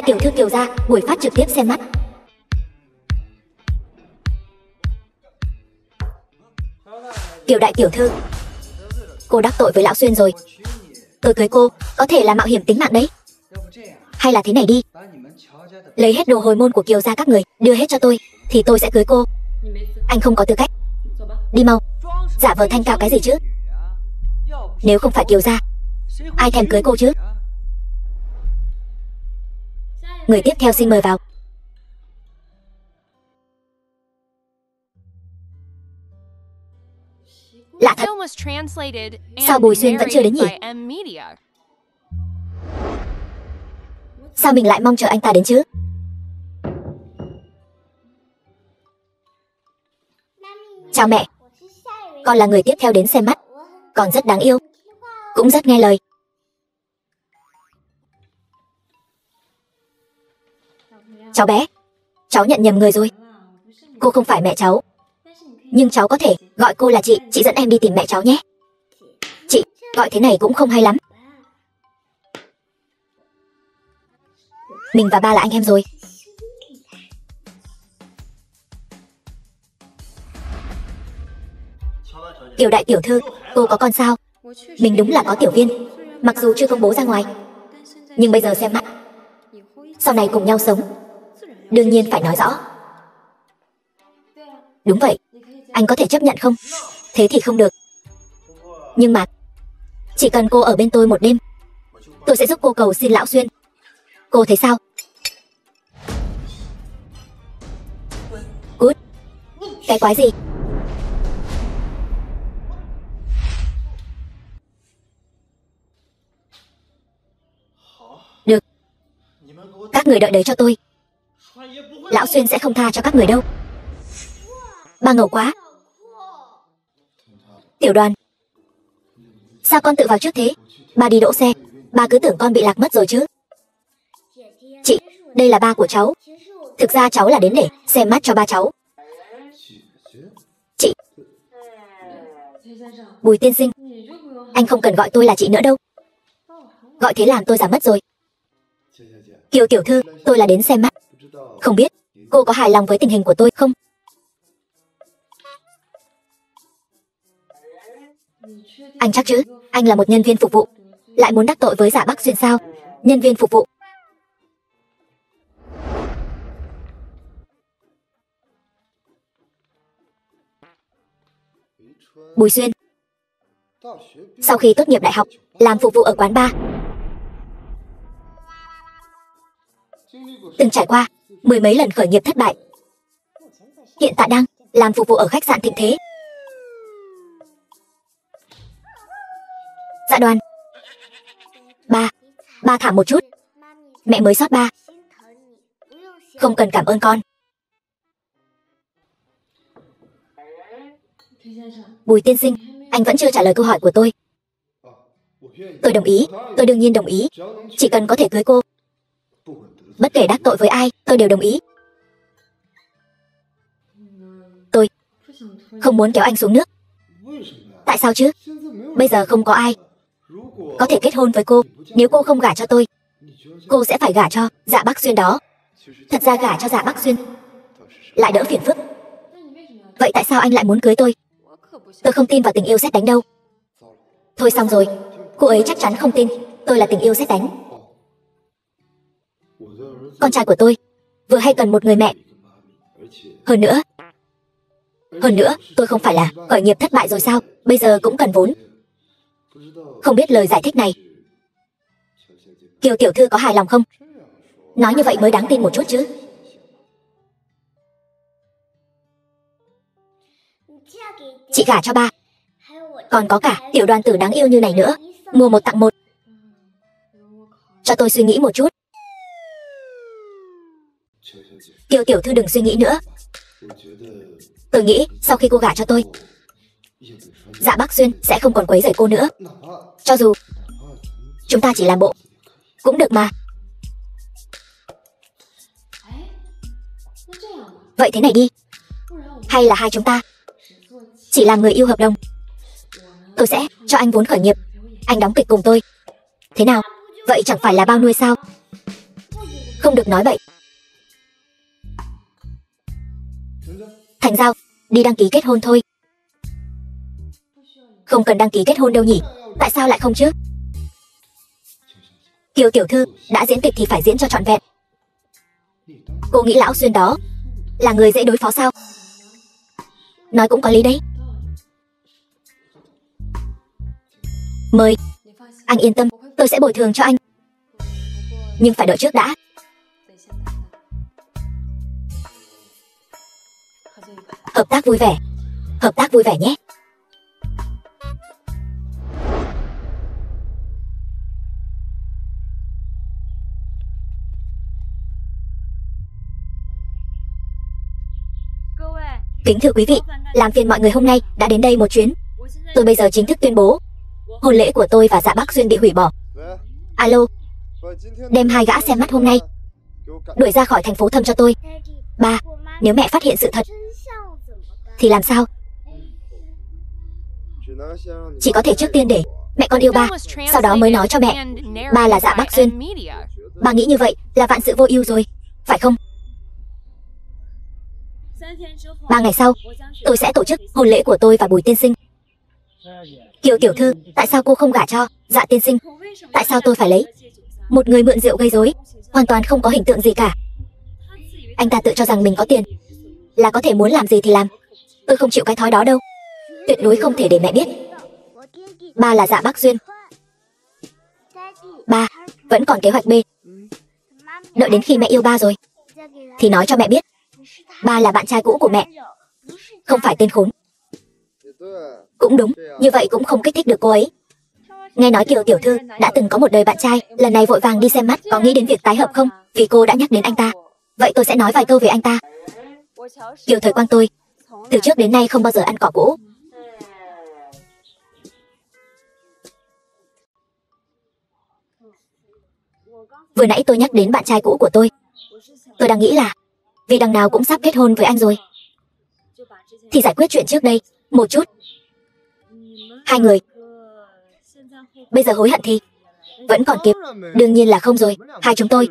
Đại tiểu thư Kiều gia buổi phát trực tiếp xem mắt. Kiều đại tiểu thư, cô đắc tội với lão Xuyên rồi. Tôi cưới cô có thể là mạo hiểm tính mạng đấy. Hay là thế này đi, lấy hết đồ hồi môn của Kiều gia các người, đưa hết cho tôi, thì tôi sẽ cưới cô. Anh không có tư cách. Đi mau. Giả vờ thanh cao cái gì chứ? Nếu không phải Kiều gia, ai thèm cưới cô chứ? Người tiếp theo xin mời vào. Lạ thật, sao Bùi Xuyên vẫn chưa đến nhỉ? Sao mình lại mong chờ anh ta đến chứ? Chào mẹ, con là người tiếp theo đến xem mắt. Con rất đáng yêu, cũng rất nghe lời. Cháu bé, cháu nhận nhầm người rồi. Cô không phải mẹ cháu, nhưng cháu có thể gọi cô là chị. Chị dẫn em đi tìm mẹ cháu nhé. Chị, gọi thế này cũng không hay lắm. Mình và ba là anh em rồi. Kiều đại tiểu thư, cô có con sao? Mình đúng là có tiểu viên, mặc dù chưa công bố ra ngoài, nhưng bây giờ xem mắt, sau này cùng nhau sống, đương nhiên phải nói rõ. Đúng vậy, anh có thể chấp nhận không? Thế thì không được. Nhưng mà chỉ cần cô ở bên tôi một đêm, tôi sẽ giúp cô cầu xin lão Xuyên. Cô thấy sao? Cút. Cái quái gì? Được, các người đợi đấy cho tôi. Lão Xuyên sẽ không tha cho các người đâu. Ba ngầu quá. Tiểu Đoàn, sao con tự vào trước thế? Ba đi đỗ xe, ba cứ tưởng con bị lạc mất rồi chứ. Chị, đây là ba của cháu. Thực ra cháu là đến để xem mắt cho ba cháu. Chị, Bùi tiên sinh, anh không cần gọi tôi là chị nữa đâu. Gọi thế làm tôi giả mất rồi. Kiều tiểu thư, tôi là đến xem mắt. Không biết cô có hài lòng với tình hình của tôi không? Anh chắc chứ? Anh là một nhân viên phục vụ, lại muốn đắc tội với Dạ Bắc Xuyên sao? Nhân viên phục vụ. Bùi Xuyên sau khi tốt nghiệp đại học làm phục vụ ở quán bar, từng trải qua mười mấy lần khởi nghiệp thất bại. Hiện tại đang làm phục vụ ở khách sạn thịnh thế. Dạ Đoàn, ba thả một chút. Mẹ mới xót ba. Không cần cảm ơn con. Bùi tiên sinh, anh vẫn chưa trả lời câu hỏi của tôi. Tôi đồng ý, tôi đương nhiên đồng ý. Chỉ cần có thể cưới cô, bất kể đắc tội với ai, tôi đều đồng ý. Tôi không muốn kéo anh xuống nước. Tại sao chứ? Bây giờ không có ai có thể kết hôn với cô. Nếu cô không gả cho tôi, cô sẽ phải gả cho Dạ Bắc Xuyên đó. Thật ra gả cho Dạ Bắc Xuyên lại đỡ phiền phức. Vậy tại sao anh lại muốn cưới tôi? Tôi không tin vào tình yêu sét đánh đâu. Thôi xong rồi, cô ấy chắc chắn không tin tôi là tình yêu sét đánh. Con trai của tôi vừa hay cần một người mẹ. Hơn nữa, tôi không phải là khởi nghiệp thất bại rồi sao? Bây giờ cũng cần vốn. Không biết lời giải thích này Kiều tiểu thư có hài lòng không? Nói như vậy mới đáng tin một chút chứ. Chị gả cho ba, còn có cả tiểu Đoàn tử đáng yêu như này nữa. Mua một tặng một. Cho tôi suy nghĩ một chút. Kiều tiểu thư đừng suy nghĩ nữa. Tôi nghĩ sau khi cô gả cho tôi, Dạ Bắc Xuyên sẽ không còn quấy rầy cô nữa. Cho dù chúng ta chỉ làm bộ cũng được mà. Vậy thế này đi, hay là hai chúng ta chỉ làm người yêu hợp đồng. Tôi sẽ cho anh vốn khởi nghiệp, anh đóng kịch cùng tôi. Thế nào? Vậy chẳng phải là bao nuôi sao? Không được nói bậy. Thành Giao, đi đăng ký kết hôn thôi. Không cần đăng ký kết hôn đâu nhỉ? Tại sao lại không chứ? Kiều tiểu thư, đã diễn kịch thì phải diễn cho trọn vẹn. Cô nghĩ Lão Xuyên đó là người dễ đối phó sao? Nói cũng có lý đấy. Mời. Anh yên tâm, tôi sẽ bồi thường cho anh. Nhưng phải đợi trước đã. Hợp tác vui vẻ. Hợp tác vui vẻ nhé. Kính thưa quý vị, làm phiền mọi người hôm nay đã đến đây một chuyến. Tôi bây giờ chính thức tuyên bố hôn lễ của tôi và Dạ Bác Xuyên bị hủy bỏ. Alo, đem hai gã xem mắt hôm nay đuổi ra khỏi thành phố Thâm cho tôi. Ba, nếu mẹ phát hiện sự thật thì làm sao? Chỉ có thể trước tiên để mẹ con yêu ba, sau đó mới nói cho mẹ ba là Dạ Bác Xuyên. Ba nghĩ như vậy là vạn sự vô ưu rồi, phải không? 3 ngày sau, tôi sẽ tổ chức hôn lễ của tôi và Bùi tiên sinh. Kiều tiểu thư, tại sao cô không gả cho Dạ tiên sinh? Tại sao tôi phải lấy một người mượn rượu gây rối, hoàn toàn không có hình tượng gì cả? Anh ta tự cho rằng mình có tiền là có thể muốn làm gì thì làm. Tôi không chịu cái thói đó đâu. Tuyệt đối không thể để mẹ biết ba là Dạ Bác Xuyên. Ba, vẫn còn kế hoạch B. Đợi đến khi mẹ yêu ba rồi thì nói cho mẹ biết ba là bạn trai cũ của mẹ, không phải tên khốn. Cũng đúng, như vậy cũng không kích thích được cô ấy. Nghe nói Kiều tiểu thư đã từng có một đời bạn trai, lần này vội vàng đi xem mắt, có nghĩ đến việc tái hợp không? Vì cô đã nhắc đến anh ta, vậy tôi sẽ nói vài câu về anh ta. Kiều Thời Quang tôi từ trước đến nay không bao giờ ăn cỏ cũ. Vừa nãy tôi nhắc đến bạn trai cũ của tôi đang nghĩ là vì đằng nào cũng sắp kết hôn với anh rồi thì giải quyết chuyện trước đây một chút. Hai người bây giờ hối hận thì vẫn còn kịp. Đương nhiên là không rồi. Hai chúng tôi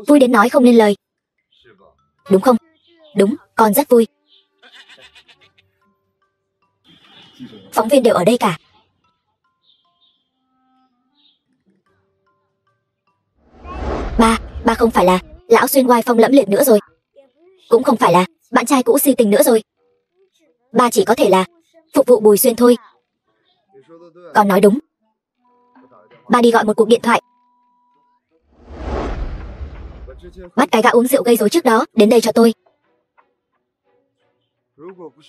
vui đến nói không nên lời, đúng không? Đúng, con rất vui. Phóng viên đều ở đây cả. Ba không phải là Lão Xuyên oai phong lẫm liệt nữa rồi, cũng không phải là bạn trai cũ si tình nữa rồi. Ba chỉ có thể là phục vụ Bùi Xuyên thôi. Con nói đúng. Ba đi gọi một cuộc điện thoại, bắt cái gã uống rượu gây rối trước đó đến đây cho tôi.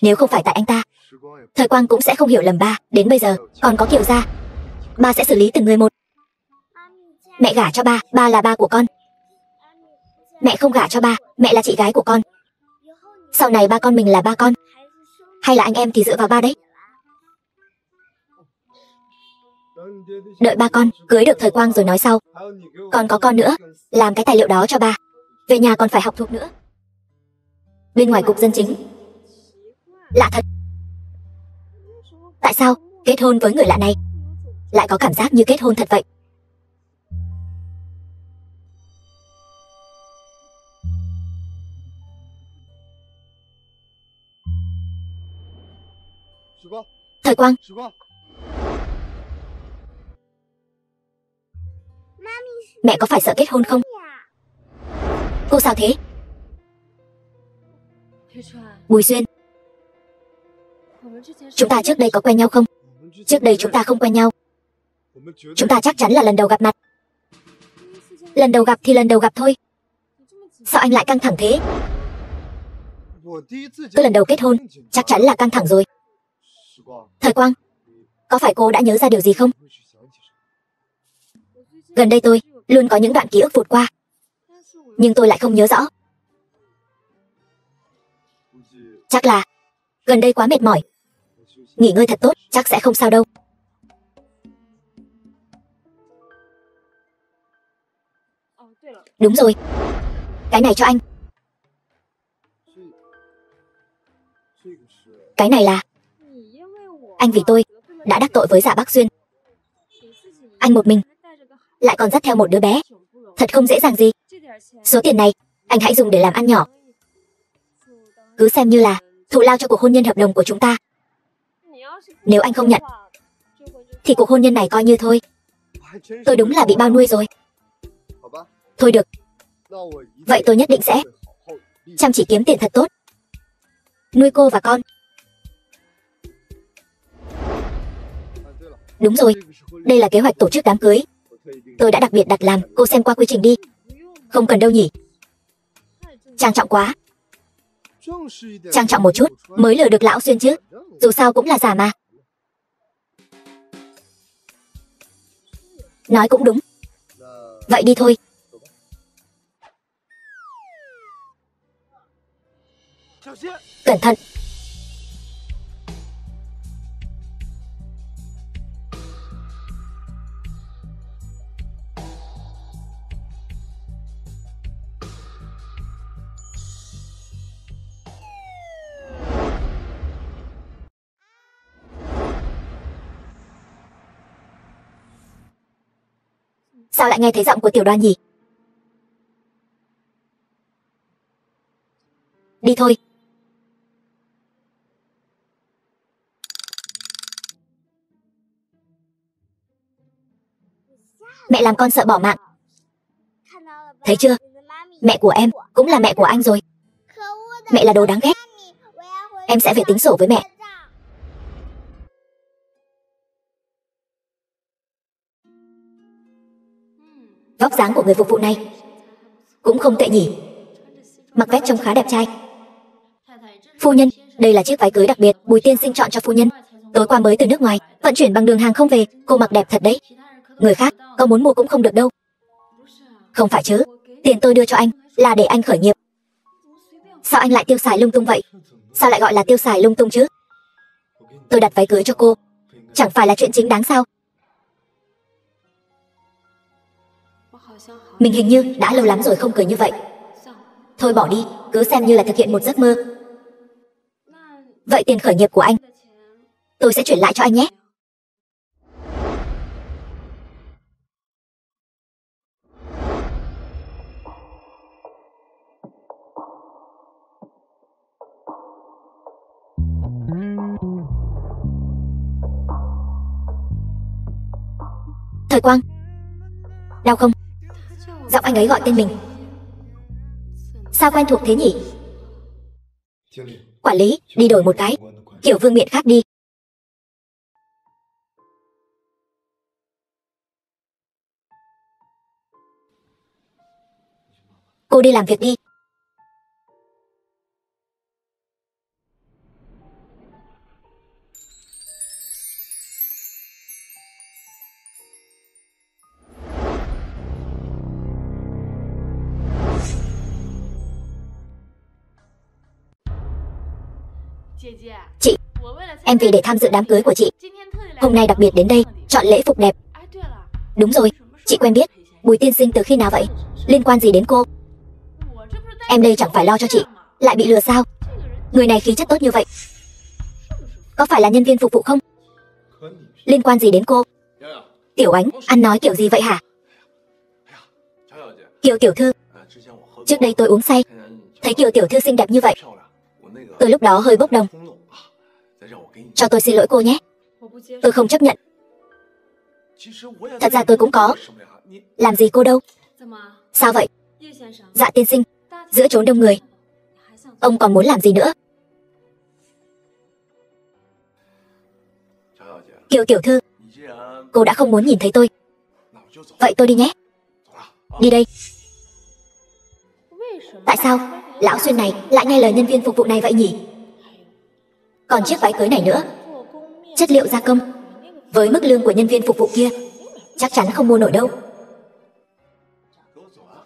Nếu không phải tại anh ta, Thời Quang cũng sẽ không hiểu lầm ba. Đến bây giờ còn có Kiều gia, ba sẽ xử lý từng người một. Mẹ gả cho ba, ba là ba của con. Mẹ không gả cho ba, mẹ là chị gái của con. Sau này ba con mình là ba con hay là anh em thì dựa vào ba đấy. Đợi ba con cưới được Thời Quang rồi nói sau. Còn có con nữa, làm cái tài liệu đó cho ba. Về nhà còn phải học thuộc nữa. Bên ngoài cục dân chính, lạ thật. Tại sao kết hôn với người lạ này lại có cảm giác như kết hôn thật vậy? Thời Quang, mẹ có phải sợ kết hôn không? Cô sao thế? Bùi Xuyên, chúng ta trước đây có quen nhau không? Trước đây chúng ta không quen nhau. Chúng ta chắc chắn là lần đầu gặp mặt. Lần đầu gặp thì lần đầu gặp thôi. Sao anh lại căng thẳng thế? Tôi lần đầu kết hôn, chắc chắn là căng thẳng rồi. Thời Quang, có phải cô đã nhớ ra điều gì không? Gần đây tôi luôn có những đoạn ký ức vụt qua, nhưng tôi lại không nhớ rõ. Chắc là gần đây quá mệt mỏi. Nghỉ ngơi thật tốt, chắc sẽ không sao đâu. Đúng rồi, cái này cho anh. Cái này là anh vì tôi đã đắc tội với Dạ Bác Xuyên. Anh một mình lại còn dắt theo một đứa bé, thật không dễ dàng gì. Số tiền này, anh hãy dùng để làm ăn nhỏ. Cứ xem như là thù lao cho cuộc hôn nhân hợp đồng của chúng ta. Nếu anh không nhận, thì cuộc hôn nhân này coi như thôi. Tôi đúng là bị bao nuôi rồi. Thôi được. Vậy tôi nhất định sẽ chăm chỉ kiếm tiền thật tốt, nuôi cô và con. Đúng rồi, đây là kế hoạch tổ chức đám cưới. Tôi đã đặc biệt đặt làm, cô xem qua quy trình đi. Không cần đâu nhỉ. Trang trọng quá. Trang trọng một chút mới lừa được lão Xuyên chứ. Dù sao cũng là giả mà. Nói cũng đúng. Vậy đi thôi. Cẩn thận. Sao lại nghe thấy giọng của Tiểu Đoan nhỉ? Đi thôi. Mẹ làm con sợ bỏ mạng. Thấy chưa? Mẹ của em cũng là mẹ của anh rồi. Mẹ là đồ đáng ghét. Em sẽ về tính sổ với mẹ. Vóc dáng của người phục vụ này cũng không tệ nhỉ. Mặc vest trông khá đẹp trai. Phu nhân, đây là chiếc váy cưới đặc biệt Bùi tiên sinh chọn cho phu nhân. Tối qua mới từ nước ngoài, vận chuyển bằng đường hàng không về. Cô mặc đẹp thật đấy. Người khác có muốn mua cũng không được đâu. Không phải chứ, tiền tôi đưa cho anh là để anh khởi nghiệp. Sao anh lại tiêu xài lung tung vậy? Sao lại gọi là tiêu xài lung tung chứ? Tôi đặt váy cưới cho cô, chẳng phải là chuyện chính đáng sao? Mình hình như đã lâu lắm rồi không cười như vậy. Thôi bỏ đi, cứ xem như là thực hiện một giấc mơ. Vậy tiền khởi nghiệp của anh tôi sẽ chuyển lại cho anh nhé. Thời Quang. Đau không? Giọng anh ấy gọi tên mình. Sao quen thuộc thế nhỉ? Quản lý, đi đổi một cái kiểu vương miện khác đi. Cô đi làm việc đi. Chị, em vì để tham dự đám cưới của chị, hôm nay đặc biệt đến đây, chọn lễ phục đẹp. Đúng rồi, chị quen biết Bùi tiên sinh từ khi nào vậy? Liên quan gì đến cô? Em đây chẳng phải lo cho chị, lại bị lừa sao? Người này khí chất tốt như vậy, có phải là nhân viên phục vụ không? Liên quan gì đến cô? Tiểu Ánh, ăn nói kiểu gì vậy hả? Kiều tiểu thư, trước đây tôi uống say, thấy Kiều tiểu thư xinh đẹp như vậy, tôi lúc đó hơi bốc đồng. Cho tôi xin lỗi cô nhé. Tôi không chấp nhận. Thật ra tôi cũng có làm gì cô đâu. Sao vậy? Dạ tiên sinh, giữa chốn đông người, ông còn muốn làm gì nữa? Kiều tiểu thư, cô đã không muốn nhìn thấy tôi, vậy tôi đi nhé. Đi đây. Tại sao lão Xuyên này lại nghe lời nhân viên phục vụ này vậy nhỉ? Còn chiếc váy cưới này nữa, chất liệu gia công, với mức lương của nhân viên phục vụ kia, chắc chắn không mua nổi đâu.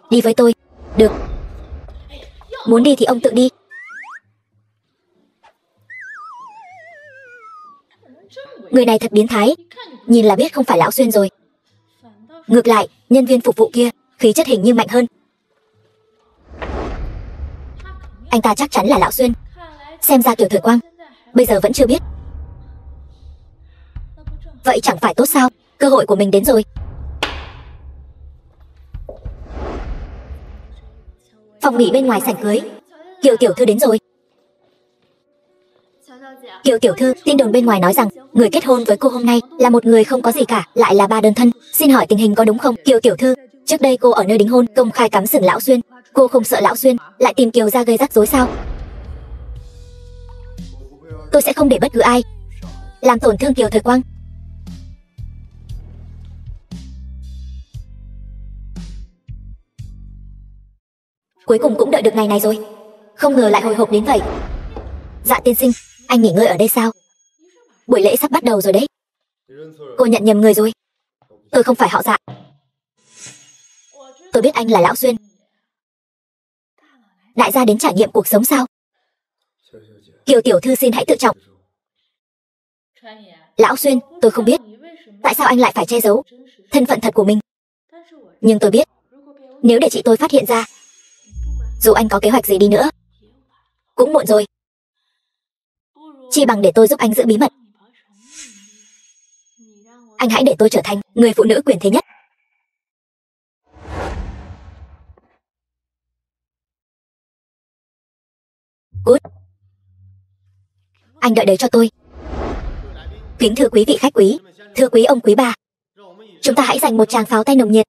Đi với tôi. Được. Muốn đi thì ông tự đi. Người này thật biến thái, nhìn là biết không phải lão Xuyên rồi. Ngược lại, nhân viên phục vụ kia khí chất hình như mạnh hơn. Anh ta chắc chắn là lão Xuyên. Xem ra Tiểu Thời Quang bây giờ vẫn chưa biết. Vậy chẳng phải tốt sao? Cơ hội của mình đến rồi. Phòng nghỉ bên ngoài sảnh cưới. Kiều tiểu thư đến rồi. Kiều tiểu thư, tin đồn bên ngoài nói rằng người kết hôn với cô hôm nay là một người không có gì cả, lại là ba đơn thân. Xin hỏi tình hình có đúng không? Kiều tiểu thư, trước đây cô ở nơi đính hôn công khai cắm sừng Lão Xuyên. Cô không sợ Lão Xuyên lại tìm Kiều ra gây rắc rối sao? Tôi sẽ không để bất cứ ai làm tổn thương Kiều Thời Quang. Cuối cùng cũng đợi được ngày này rồi. Không ngờ lại hồi hộp đến vậy. Dạ tiên sinh, anh nghỉ ngơi ở đây sao? Buổi lễ sắp bắt đầu rồi đấy. Cô nhận nhầm người rồi. Tôi không phải họ Dạ. Tôi biết anh là Lão Xuyên. Đại gia đến trải nghiệm cuộc sống sao? Kiều tiểu thư xin hãy tự trọng. Lão Xuyên, tôi không biết tại sao anh lại phải che giấu thân phận thật của mình. Nhưng tôi biết, nếu để chị tôi phát hiện ra, dù anh có kế hoạch gì đi nữa, cũng muộn rồi. Chi bằng để tôi giúp anh giữ bí mật. Anh hãy để tôi trở thành người phụ nữ quyền thế nhất. Cút. Anh đợi đấy cho tôi. Kính thưa quý vị khách quý, thưa quý ông quý bà, chúng ta hãy dành một tràng pháo tay nồng nhiệt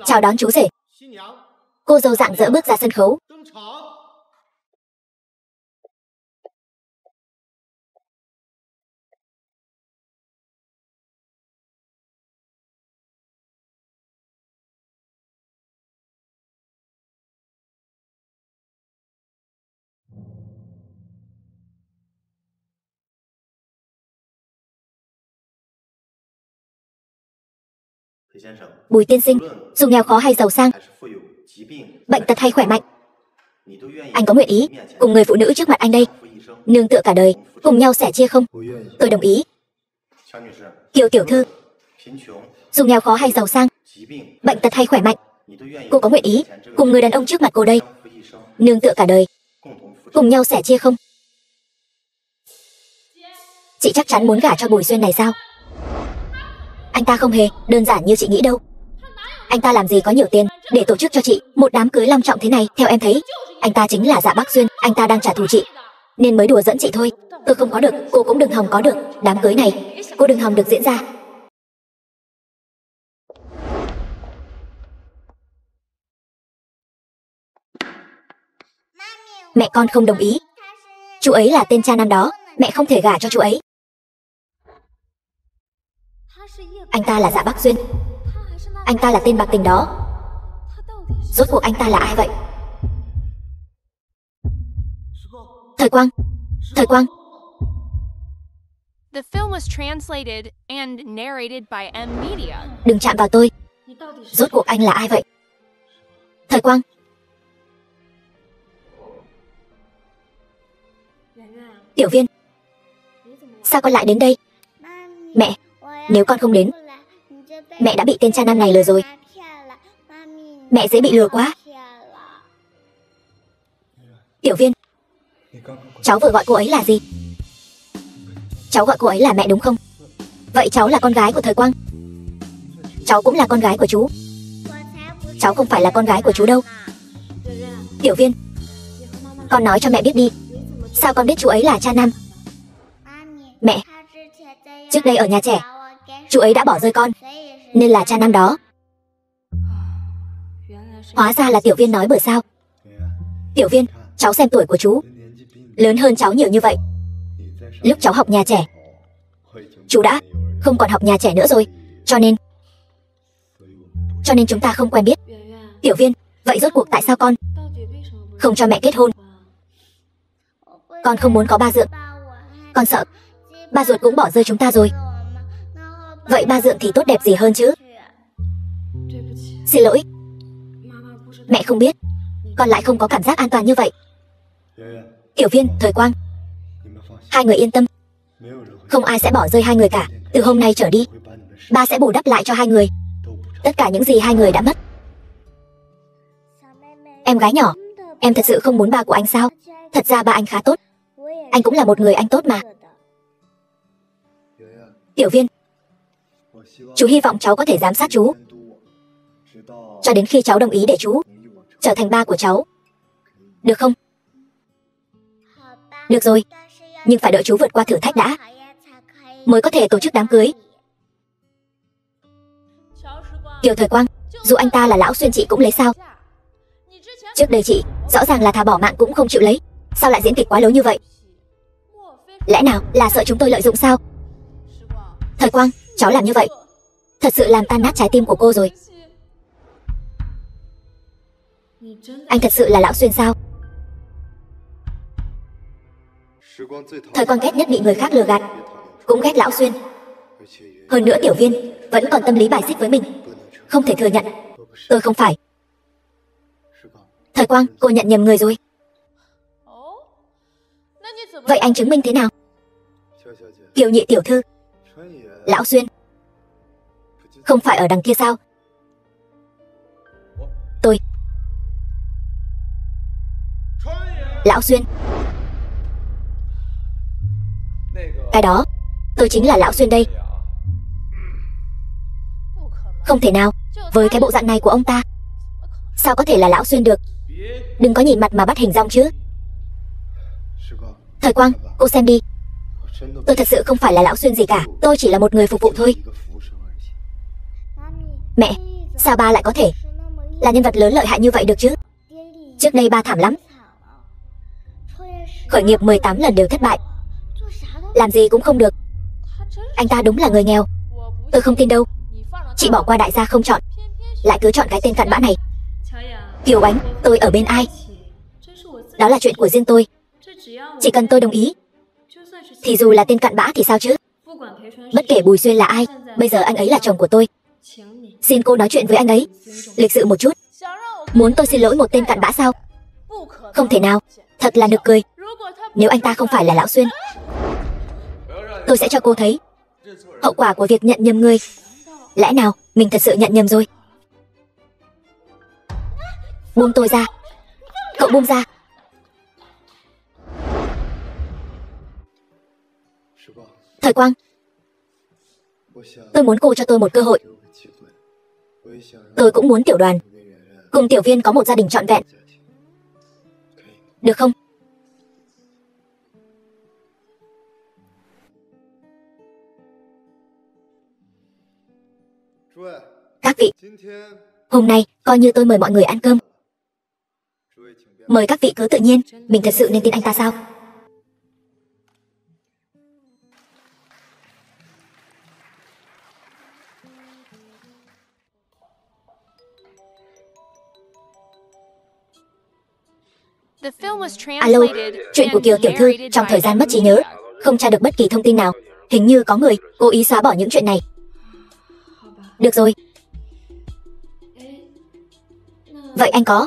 chào đón chú rể. Cô dâu rạng rỡ bước ra sân khấu. Bùi tiên sinh, dù nghèo khó hay giàu sang, bệnh tật hay khỏe mạnh, anh có nguyện ý cùng người phụ nữ trước mặt anh đây nương tựa cả đời, cùng nhau sẻ chia không? Tôi đồng ý. Kiều tiểu thư, dù nghèo khó hay giàu sang, bệnh tật hay khỏe mạnh, cô có nguyện ý cùng người đàn ông trước mặt cô đây nương tựa cả đời, cùng nhau sẻ chia không? Chị chắc chắn muốn gả cho Bùi Xuyên này sao? Anh ta không hề đơn giản như chị nghĩ đâu. Anh ta làm gì có nhiều tiền để tổ chức cho chị một đám cưới long trọng thế này. Theo em thấy, anh ta chính là Dạ Bắc Xuyên. Anh ta đang trả thù chị nên mới đùa dẫn chị thôi. Tôi không có được, cô cũng đừng hòng có được đám cưới này. Cô đừng hòng được diễn ra. Mẹ con không đồng ý. Chú ấy là tên cha nam đó, mẹ không thể gả cho chú ấy. Anh ta là Dạ Bắc Xuyên. Anh ta là tên bạc tình đó. Rốt cuộc anh ta là ai vậy? Thời Quang, Thời Quang. The film was translated and narrated by M Media. Đừng chạm vào tôi. Rốt cuộc anh là ai vậy? Thời Quang. Tiểu Viên, sao con lại đến đây? Mẹ, nếu con không đến, mẹ đã bị tên cha nam này lừa rồi. Mẹ dễ bị lừa quá. Tiểu Viên, cháu vừa gọi cô ấy là gì? Cháu gọi cô ấy là mẹ đúng không? Vậy cháu là con gái của Thời Quang. Cháu cũng là con gái của chú. Cháu không phải là con gái của chú đâu. Tiểu Viên, con nói cho mẹ biết đi. Sao con biết chú ấy là cha nam? Mẹ, trước đây ở nhà trẻ, chú ấy đã bỏ rơi con, nên là cha nam đó. Hóa ra là Tiểu Viên nói bởi sao. Tiểu Viên, cháu xem tuổi của chú lớn hơn cháu nhiều như vậy. Lúc cháu học nhà trẻ, chú đã không còn học nhà trẻ nữa rồi. Cho nên chúng ta không quen biết. Tiểu Viên, vậy rốt cuộc tại sao con không cho mẹ kết hôn? Con không muốn có ba dượng. Con sợ ba ruột cũng bỏ rơi chúng ta rồi. Vậy ba dượng thì tốt đẹp gì hơn chứ? Xin lỗi, mẹ không biết. Con lại không có cảm giác an toàn như vậy. Tiểu Viên, Thời Quang, hai người yên tâm, không ai sẽ bỏ rơi hai người cả. Từ hôm nay trở đi, ba sẽ bù đắp lại cho hai người tất cả những gì hai người đã mất. Em gái nhỏ, em thật sự không muốn ba của anh sao? Thật ra ba anh khá tốt. Anh cũng là một người anh tốt mà. Tiểu Viên, chú hy vọng cháu có thể giám sát chú cho đến khi cháu đồng ý để chú trở thành ba của cháu. được không? Được rồi, nhưng phải đợi chú vượt qua thử thách đã, mới có thể tổ chức đám cưới. Kiều Thời Quang, dù anh ta là lão Xuyên chị cũng lấy sao? Trước đây chị rõ ràng là thà bỏ mạng cũng không chịu lấy, sao lại diễn kịch quá lớn như vậy? Lẽ nào là sợ chúng tôi lợi dụng sao? Thời Quang, cháu làm như vậy thật sự làm tan nát trái tim của cô rồi. Anh thật sự là lão Xuyên sao? Thời Quang ghét nhất bị người khác lừa gạt, cũng ghét lão Xuyên. Hơn nữa Tiểu Viên vẫn còn tâm lý bài xích với mình, không thể thừa nhận. Tôi không phải. Thời Quang, cô nhận nhầm người rồi. Vậy anh chứng minh thế nào? Kiều nhị tiểu thư, lão Xuyên không phải ở đằng kia sao? Tôi, lão Xuyên. Cái đó, tôi chính là lão Xuyên đây. Không thể nào, với cái bộ dạng này của ông ta, sao có thể là lão Xuyên được? Đừng có nhìn mặt mà bắt hình dong chứ. Thời Quang, cô xem đi. Tôi thật sự không phải là lão Xuyên gì cả, tôi chỉ là một người phục vụ thôi. Mẹ, sao ba lại có thể là nhân vật lớn lợi hại như vậy được chứ? Trước đây ba thảm lắm, khởi nghiệp 18 lần đều thất bại, làm gì cũng không được. Anh ta đúng là người nghèo. Tôi không tin đâu. Chị bỏ qua đại gia không chọn, lại cứ chọn cái tên cặn bã này. Kiều Ánh, tôi ở bên ai? Đó là chuyện của riêng tôi. Chỉ cần tôi đồng ý, thì dù là tên cặn bã thì sao chứ? Bất kể Bùi Xuyên là ai, bây giờ anh ấy là chồng của tôi. Xin cô nói chuyện với anh ấy lịch sự một chút. Muốn tôi xin lỗi một tên cặn bã sao? Không thể nào, thật là nực cười. Nếu anh ta không phải là lão Xuyên, tôi sẽ cho cô thấy hậu quả của việc nhận nhầm người. Lẽ nào mình thật sự nhận nhầm rồi? Buông tôi ra. Cậu buông ra. Thời Quang, tôi muốn cô cho tôi một cơ hội. Tôi cũng muốn Tiểu Đoàn cùng Tiểu Viên có một gia đình trọn vẹn, được không? Các vị, hôm nay coi như tôi mời mọi người ăn cơm. Mời các vị cứ tự nhiên. Mình thật sự nên tin anh ta sao? Alo, chuyện của Kiều tiểu thư trong thời gian mất trí nhớ, không tra được bất kỳ thông tin nào. Hình như có người cố ý xóa bỏ những chuyện này. Được rồi. Vậy anh có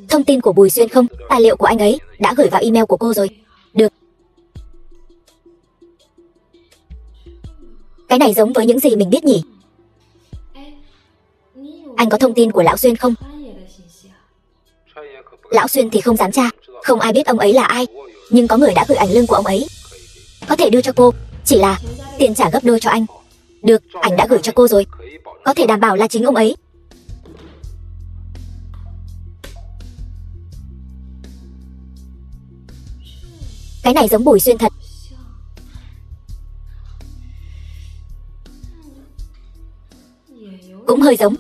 thông tin của Bùi Xuyên không? Tài liệu của anh ấy đã gửi vào email của cô rồi. Được. Cái này giống với những gì mình biết nhỉ? Anh có thông tin của lão Xuyên không? Lão Xuyên thì không dám tra, không ai biết ông ấy là ai. Nhưng có người đã gửi ảnh lưng của ông ấy, có thể đưa cho cô, chỉ là tiền trả gấp đôi cho anh. Được, ảnh đã gửi cho cô rồi, có thể đảm bảo là chính ông ấy. Cái này giống Bùi Xuyên thật. Cũng hơi giống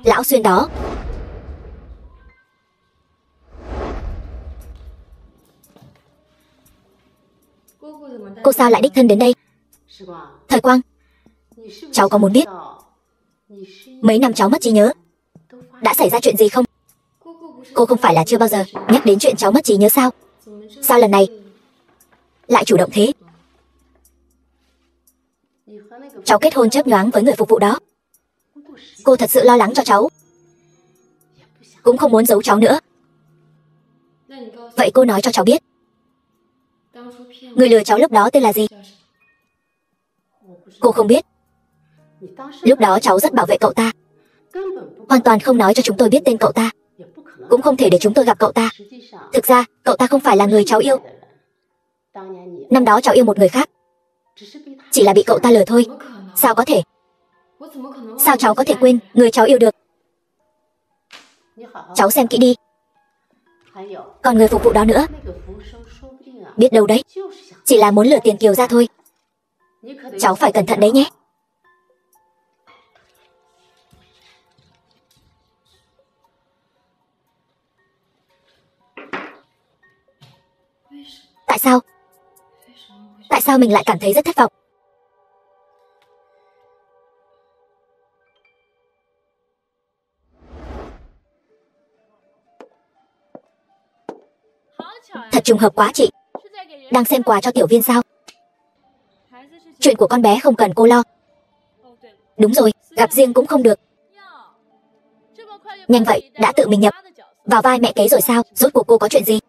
lão Xuyên đó. Cô sao lại đích thân đến đây? Thời Quang, cháu có muốn biết mấy năm cháu mất trí nhớ đã xảy ra chuyện gì không? Cô không phải là chưa bao giờ nhắc đến chuyện cháu mất trí nhớ sao? Sao lần này lại chủ động thế? Cháu kết hôn chớp nhoáng với người phục vụ đó. Cô thật sự lo lắng cho cháu, cũng không muốn giấu cháu nữa. Vậy cô nói cho cháu biết, người lừa cháu lúc đó tên là gì? Cô không biết. Lúc đó cháu rất bảo vệ cậu ta, hoàn toàn không nói cho chúng tôi biết tên cậu ta, cũng không thể để chúng tôi gặp cậu ta. Thực ra cậu ta không phải là người cháu yêu. Năm đó cháu yêu một người khác, chỉ là bị cậu ta lừa thôi. Sao có thể? Sao cháu có thể quên người cháu yêu được? Cháu xem kỹ đi. Còn người phục vụ đó nữa, biết đâu đấy, chỉ là muốn lừa tiền Kiều gia thôi. Cháu phải cẩn thận đấy nhé. Tại sao? Tại sao mình lại cảm thấy rất thất vọng? Thật trùng hợp quá chị. Đang xem quà cho tiểu viên sao? Chuyện của con bé không cần cô lo. Đúng rồi, gặp riêng cũng không được. Nhanh vậy, đã tự mình nhập vào vai mẹ kế rồi sao? Rốt cuộc cô có chuyện gì?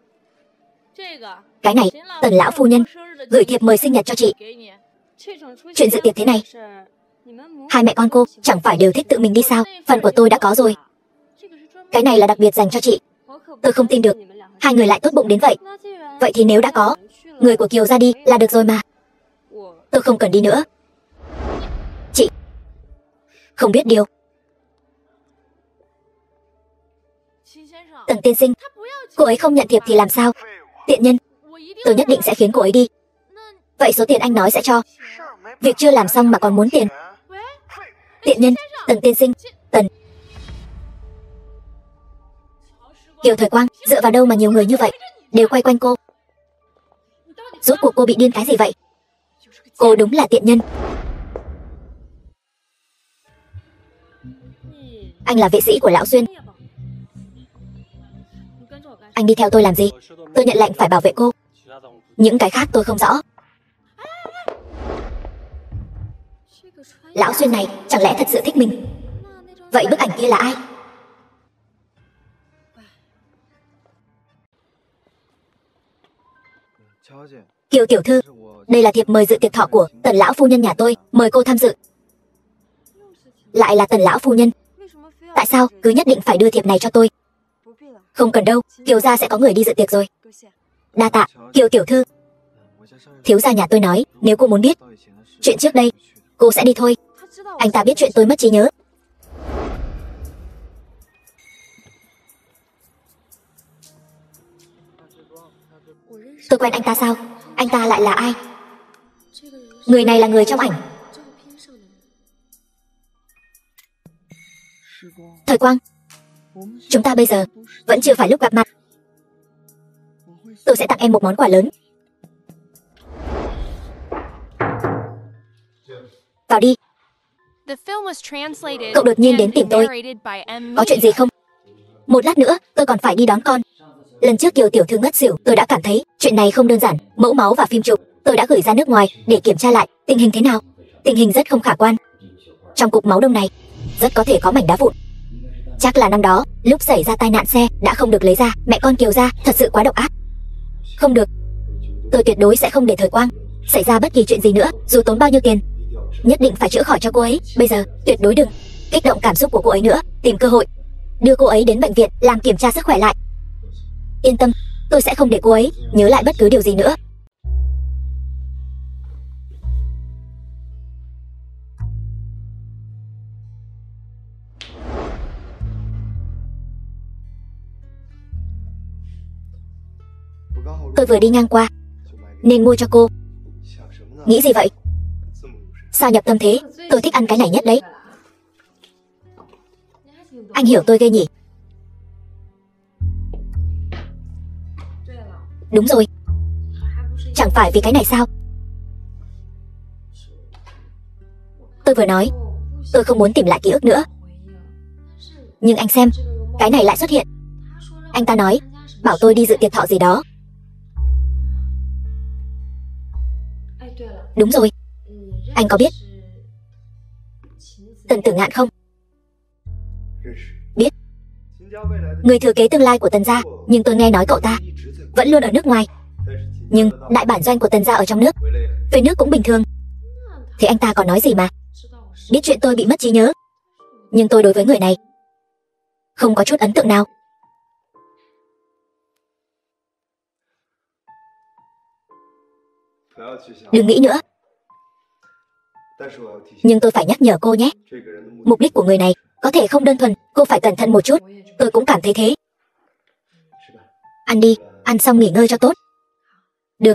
Cái này, Tần lão phu nhân gửi thiệp mời sinh nhật cho chị. Chuyện dự tiệc thế này, hai mẹ con cô chẳng phải đều thích tự mình đi sao? Phần của tôi đã có rồi. Cái này là đặc biệt dành cho chị. Tôi không tin được hai người lại tốt bụng đến vậy. Vậy thì nếu đã có người của Kiều ra đi là được rồi mà. Tôi không cần đi nữa. Chị không biết điều. Tần tiên sinh, cô ấy không nhận thiệp thì làm sao? Tiện nhân, tôi nhất định sẽ khiến cô ấy đi. Vậy số tiền anh nói sẽ cho. Việc chưa làm xong mà còn muốn tiền. Tiện nhân, Tần tiên sinh, Tần Kiều Thời Quang, dựa vào đâu mà nhiều người như vậy đều quay quanh cô? Rốt cuộc cô bị điên cái gì vậy? Cô đúng là tiện nhân. Anh là vệ sĩ của Lão Xuyên. Anh đi theo tôi làm gì? Tôi nhận lệnh phải bảo vệ cô. Những cái khác tôi không rõ. Lão Xuyên này chẳng lẽ thật sự thích mình? Vậy bức ảnh kia là ai? Kiều tiểu thư, đây là thiệp mời dự tiệc thọ của Tần lão phu nhân nhà tôi, mời cô tham dự. Lại là Tần lão phu nhân. Tại sao cứ nhất định phải đưa thiệp này cho tôi? Không cần đâu, Kiều gia sẽ có người đi dự tiệc rồi. Đa tạ, Kiều tiểu thư. Thiếu gia nhà tôi nói, nếu cô muốn biết chuyện trước đây, cô sẽ đi thôi. Anh ta biết chuyện tôi mất trí nhớ. Tôi quen anh ta sao? Anh ta lại là ai? Người này là người trong ảnh. Thời Quang, chúng ta bây giờ vẫn chưa phải lúc gặp mặt. Tôi sẽ tặng em một món quà lớn. Vào đi. Cậu đột nhiên đến tìm tôi. Có chuyện gì không? Một lát nữa, tôi còn phải đi đón con. Lần trước Kiều tiểu thư ngất xỉu, tôi đã cảm thấy chuyện này không đơn giản. Mẫu máu và phim chụp, tôi đã gửi ra nước ngoài để kiểm tra lại. Tình hình thế nào? Tình hình rất không khả quan. Trong cục máu đông này, rất có thể có mảnh đá vụn. Chắc là năm đó, lúc xảy ra tai nạn xe, đã không được lấy ra. Mẹ con Kiều gia thật sự quá độc ác. Không được. Tôi tuyệt đối sẽ không để Thời Quang xảy ra bất kỳ chuyện gì nữa, dù tốn bao nhiêu tiền. Nhất định phải chữa khỏi cho cô ấy. Bây giờ, tuyệt đối đừng kích động cảm xúc của cô ấy nữa. Tìm cơ hội đưa cô ấy đến bệnh viện làm kiểm tra sức khỏe lại. Yên tâm, tôi sẽ không để cô ấy nhớ lại bất cứ điều gì nữa. Tôi vừa đi ngang qua nên mua cho cô. Nghĩ gì vậy? Sao nhập tâm thế? Tôi thích ăn cái này nhất đấy. Anh hiểu tôi ghê nhỉ? Đúng rồi. Chẳng phải vì cái này sao? Tôi vừa nói tôi không muốn tìm lại ký ức nữa. Nhưng anh xem, cái này lại xuất hiện. Anh ta nói bảo tôi đi dự tiệc thọ gì đó. Đúng rồi. Anh có biết Tần Tử Ngạn không? Biết. Người thừa kế tương lai của Tần gia. Nhưng tôi nghe nói cậu ta vẫn luôn ở nước ngoài. Nhưng đại bản doanh của Tần gia ở trong nước. Về nước cũng bình thường. Thế anh ta còn nói gì mà? Biết chuyện tôi bị mất trí nhớ. Nhưng tôi đối với người này không có chút ấn tượng nào. Đừng nghĩ nữa. Nhưng tôi phải nhắc nhở cô nhé. Mục đích của người này có thể không đơn thuần. Cô phải cẩn thận một chút. Tôi cũng cảm thấy thế. Ăn đi, ăn xong nghỉ ngơi cho tốt. Được.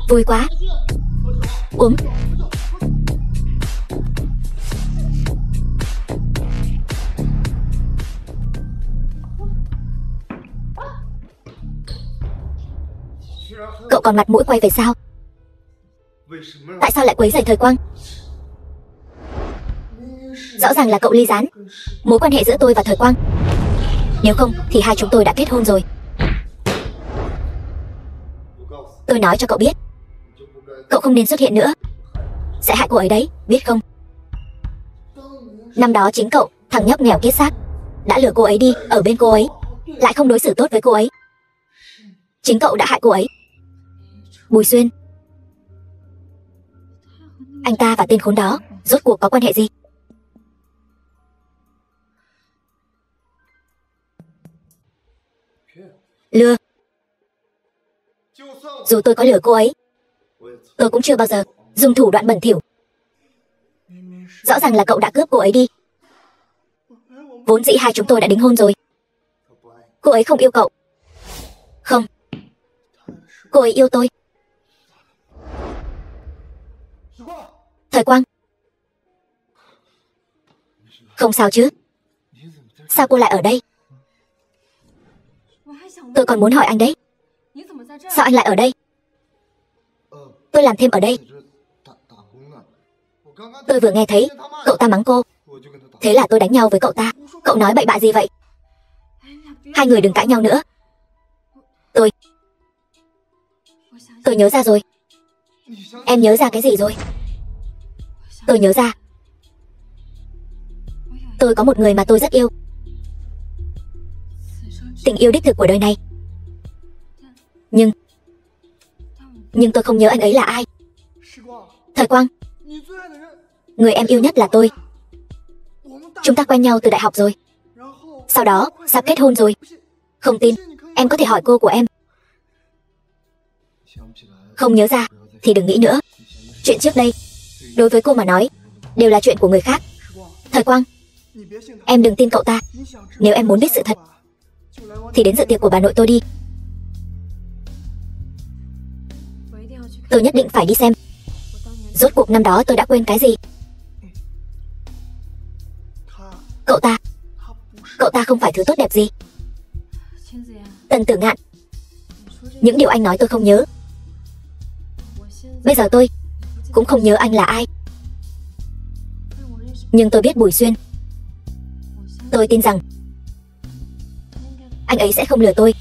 Vui quá. Uống. Cậu còn mặt mũi quay về sao? Tại sao lại quấy rầy Thời Quang? Rõ ràng là cậu ly gián mối quan hệ giữa tôi và Thời Quang. Nếu không thì hai chúng tôi đã kết hôn rồi. Tôi nói cho cậu biết, cậu không nên xuất hiện nữa, sẽ hại cô ấy đấy, biết không? Năm đó chính cậu, thằng nhóc nghèo kiết xác, đã lừa cô ấy đi ở bên cô ấy, lại không đối xử tốt với cô ấy. Chính cậu đã hại cô ấy. Bùi Xuyên, anh ta và tên khốn đó rốt cuộc có quan hệ gì? Lừa. Dù tôi có lừa cô ấy, tôi cũng chưa bao giờ dùng thủ đoạn bẩn thỉu. Rõ ràng là cậu đã cướp cô ấy đi. Vốn dĩ hai chúng tôi đã đính hôn rồi. Cô ấy không yêu cậu. Không, cô ấy yêu tôi. Thời Quang, không sao chứ? Sao cô lại ở đây? Tôi còn muốn hỏi anh đấy. Sao anh lại ở đây? Tôi làm thêm ở đây. Tôi vừa nghe thấy cậu ta mắng cô, thế là tôi đánh nhau với cậu ta. Cậu nói bậy bạ gì vậy? Hai người đừng cãi nhau nữa. Tôi nhớ ra rồi. Em nhớ ra cái gì rồi? Tôi nhớ ra. Tôi có một người mà tôi rất yêu. Tình yêu đích thực của đời này. Nhưng tôi không nhớ anh ấy là ai. Thời Quang, người em yêu nhất là tôi. Chúng ta quen nhau từ đại học rồi. Sau đó, sắp kết hôn rồi. Không tin, em có thể hỏi cô của em. Không nhớ ra, thì đừng nghĩ nữa. Chuyện trước đây, đối với cô mà nói, đều là chuyện của người khác. Thời Quang, em đừng tin cậu ta. Nếu em muốn biết sự thật, thì đến dự tiệc của bà nội tôi đi. Tôi nhất định phải đi xem. Rốt cuộc năm đó tôi đã quên cái gì? Cậu ta không phải thứ tốt đẹp gì. Tần Tử Ngạn, những điều anh nói tôi không nhớ. Bây giờ tôi cũng không nhớ anh là ai. Nhưng tôi biết Bùi Xuyên. Tôi tin rằng anh ấy sẽ không lừa tôi.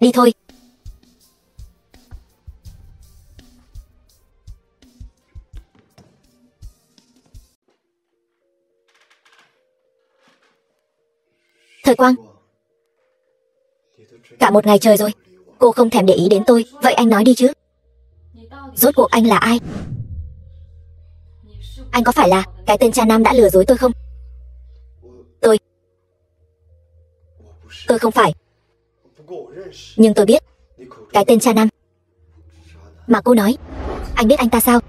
Đi thôi. Thời Quang, cả một ngày trời rồi, cô không thèm để ý đến tôi. Vậy anh nói đi chứ. Rốt cuộc anh là ai? Anh có phải là cái tên cha nam đã lừa dối tôi không? Tôi không phải. Nhưng tôi biết cái tên cha nam mà cô nói. Anh biết anh ta sao?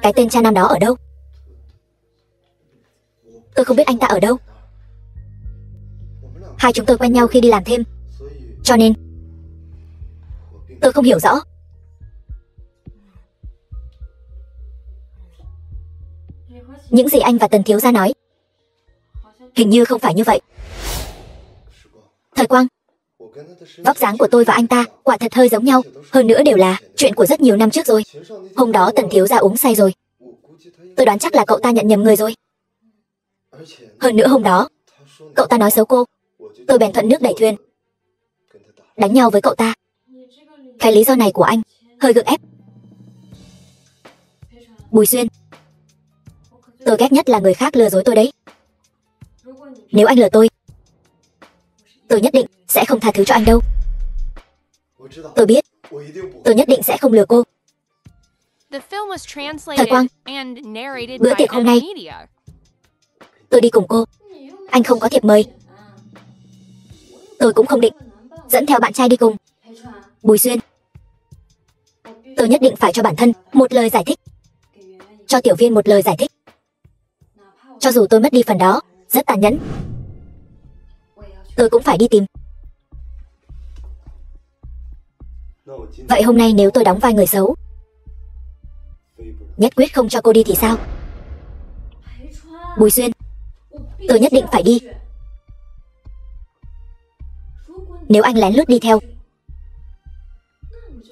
Cái tên cha nam đó ở đâu? Tôi không biết anh ta ở đâu. Hai chúng tôi quen nhau khi đi làm thêm, cho nên tôi không hiểu rõ. Những gì anh và Tần thiếu gia nói hình như không phải như vậy. Thời Quang, vóc dáng của tôi và anh ta quả thật hơi giống nhau. Hơn nữa đều là chuyện của rất nhiều năm trước rồi. Hôm đó Tần thiếu gia uống say rồi. Tôi đoán chắc là cậu ta nhận nhầm người rồi. Hơn nữa hôm đó cậu ta nói xấu cô, tôi bèn thuận nước đẩy thuyền, đánh nhau với cậu ta. Cái lý do này của anh hơi gượng ép. Bùi Xuyên, tôi ghét nhất là người khác lừa dối tôi đấy. Nếu anh lừa Tôi nhất định sẽ không tha thứ cho anh đâu. Tôi biết, tôi nhất định sẽ không lừa cô. The film was Thời Quang, translated and narrated bữa by tiệc hôm M nay Media. tôi đi cùng cô. Anh không có thiệp mời. Tôi cũng không định dẫn theo bạn trai đi cùng. Bùi Xuyên, tôi nhất định phải cho bản thân một lời giải thích, cho tiểu viên một lời giải thích. Cho dù tôi mất đi phần đó rất tàn nhẫn, tôi cũng phải đi tìm. Vậy hôm nay nếu tôi đóng vai người xấu, nhất quyết không cho cô đi thì sao? Bùi Xuyên, tôi nhất định phải đi. Nếu anh lén lút đi theo,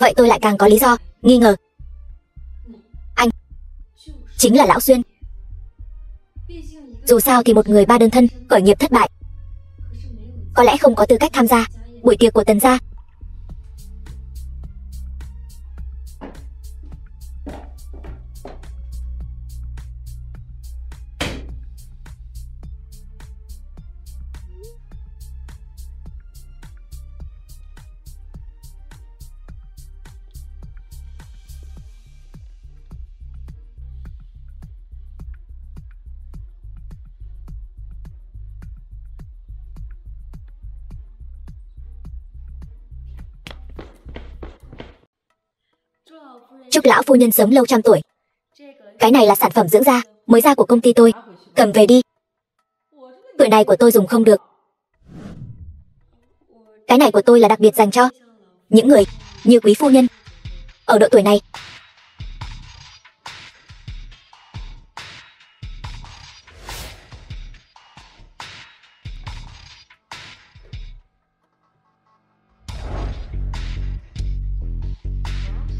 vậy tôi lại càng có lý do nghi ngờ. Anh chính là Lão Xuyên. Dù sao thì một người ba đơn thân khởi nghiệp thất bại, có lẽ không có tư cách tham gia buổi tiệc của Tần gia. Chúc lão phu nhân sống lâu trăm tuổi. Cái này là sản phẩm dưỡng da mới ra của công ty tôi. Cầm về đi. Tuổi này của tôi dùng không được. Cái này của tôi là đặc biệt dành cho những người như quý phu nhân ở độ tuổi này.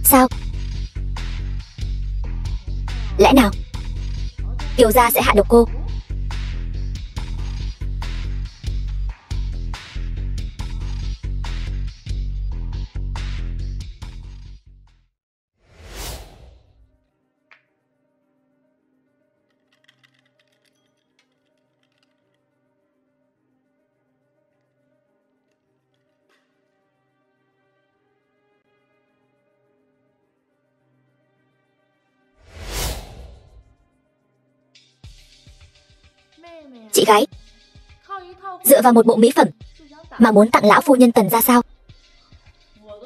Sao? Lẽ nào Kiều gia sẽ hạ độc cô? Chị gái, dựa vào một bộ mỹ phẩm mà muốn tặng lão phu nhân Tần gia sao?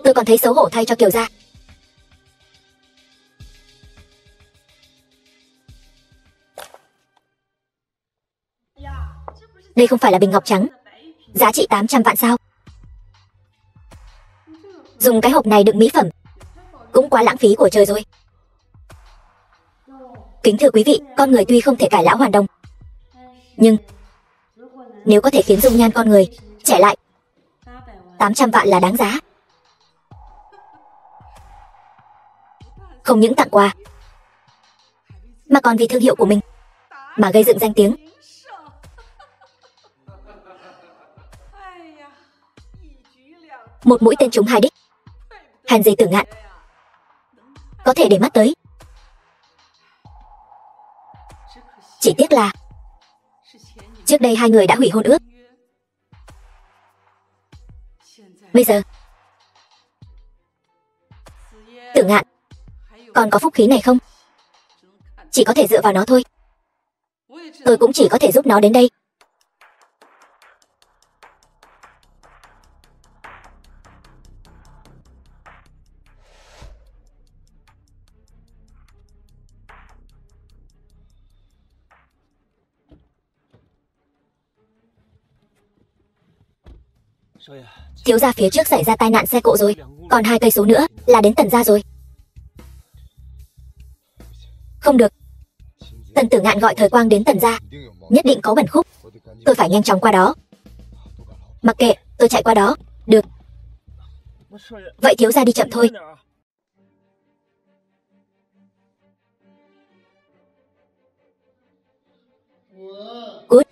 Tôi còn thấy xấu hổ thay cho Kiều gia. Đây không phải là bình ngọc trắng giá trị 800 vạn sao? Dùng cái hộp này đựng mỹ phẩm cũng quá lãng phí của trời rồi. Kính thưa quý vị, con người tuy không thể cải lão hoàn đồng, nhưng nếu có thể khiến dung nhan con người trẻ lại, 800 vạn là đáng giá. Không những tặng quà, mà còn vì thương hiệu của mình mà gây dựng danh tiếng. Một mũi tên trúng hai đích. Hèn gì Tử Ngạn có thể để mắt tới. Chỉ tiếc là trước đây hai người đã hủy hôn ước. Bây giờ Tử Ngạn còn có phúc khí này không? Chỉ có thể dựa vào nó thôi. Tôi cũng chỉ có thể giúp nó đến đây. Thiếu gia phía trước xảy ra tai nạn xe cộ rồi, còn 2 cây số nữa là đến Tần gia rồi. Không được. Tần Tử Ngạn gọi Thời Quang đến Tần gia, nhất định có bẩn khúc. Tôi phải nhanh chóng qua đó. Mặc kệ, tôi chạy qua đó. Được. Vậy thiếu gia đi chậm thôi. Cút.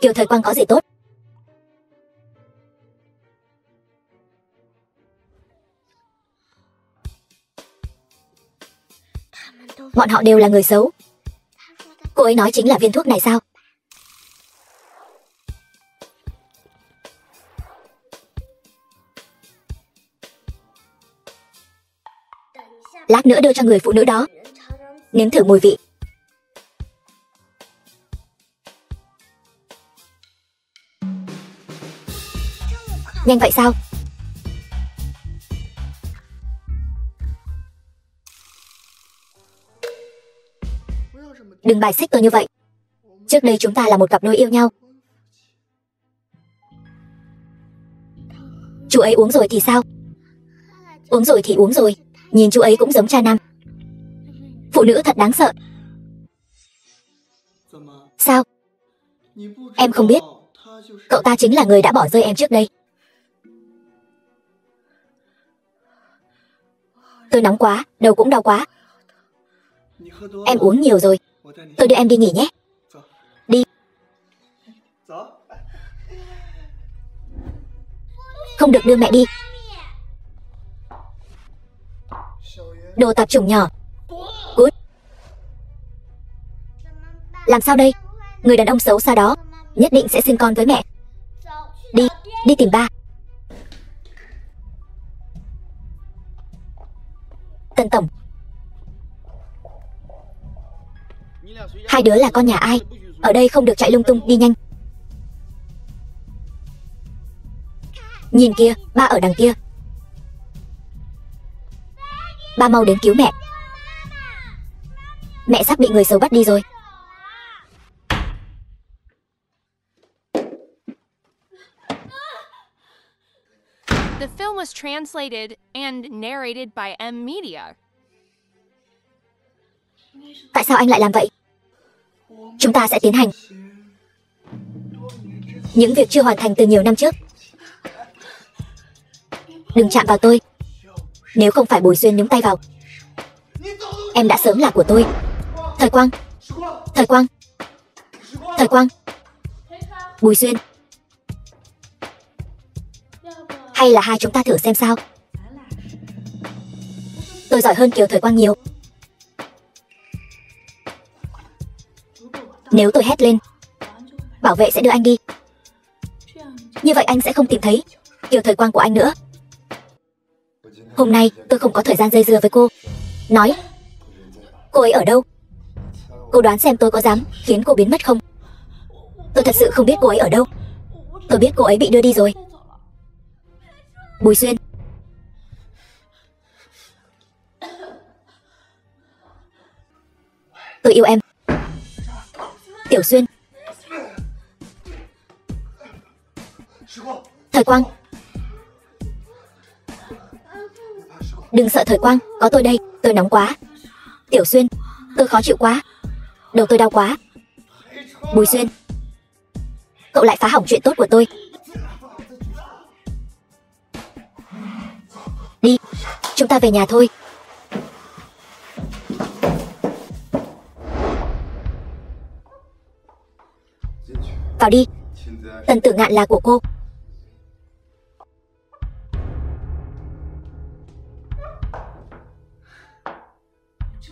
Kiều Thời Quang có gì tốt? Bọn họ đều là người xấu. Cô ấy nói chính là viên thuốc này sao? Lát nữa đưa cho người phụ nữ đó, nếm thử mùi vị. Nhanh vậy sao? Đừng bài xích tôi như vậy. Trước đây chúng ta là một cặp đôi yêu nhau. Chú ấy uống rồi thì sao? Uống rồi thì uống rồi. Nhìn chú ấy cũng giống cha nam. Phụ nữ thật đáng sợ. Sao? Em không biết. Cậu ta chính là người đã bỏ rơi em trước đây. Tôi nóng quá, đầu cũng đau quá. Em uống nhiều rồi. Tôi đưa em đi nghỉ nhé. Đi. Không được đưa mẹ đi. Đồ tạp chủng nhỏ. Cút. Làm sao đây? Người đàn ông xấu xa đó nhất định sẽ sinh con với mẹ. Đi, đi tìm ba. Tần tổng, hai đứa là con nhà ai? Ở đây không được chạy lung tung, đi nhanh. Nhìn kia, ba ở đằng kia. Ba mau đến cứu mẹ. Mẹ sắp bị người xấu bắt đi rồi. The film was translated and narrated by M Media. Tại sao anh lại làm vậy? Chúng ta sẽ tiến hành những việc chưa hoàn thành từ nhiều năm trước. Đừng chạm vào tôi. Nếu không phải Bùi Xuyên nhúng tay vào, em đã sớm là của tôi. Thời Quang, Thời Quang, Thời Quang. Bùi Xuyên, hay là hai chúng ta thử xem sao? Tôi giỏi hơn Kiều Thời Quang nhiều. Nếu tôi hét lên, bảo vệ sẽ đưa anh đi. Như vậy anh sẽ không tìm thấy Kiều Thời Quang của anh nữa. Hôm nay tôi không có thời gian dây dưa với cô. Nói, cô ấy ở đâu? Cô đoán xem tôi có dám khiến cô biến mất không? Tôi thật sự không biết cô ấy ở đâu. Tôi biết cô ấy bị đưa đi rồi. Bùi Xuyên. Tôi yêu em. Tiểu Xuyên. Thời Quang. Đừng sợ Thời Quang, có tôi đây. Tôi nóng quá. Tiểu Xuyên, tôi khó chịu quá. Đầu tôi đau quá. Bùi Xuyên, cậu lại phá hỏng chuyện tốt của tôi. Đi, chúng ta về nhà thôi. Vào đi. Tần Tử Ngạn là của cô.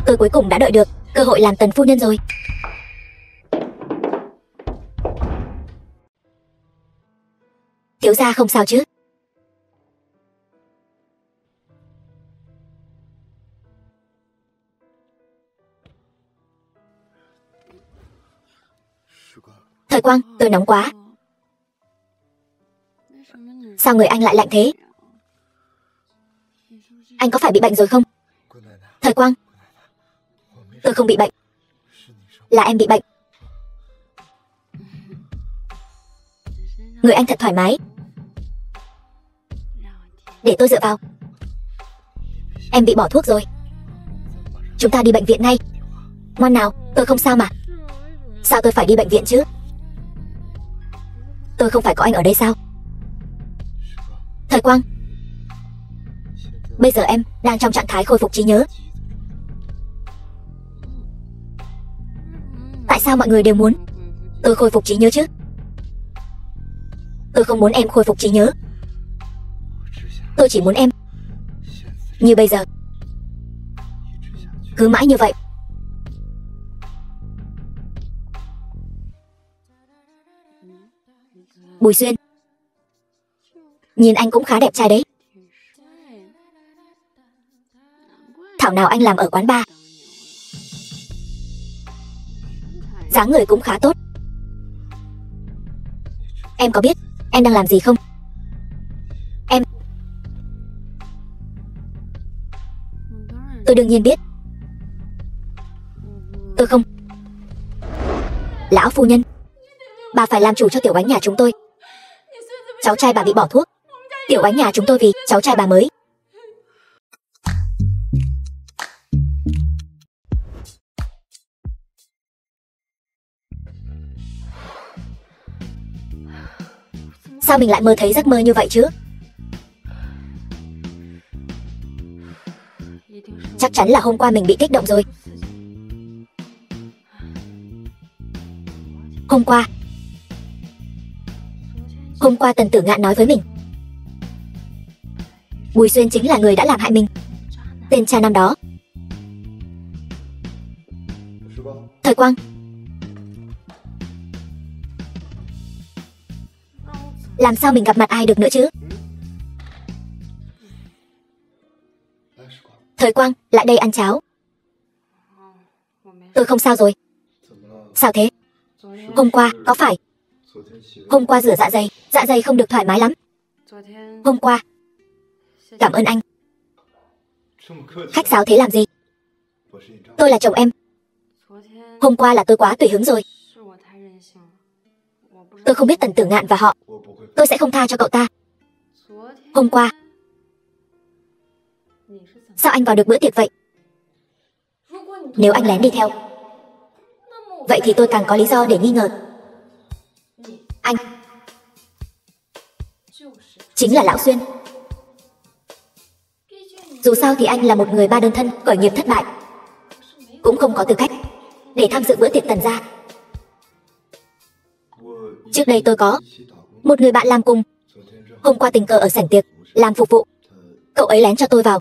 Tôi cuối cùng đã đợi được cơ hội làm Tần phu nhân rồi. Thiếu gia không sao chứ? Thời Quang, tôi nóng quá. Sao người anh lại lạnh thế? Anh có phải bị bệnh rồi không? Thời Quang, tôi không bị bệnh. Là em bị bệnh. Người anh thật thoải mái. Để tôi dựa vào. Em bị bỏ thuốc rồi. Chúng ta đi bệnh viện ngay. Ngoan nào, tôi không sao mà. Sao tôi phải đi bệnh viện chứ? Tôi không phải có anh ở đây sao? Thời Quang, bây giờ em đang trong trạng thái khôi phục trí nhớ. Tại sao mọi người đều muốn tôi khôi phục trí nhớ chứ? Tôi không muốn em khôi phục trí nhớ. Tôi chỉ muốn em như bây giờ. Cứ mãi như vậy Bùi Xuyên, nhìn anh cũng khá đẹp trai đấy. Thảo nào anh làm ở quán bar. Dáng người cũng khá tốt. Em có biết em đang làm gì không? Tôi đương nhiên biết. Tôi không. Lão phu nhân, bà phải làm chủ cho tiểu bánh nhà chúng tôi. Cháu trai bà bị bỏ thuốc. Tiểu bánh nhà chúng tôi vì cháu trai bà mới. Sao mình lại mơ thấy giấc mơ như vậy chứ? Chắc chắn là hôm qua mình bị kích động rồi. Hôm qua Tần Tử Ngạn nói với mình, Bùi Xuyên chính là người đã làm hại mình. Tên cha năm đó. Thời Quang, làm sao mình gặp mặt ai được nữa chứ? Thời Quang, lại đây ăn cháo. Tôi không sao rồi. Sao thế? Hôm qua, có phải? Hôm qua rửa dạ dày không được thoải mái lắm. Hôm qua. Cảm ơn anh. Khách sáo thế làm gì? Tôi là chồng em. Hôm qua là tôi quá tùy hứng rồi. Tôi không biết Tần Tử Ngạn và họ. Tôi sẽ không tha cho cậu ta. Hôm qua. Sao anh vào được bữa tiệc vậy? Nếu anh lén đi theo, vậy thì tôi càng có lý do để nghi ngờ. Anh chính là Lão Xuyên. Dù sao thì anh là một người ba đơn thân, khởi nghiệp thất bại, cũng không có tư cách để tham dự bữa tiệc Tần gia. Trước đây tôi có một người bạn làm cùng. Hôm qua tình cờ ở sảnh tiệc làm phục vụ, cậu ấy lén cho tôi vào.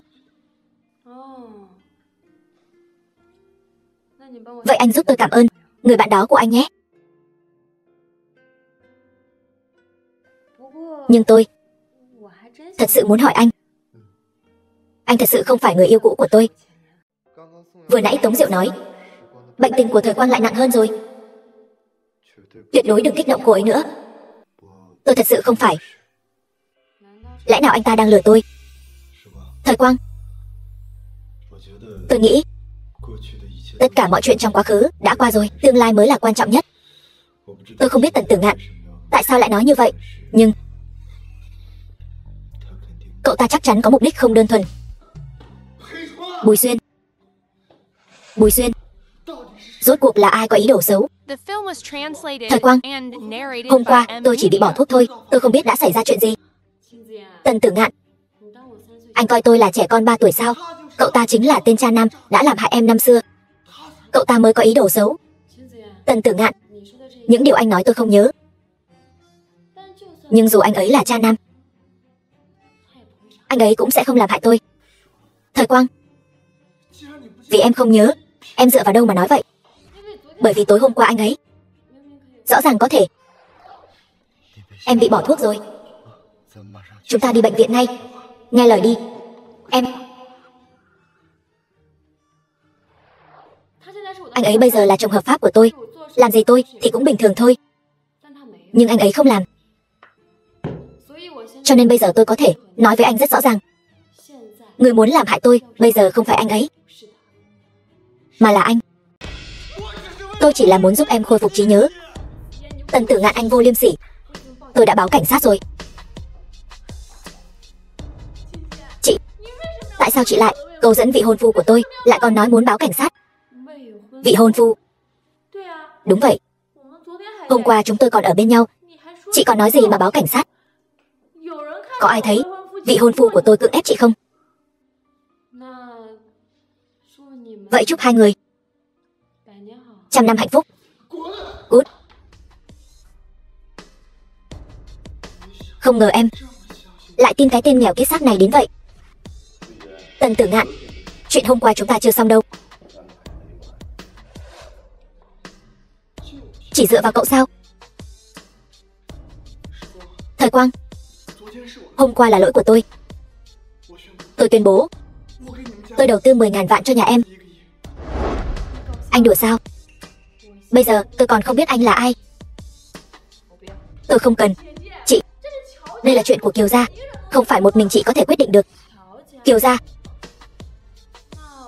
Vậy anh giúp tôi cảm ơn người bạn đó của anh nhé. Nhưng tôi thật sự muốn hỏi anh thật sự không phải người yêu cũ của tôi. Vừa nãy Tống Diệu nói bệnh tình của Thời Quang lại nặng hơn rồi. Tuyệt đối đừng kích động cô ấy nữa. Tôi thật sự không phải. Lẽ nào anh ta đang lừa tôi? Thời Quang, tôi nghĩ tất cả mọi chuyện trong quá khứ đã qua rồi, tương lai mới là quan trọng nhất. Tôi không biết Tần Tử Ngạn tại sao lại nói như vậy, nhưng cậu ta chắc chắn có mục đích không đơn thuần. Bùi Xuyên, rốt cuộc là ai có ý đồ xấu? Thời Quang, hôm qua tôi chỉ bị bỏ thuốc thôi, tôi không biết đã xảy ra chuyện gì. Tần Tử Ngạn, anh coi tôi là trẻ con 3 tuổi sao? Cậu ta chính là tên cha nam đã làm hại em năm xưa. Cậu ta mới có ý đồ xấu. Tần Tử Ngạn, những điều anh nói tôi không nhớ. Nhưng dù anh ấy là cha nam, anh ấy cũng sẽ không làm hại tôi. Thời Quang, vì em không nhớ, em dựa vào đâu mà nói vậy? Bởi vì tối hôm qua anh ấy rõ ràng có thể. Em bị bỏ thuốc rồi. Chúng ta đi bệnh viện ngay. Nghe lời đi. Anh ấy bây giờ là chồng hợp pháp của tôi. Làm gì tôi thì cũng bình thường thôi. Nhưng anh ấy không làm. Cho nên bây giờ tôi có thể nói với anh rất rõ ràng. Người muốn làm hại tôi bây giờ không phải anh ấy, mà là anh. Tôi chỉ là muốn giúp em khôi phục trí nhớ. Tần Tử Ngạn, anh vô liêm sỉ. Tôi đã báo cảnh sát rồi. Chị, tại sao chị lại câu dẫn vị hôn phu của tôi, lại còn nói muốn báo cảnh sát? Vị hôn phu? Đúng vậy. Hôm qua chúng tôi còn ở bên nhau. Chị còn nói gì mà báo cảnh sát? Có ai thấy vị hôn phu của tôi cưỡng ép chị không? Vậy chúc hai người 100 năm hạnh phúc. Cút. Không ngờ em lại tin cái tên nghèo kiết xác này đến vậy. Tần Tử Ngạn, chuyện hôm qua chúng ta chưa xong đâu. Quang, hôm qua là lỗi của tôi. Tôi tuyên bố, tôi đầu tư 10.000 vạn cho nhà em. Anh đùa sao? Bây giờ tôi còn không biết anh là ai. Tôi không cần. Chị, đây là chuyện của Kiều gia, không phải một mình chị có thể quyết định được. Kiều gia.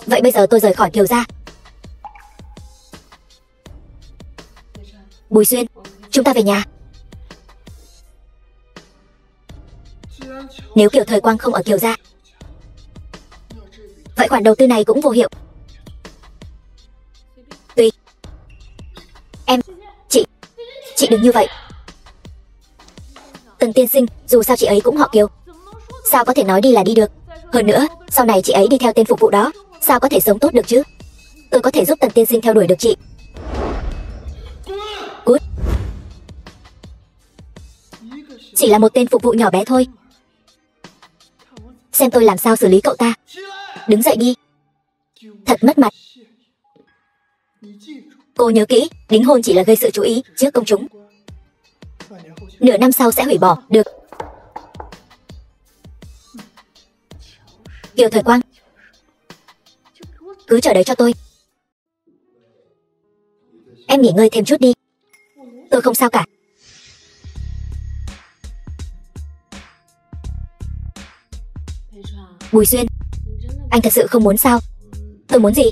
Vậy bây giờ tôi rời khỏi Kiều gia. Bùi Xuyên, chúng ta về nhà. Nếu Kiều Thời Quang không ở Kiều gia, vậy khoản đầu tư này cũng vô hiệu. Tùy. Em, chị đừng như vậy. Tần tiên sinh, dù sao chị ấy cũng họ Kiều, sao có thể nói đi là đi được. Hơn nữa, sau này chị ấy đi theo tên phục vụ đó, sao có thể sống tốt được chứ. Tôi có thể giúp Tần tiên sinh theo đuổi được chị. Cút. Chỉ là một tên phục vụ nhỏ bé thôi. Xem tôi làm sao xử lý cậu ta. Đứng dậy đi. Thật mất mặt. Cô nhớ kỹ, đính hôn chỉ là gây sự chú ý trước công chúng. Nửa năm sau sẽ hủy bỏ, được. Kiều Thời Quang, cứ chờ đấy cho tôi. Em nghỉ ngơi thêm chút đi. Tôi không sao cả. Bùi Xuyên, anh thật sự không muốn sao? Tôi muốn gì?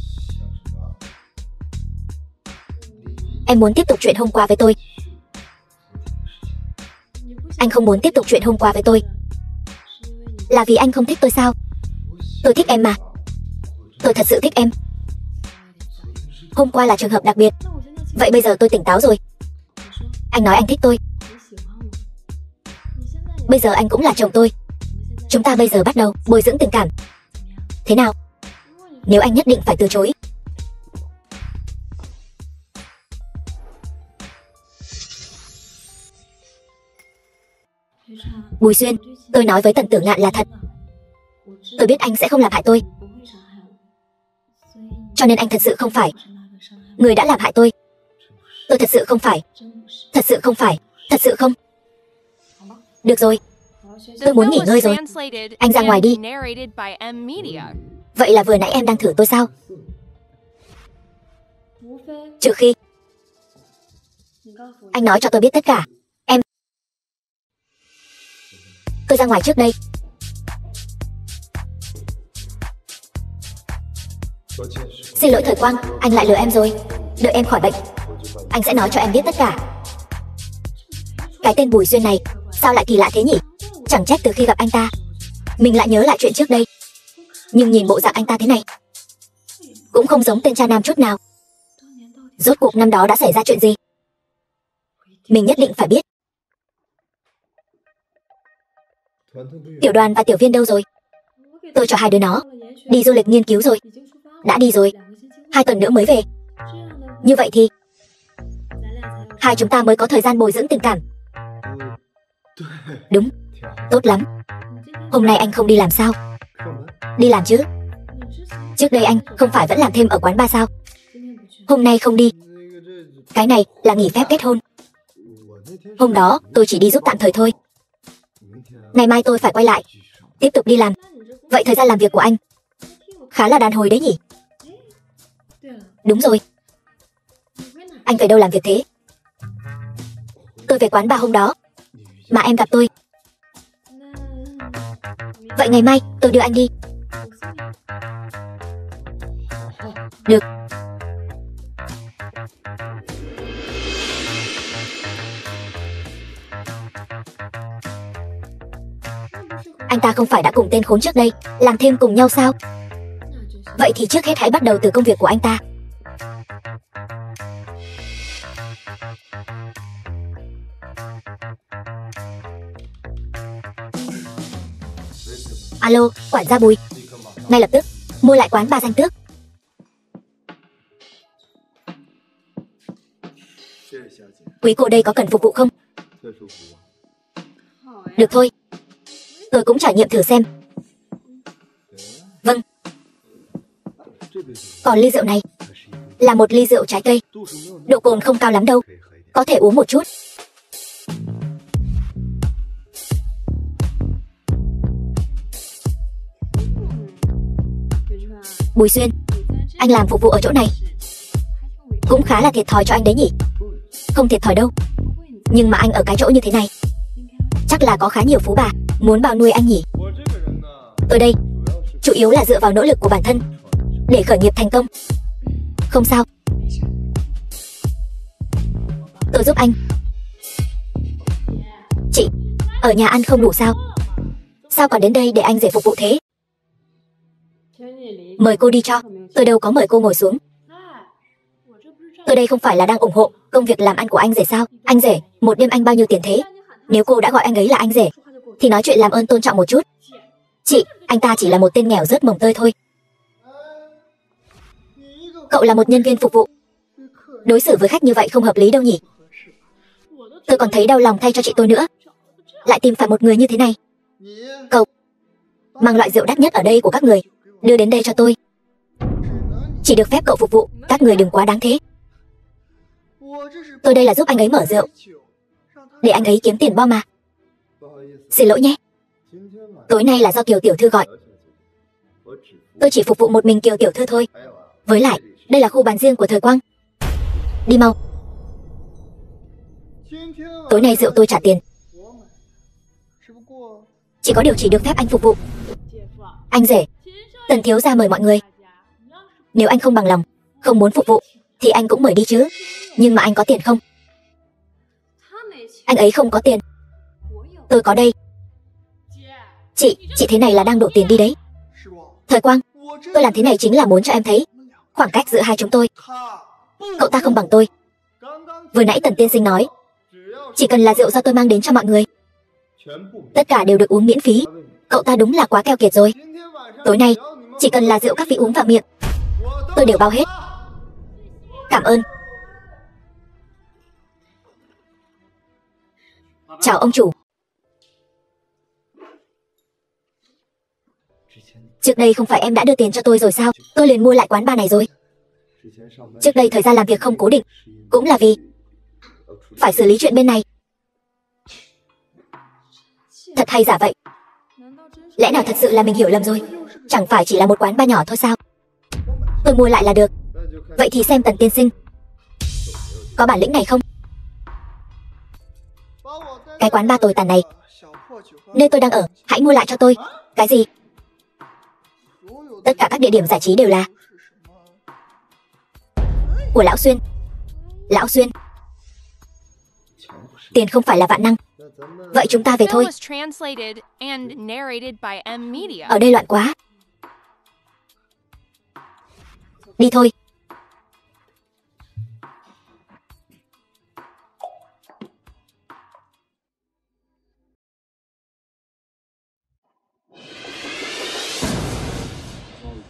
Em muốn tiếp tục chuyện hôm qua với tôi. Anh không muốn tiếp tục chuyện hôm qua với tôi là vì anh không thích tôi sao? Tôi thích em mà. Tôi thật sự thích em. Hôm qua là trường hợp đặc biệt. Vậy bây giờ tôi tỉnh táo rồi. Anh nói anh thích tôi. Bây giờ anh cũng là chồng tôi. Chúng ta bây giờ bắt đầu bồi dưỡng tình cảm. Thế nào? Nếu anh nhất định phải từ chối. Bùi Xuyên, tôi nói với Tần Tử Ngạn là thật. Tôi biết anh sẽ không làm hại tôi. Cho nên anh thật sự không phải người đã làm hại tôi. Tôi thật sự không phải. Thật sự không phải. Thật sự không. Được rồi. Tôi muốn nghỉ ngơi rồi. Anh ra ngoài đi. Vậy là vừa nãy em đang thử tôi sao? Trừ khi anh nói cho tôi biết tất cả. Em. Tôi ra ngoài trước đây. Xin lỗi Thời Quang, anh lại lừa em rồi. Đợi em khỏi bệnh, anh sẽ nói cho em biết tất cả. Cái tên Bùi Xuyên này sao lại kỳ lạ thế nhỉ? Chẳng trách từ khi gặp anh ta mình lại nhớ lại chuyện trước đây. Nhưng nhìn bộ dạng anh ta thế này cũng không giống tên cha nam chút nào. Rốt cuộc năm đó đã xảy ra chuyện gì? Mình nhất định phải biết. Tiểu Đoàn và Tiểu Viên đâu rồi? Tôi cho hai đứa nó đi du lịch nghiên cứu rồi. Đã đi rồi, 2 tuần nữa mới về. Như vậy thì hai chúng ta mới có thời gian bồi dưỡng tình cảm. Đúng, tốt lắm. Hôm nay anh không đi làm sao? Đi làm chứ. Trước đây anh không phải vẫn làm thêm ở quán bar sao? Hôm nay không đi. Cái này là nghỉ phép kết hôn. Hôm đó tôi chỉ đi giúp tạm thời thôi. Ngày mai tôi phải quay lại tiếp tục đi làm. Vậy thời gian làm việc của anh khá là đàn hồi đấy nhỉ? Đúng rồi. Anh về đâu làm việc thế? Tôi về quán bar hôm đó mà em gặp tôi. Vậy ngày mai tôi đưa anh đi. Được. Anh ta không phải đã cùng tên khốn trước đây làm thêm cùng nhau sao? Vậy thì trước hết hãy bắt đầu từ công việc của anh ta. Alo, quản gia Bùi. Ngay lập tức mua lại quán bar Danh Tước. Quý cô đây có cần phục vụ không? Được thôi, tôi cũng trải nghiệm thử xem. Vâng. Còn ly rượu này là một ly rượu trái cây. Độ cồn không cao lắm đâu, có thể uống một chút. Bùi Xuyên, anh làm phục vụ ở chỗ này cũng khá là thiệt thòi cho anh đấy nhỉ? Không thiệt thòi đâu. Nhưng mà anh ở cái chỗ như thế này, chắc là có khá nhiều phú bà muốn bao nuôi anh nhỉ? Tôi đây, chủ yếu là dựa vào nỗ lực của bản thân để khởi nghiệp thành công. Không sao, tôi giúp anh. Chị, ở nhà ăn không đủ sao? Sao còn đến đây để anh rể phục vụ thế? Mời cô đi cho. Tôi đâu có mời cô ngồi xuống. Tôi đây không phải là đang ủng hộ công việc làm ăn của anh rể sao? Anh rể, một đêm anh bao nhiêu tiền thế? Nếu cô đã gọi anh ấy là anh rể thì nói chuyện làm ơn tôn trọng một chút. Chị, anh ta chỉ là một tên nghèo rớt mồng tơi thôi. Cậu là một nhân viên phục vụ, đối xử với khách như vậy không hợp lý đâu nhỉ? Tôi còn thấy đau lòng thay cho chị tôi nữa, lại tìm phải một người như thế này. Cậu mang loại rượu đắt nhất ở đây của các người đưa đến đây cho tôi. Chỉ được phép cậu phục vụ, các người đừng quá đáng thế. Tôi đây là giúp anh ấy mở rượu để anh ấy kiếm tiền bo mà. Xin lỗi nhé, tối nay là do Kiều tiểu thư gọi, tôi chỉ phục vụ một mình Kiều tiểu thư thôi. Với lại đây là khu bàn riêng của Thời Quang. Đi mau. Tối nay rượu tôi trả tiền, chỉ có điều chỉ được phép anh phục vụ. Anh rể, Tần thiếu gia mời mọi người. Nếu anh không bằng lòng, không muốn phục vụ thì anh cũng mời đi chứ. Nhưng mà anh có tiền không? Anh ấy không có tiền, tôi có đây. Chị thế này là đang đổ tiền đi đấy. Thời Quang, tôi làm thế này chính là muốn cho em thấy khoảng cách giữa hai chúng tôi. Cậu ta không bằng tôi. Vừa nãy Tần tiên sinh nói chỉ cần là rượu do tôi mang đến cho mọi người, tất cả đều được uống miễn phí. Cậu ta đúng là quá keo kiệt rồi. Tối nay chỉ cần là rượu các vị uống vào miệng, tôi đều bao hết. Cảm ơn. Chào ông chủ. Trước đây không phải em đã đưa tiền cho tôi rồi sao? Tôi liền mua lại quán bar này rồi. Trước đây thời gian làm việc không cố định, cũng là vì phải xử lý chuyện bên này. Thật hay giả vậy? Lẽ nào thật sự là mình hiểu lầm rồi? Chẳng phải chỉ là một quán bar nhỏ thôi sao? Tôi mua lại là được. Vậy thì xem Tần tiên sinh có bản lĩnh này không? Cái quán bar tồi tàn này, nơi tôi đang ở, hãy mua lại cho tôi. Cái gì? Tất cả các địa điểm giải trí đều là của Lão Xuyên. Lão Xuyên, tiền không phải là vạn năng. Vậy chúng ta về thôi. Ở đây loạn quá. Đi thôi.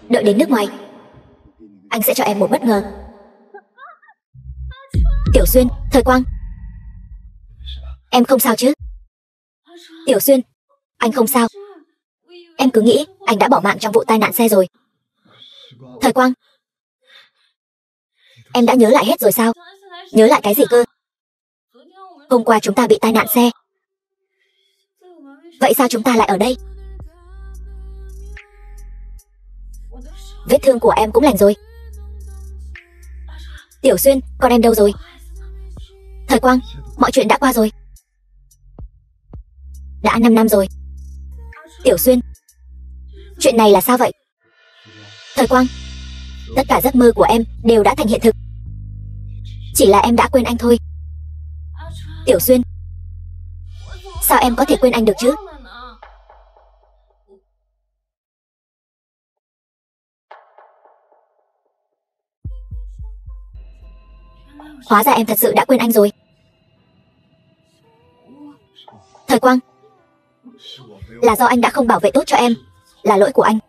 Đợi đến nước ngoài, anh sẽ cho em một bất ngờ. Tiểu Xuyên, Thời Quang, em không sao chứ? Tiểu Xuyên, anh không sao. Em cứ nghĩ anh đã bỏ mạng trong vụ tai nạn xe rồi. Thời Quang, em đã nhớ lại hết rồi sao? Nhớ lại cái gì cơ? Hôm qua chúng ta bị tai nạn xe. Vậy sao chúng ta lại ở đây? Vết thương của em cũng lành rồi. Tiểu Xuyên, con em đâu rồi? Thời Quang, mọi chuyện đã qua rồi. Đã 5 năm rồi. Tiểu Xuyên, chuyện này là sao vậy? Thời Quang, tất cả giấc mơ của em đều đã thành hiện thực. Chỉ là em đã quên anh thôi. Tiểu Xuyên, sao em có thể quên anh được chứ? Hóa ra em thật sự đã quên anh rồi. Thời Quang, là do anh đã không bảo vệ tốt cho em, là lỗi của anh.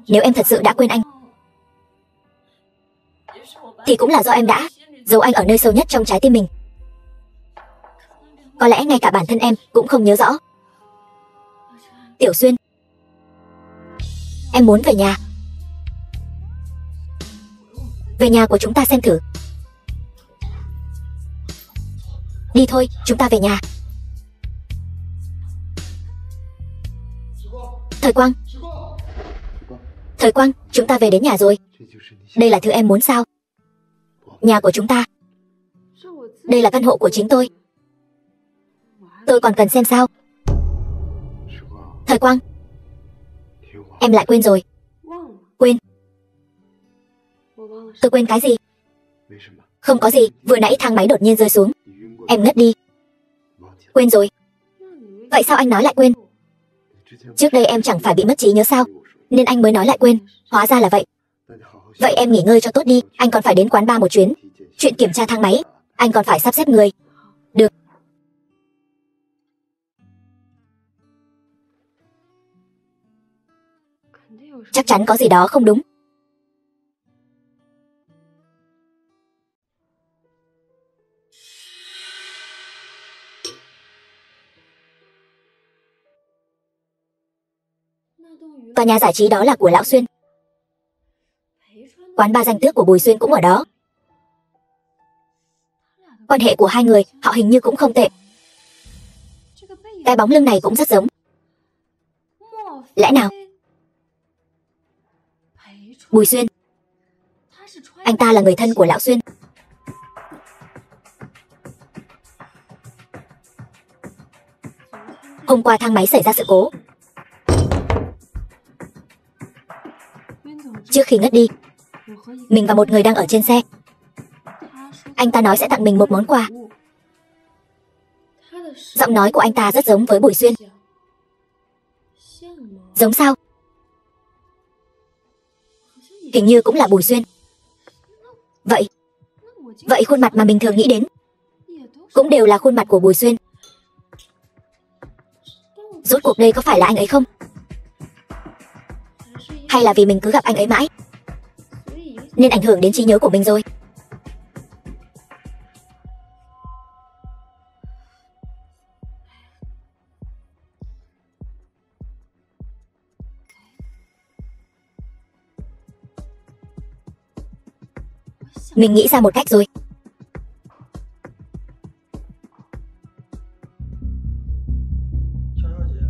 Nếu em thật sự đã quên anh, thì cũng là do em đã giấu anh ở nơi sâu nhất trong trái tim mình. Có lẽ ngay cả bản thân em cũng không nhớ rõ. Tiểu Xuyên, em muốn về nhà. Về nhà của chúng ta xem thử. Đi thôi, chúng ta về nhà. Thời Quang, Thời Quang, chúng ta về đến nhà rồi. Đây là thứ em muốn sao? Nhà của chúng ta. Đây là căn hộ của chính tôi. Tôi còn cần xem sao? Thời Quang, em lại quên rồi. Quên? Tôi quên cái gì? Không có gì, vừa nãy thang máy đột nhiên rơi xuống. Em ngất đi. Quên rồi. Vậy sao anh nói lại quên? Trước đây em chẳng phải bị mất trí nhớ sao? Nên anh mới nói lại quên. Hóa ra là vậy. Vậy em nghỉ ngơi cho tốt đi. Anh còn phải đến quán bar một chuyến. Chuyện kiểm tra thang máy, anh còn phải sắp xếp người. Được. Chắc chắn có gì đó không đúng. Tòa nhà giải trí đó là của Lão Xuyên. Quán bar danh tước của Bùi Xuyên cũng ở đó. Quan hệ của hai người, họ hình như cũng không tệ. Cái bóng lưng này cũng rất giống. Lẽ nào? Bùi Xuyên. Anh ta là người thân của Lão Xuyên. Hôm qua thang máy xảy ra sự cố. Trước khi ngất đi, mình và một người đang ở trên xe. Anh ta nói sẽ tặng mình một món quà. Giọng nói của anh ta rất giống với Bùi Xuyên. Giống sao? Hình như cũng là Bùi Xuyên. Vậy khuôn mặt mà mình thường nghĩ đến cũng đều là khuôn mặt của Bùi Xuyên. Rốt cuộc đây có phải là anh ấy không? Hay là vì mình cứ gặp anh ấy mãi nên ảnh hưởng đến trí nhớ của mình rồi? Mình nghĩ ra một cách rồi.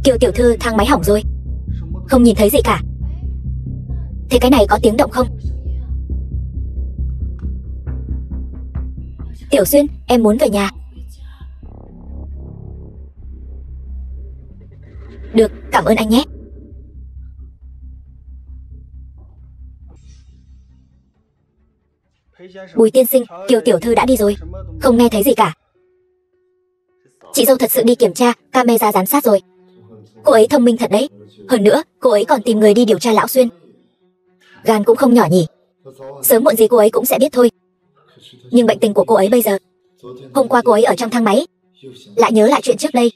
Kiều tiểu thư, thang máy hỏng rồi. Không nhìn thấy gì cả. Thế cái này có tiếng động không? Tiểu Xuyên, em muốn về nhà. Được, cảm ơn anh nhé. Bùi tiên sinh, Kiều tiểu thư đã đi rồi. Không nghe thấy gì cả. Chị dâu thật sự đi kiểm tra camera giám sát rồi. Cô ấy thông minh thật đấy. Hơn nữa, cô ấy còn tìm người đi điều tra Lão Xuyên. Gan cũng không nhỏ nhỉ. Sớm muộn gì cô ấy cũng sẽ biết thôi. Nhưng bệnh tình của cô ấy bây giờ, hôm qua cô ấy ở trong thang máy lại nhớ lại chuyện trước đây.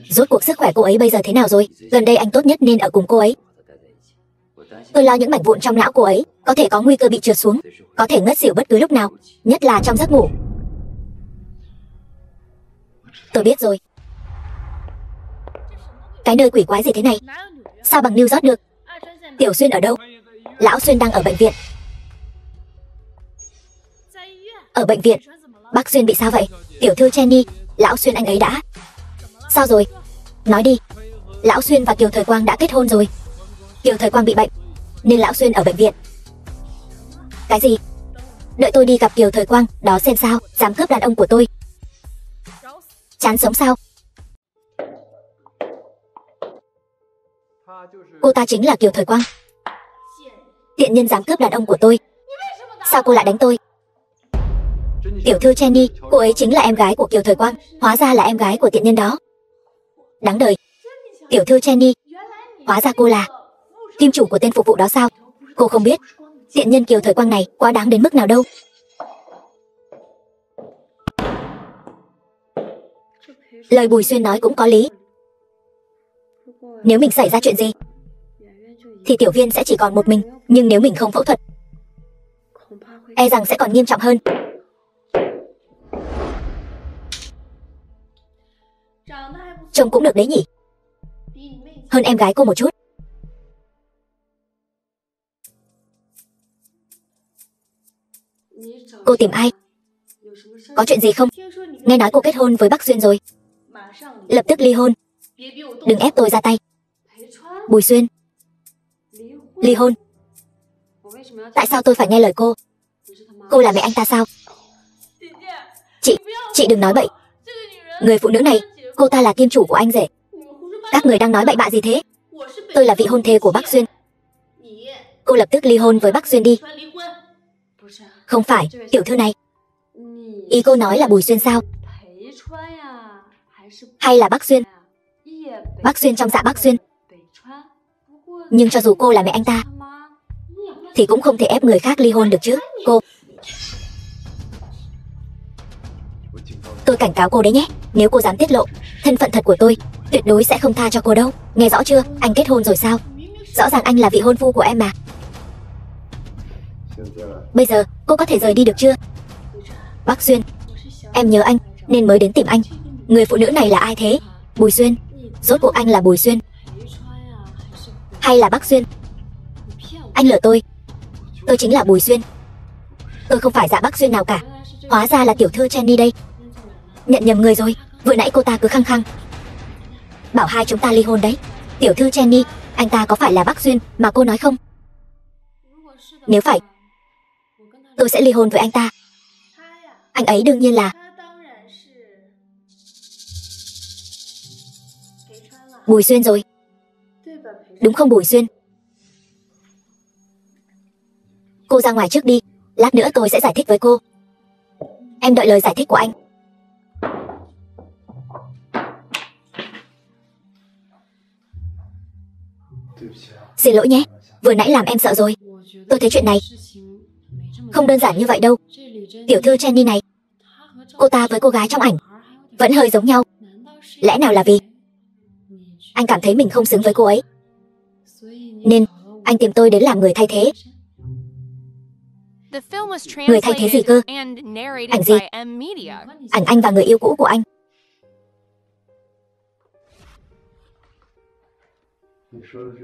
Rốt cuộc sức khỏe cô ấy bây giờ thế nào rồi? Gần đây anh tốt nhất nên ở cùng cô ấy. Tôi lo những mảnh vụn trong não cô ấy có thể có nguy cơ bị trượt xuống, có thể ngất xỉu bất cứ lúc nào, nhất là trong giấc ngủ. Tôi biết rồi. Cái nơi quỷ quái gì thế này? Sao bằng New York được? Tiểu Xuyên ở đâu? Lão Xuyên đang ở bệnh viện. Ở bệnh viện? Bác Xuyên bị sao vậy? Tiểu thư Jenny, Lão Xuyên anh ấy đã... Sao rồi? Nói đi. Lão Xuyên và Kiều Thời Quang đã kết hôn rồi. Kiều Thời Quang bị bệnh nên Lão Xuyên ở bệnh viện. Cái gì? Đợi tôi đi gặp Kiều Thời Quang đó xem sao. Dám cướp đàn ông của tôi. Chán sống sao? Cô ta chính là Kiều Thời Quang. Tiện nhân dám cướp đàn ông của tôi. Sao cô lại đánh tôi? Tiểu thư Jenny, cô ấy chính là em gái của Kiều Thời Quang. Hóa ra là em gái của tiện nhân đó. Đáng đời. Tiểu thư Jenny, hóa ra cô là kim chủ của tên phục vụ đó sao? Cô không biết tiện nhân Kiều Thời Quang này quá đáng đến mức nào đâu. Lời Bùi Xuyên nói cũng có lý. Nếu mình xảy ra chuyện gì thì tiểu viên sẽ chỉ còn một mình. Nhưng nếu mình không phẫu thuật, e rằng sẽ còn nghiêm trọng hơn. Trông cũng được đấy nhỉ. Hơn em gái cô một chút. Cô tìm ai? Có chuyện gì không? Nghe nói cô kết hôn với Bắc Xuyên rồi. Lập tức ly hôn. Đừng ép tôi ra tay. Bùi Xuyên, Ly hôn. Tại sao tôi phải nghe lời cô? Cô là mẹ anh ta sao? Chị đừng nói bậy. Người phụ nữ này, cô ta là kim chủ của anh rể. Các người đang nói bậy bạ gì thế? Tôi là vị hôn thê của Bắc Xuyên. Cô lập tức ly hôn với Bắc Xuyên đi. Không phải, tiểu thư này. Ý cô nói là Bùi Xuyên sao? Hay là Bắc Xuyên? Bắc Xuyên trong dạ Bắc Xuyên. Nhưng cho dù cô là mẹ anh ta thì cũng không thể ép người khác ly hôn được chứ. Tôi cảnh cáo cô đấy nhé. Nếu cô dám tiết lộ thân phận thật của tôi, tuyệt đối sẽ không tha cho cô đâu. Nghe rõ chưa? Anh kết hôn rồi sao? Rõ ràng anh là vị hôn phu của em mà. Bây giờ cô có thể rời đi được chưa? Bắc Xuyên, em nhớ anh nên mới đến tìm anh. Người phụ nữ này là ai thế? Bùi Xuyên. Rốt cuộc anh là Bùi Xuyên hay là Bắc Xuyên? Anh lừa tôi. Tôi chính là Bùi Xuyên. Tôi không phải dạ Bắc Xuyên nào cả. Hóa ra là tiểu thư Jenny đây. Nhận nhầm người rồi. Vừa nãy cô ta cứ khăng khăng bảo hai chúng ta ly hôn đấy. Tiểu thư Jenny, anh ta có phải là Bắc Xuyên mà cô nói không? Nếu phải, tôi sẽ ly hôn với anh ta. Anh ấy đương nhiên là Bùi Xuyên rồi. Đúng không Bùi Xuyên? Cô ra ngoài trước đi. Lát nữa tôi sẽ giải thích với cô. Em đợi lời giải thích của anh. Xin lỗi nhé. Vừa nãy làm em sợ rồi. Tôi thấy chuyện này không đơn giản như vậy đâu. Tiểu thư Jenny này, cô ta với cô gái trong ảnh vẫn hơi giống nhau. Lẽ nào là vì anh cảm thấy mình không xứng với cô ấy, nên anh tìm tôi đến làm người thay thế? Người thay thế gì cơ? Ảnh gì? Ảnh anh và người yêu cũ của anh.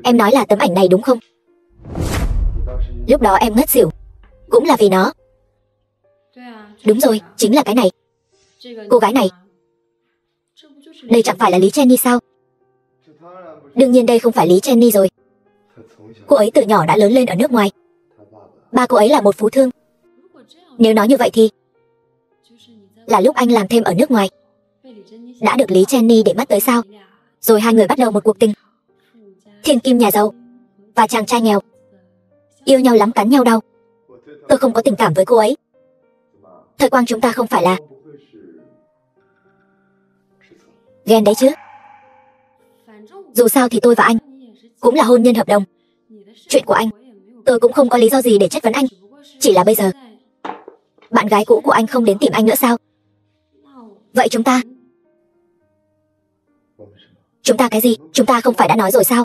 Em nói là tấm ảnh này đúng không? Lúc đó em ngất xỉu cũng là vì nó. Đúng rồi, chính là cái này. Cô gái này. Đây chẳng phải là Lý Jenny sao? Đương nhiên đây không phải Lý Jenny rồi. Cô ấy từ nhỏ đã lớn lên ở nước ngoài. Ba cô ấy là một phú thương. Nếu nói như vậy thì là lúc anh làm thêm ở nước ngoài đã được Lý Jenny để mắt tới sao? Rồi hai người bắt đầu một cuộc tình. Thiên kim nhà giàu và chàng trai nghèo yêu nhau lắm cắn nhau đau. Tôi không có tình cảm với cô ấy. Thời Quang chúng ta không phải là ghen đấy chứ. Dù sao thì tôi và anh cũng là hôn nhân hợp đồng. Chuyện của anh tôi cũng không có lý do gì để chất vấn anh. Chỉ là bây giờ bạn gái cũ của anh không đến tìm anh nữa sao? Vậy chúng ta cái gì? Chúng ta không phải đã nói rồi sao?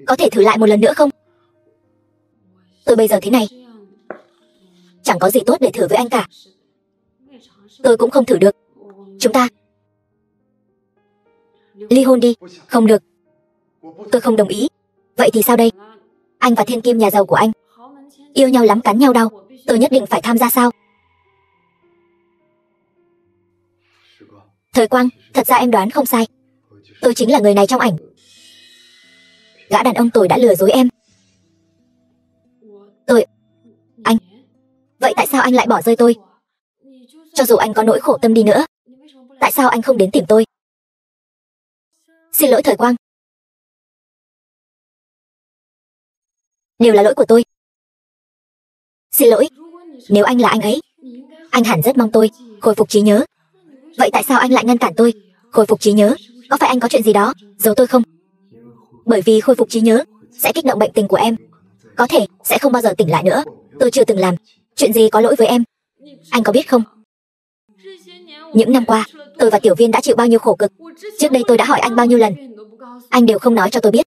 Có thể thử lại một lần nữa không? Tôi bây giờ thế này chẳng có gì tốt để thử với anh cả. Tôi cũng không thử được. Chúng ta ly hôn đi. Không được. Tôi không đồng ý. Vậy thì sao đây? Anh và thiên kim nhà giàu của anh yêu nhau lắm cắn nhau đau. Tôi nhất định phải tham gia sao? Thời Quang, thật ra em đoán không sai. Tôi chính là người này trong ảnh. Gã đàn ông tồi đã lừa dối em. Anh. Vậy tại sao anh lại bỏ rơi tôi? Cho dù anh có nỗi khổ tâm đi nữa, tại sao anh không đến tìm tôi? Xin lỗi Thời Quang. Đều là lỗi của tôi. Xin lỗi. Nếu anh là anh ấy, anh hẳn rất mong tôi khôi phục trí nhớ. Vậy tại sao anh lại ngăn cản tôi khôi phục trí nhớ? Có phải anh có chuyện gì đó giấu tôi không? Bởi vì khôi phục trí nhớ sẽ kích động bệnh tình của em, có thể sẽ không bao giờ tỉnh lại nữa. Tôi chưa từng làm chuyện gì có lỗi với em. Anh có biết không? Những năm qua, tôi và Tiểu Viên đã chịu bao nhiêu khổ cực. Trước đây tôi đã hỏi anh bao nhiêu lần, anh đều không nói cho tôi biết.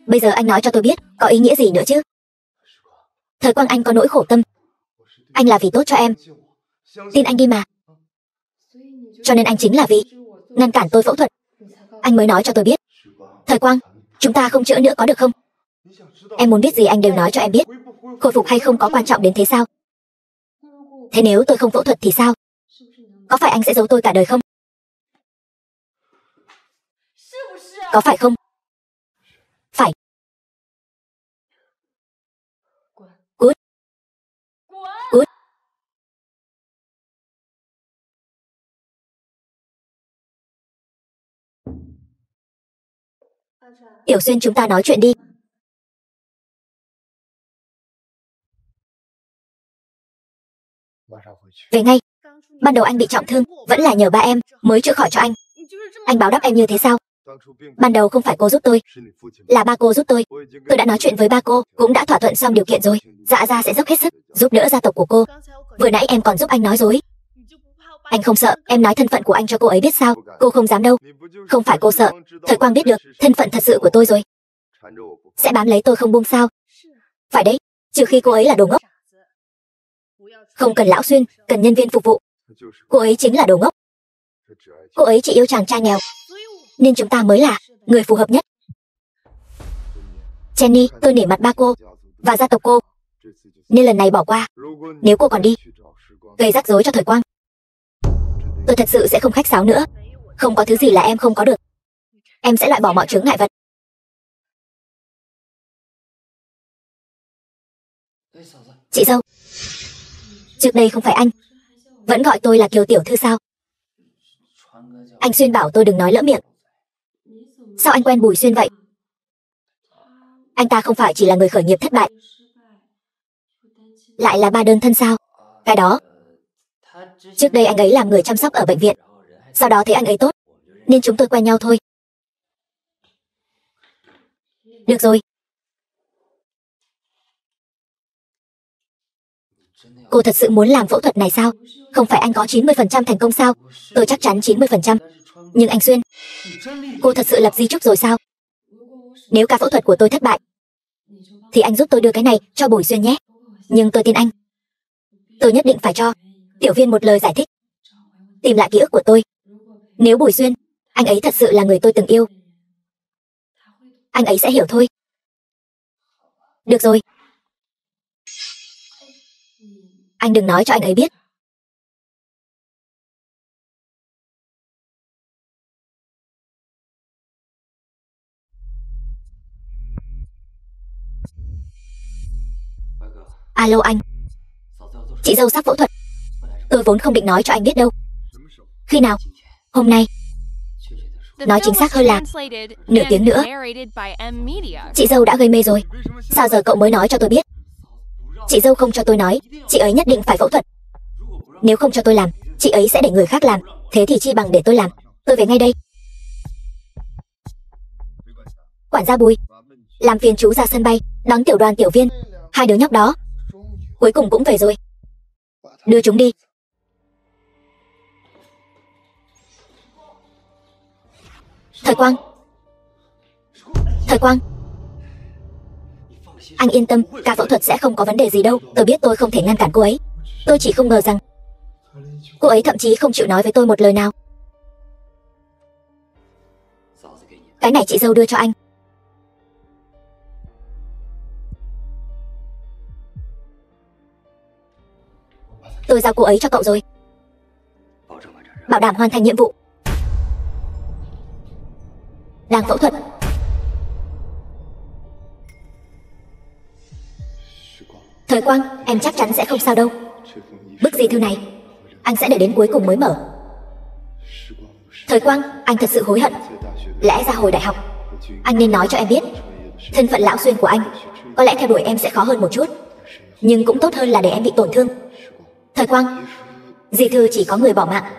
Bây giờ anh nói cho tôi biết, có ý nghĩa gì nữa chứ? Thời Quang, anh có nỗi khổ tâm. Anh là vì tốt cho em. Tin anh đi mà. Cho nên anh chính là vì ngăn cản tôi phẫu thuật, anh mới nói cho tôi biết. Thời Quang, chúng ta không chữa nữa có được không? Em muốn biết gì anh đều nói cho em biết. Khôi phục hay không có quan trọng đến thế sao? Thế nếu tôi không phẫu thuật thì sao? Có phải anh sẽ giấu tôi cả đời không? Có phải không? Phải. Tiểu Xuyên, chúng ta nói chuyện đi. Về ngay. Ban đầu anh bị trọng thương, vẫn là nhờ ba em mới chữa khỏi cho anh. Anh báo đáp em như thế sao? Ban đầu không phải cô giúp tôi, là ba cô giúp tôi. Tôi đã nói chuyện với ba cô, cũng đã thỏa thuận xong điều kiện rồi. Dạ Gia sẽ dốc hết sức giúp đỡ gia tộc của cô. Vừa nãy em còn giúp anh nói dối. Anh không sợ em nói thân phận của anh cho cô ấy biết sao? Cô không dám đâu. Không phải cô sợ, Thời Quang biết được thân phận thật sự của tôi rồi, sẽ bám lấy tôi không buông sao? Phải đấy, trừ khi cô ấy là đồ ngốc. Không cần lão Xuyên, cần nhân viên phục vụ. Cô ấy chính là đồ ngốc. Cô ấy chỉ yêu chàng trai nghèo, nên chúng ta mới là người phù hợp nhất. Jenny, tôi nể mặt ba cô và gia tộc cô, nên lần này bỏ qua. Nếu cô còn đi gây rắc rối cho Thời Quang, tôi thật sự sẽ không khách sáo nữa. Không có thứ gì là em không có được. Em sẽ loại bỏ mọi chướng ngại vật. Chị dâu, trước đây không phải anh vẫn gọi tôi là Kiều tiểu thư sao? Anh Xuyên bảo tôi đừng nói lỡ miệng. Sao anh quen Bùi Xuyên vậy? Anh ta không phải chỉ là người khởi nghiệp thất bại, lại là ba đơn thân sao? Cái đó, trước đây anh ấy làm người chăm sóc ở bệnh viện, sau đó thấy anh ấy tốt, nên chúng tôi quen nhau thôi. Được rồi. Cô thật sự muốn làm phẫu thuật này sao? Không phải anh có 90% thành công sao? Tôi chắc chắn 90%. Nhưng anh Xuyên, cô thật sự lập di chúc rồi sao? Nếu ca phẫu thuật của tôi thất bại, thì anh giúp tôi đưa cái này cho Bùi Xuyên nhé. Nhưng tôi tin anh. Tôi nhất định phải cho Tiểu Viên một lời giải thích, tìm lại ký ức của tôi. Nếu Bùi Xuyên, anh ấy thật sự là người tôi từng yêu, anh ấy sẽ hiểu thôi. Được rồi. Anh đừng nói cho anh ấy biết. Alo anh. Chị dâu sắp phẫu thuật. Tôi vốn không định nói cho anh biết đâu. Khi nào? Hôm nay. Nói chính xác hơn là nửa tiếng nữa. Chị dâu đã gây mê rồi. Sao giờ cậu mới nói cho tôi biết? Chị dâu không cho tôi nói, chị ấy nhất định phải phẫu thuật. Nếu không cho tôi làm, chị ấy sẽ để người khác làm. Thế thì chi bằng để tôi làm. Tôi về ngay đây. Quản gia Bùi, làm phiền chú ra sân bay đón Tiểu Đoàn Tiểu Viên. Hai đứa nhóc đó cuối cùng cũng về rồi. Đưa chúng đi. Thời Quang. Thời Quang, anh yên tâm, ca phẫu thuật sẽ không có vấn đề gì đâu. Tôi biết tôi không thể ngăn cản cô ấy. Tôi chỉ không ngờ rằng cô ấy thậm chí không chịu nói với tôi một lời nào. Cái này chị dâu đưa cho anh. Tôi giao cô ấy cho cậu rồi. Bảo đảm hoàn thành nhiệm vụ. Đang phẫu thuật. Thời Quang, em chắc chắn sẽ không sao đâu. Bức di thư này anh sẽ để đến cuối cùng mới mở. Thời Quang, anh thật sự hối hận. Lẽ ra hồi đại học anh nên nói cho em biết thân phận lão Xuyên của anh. Có lẽ theo đuổi em sẽ khó hơn một chút, nhưng cũng tốt hơn là để em bị tổn thương. Thời Quang, di thư chỉ có người bỏ mạng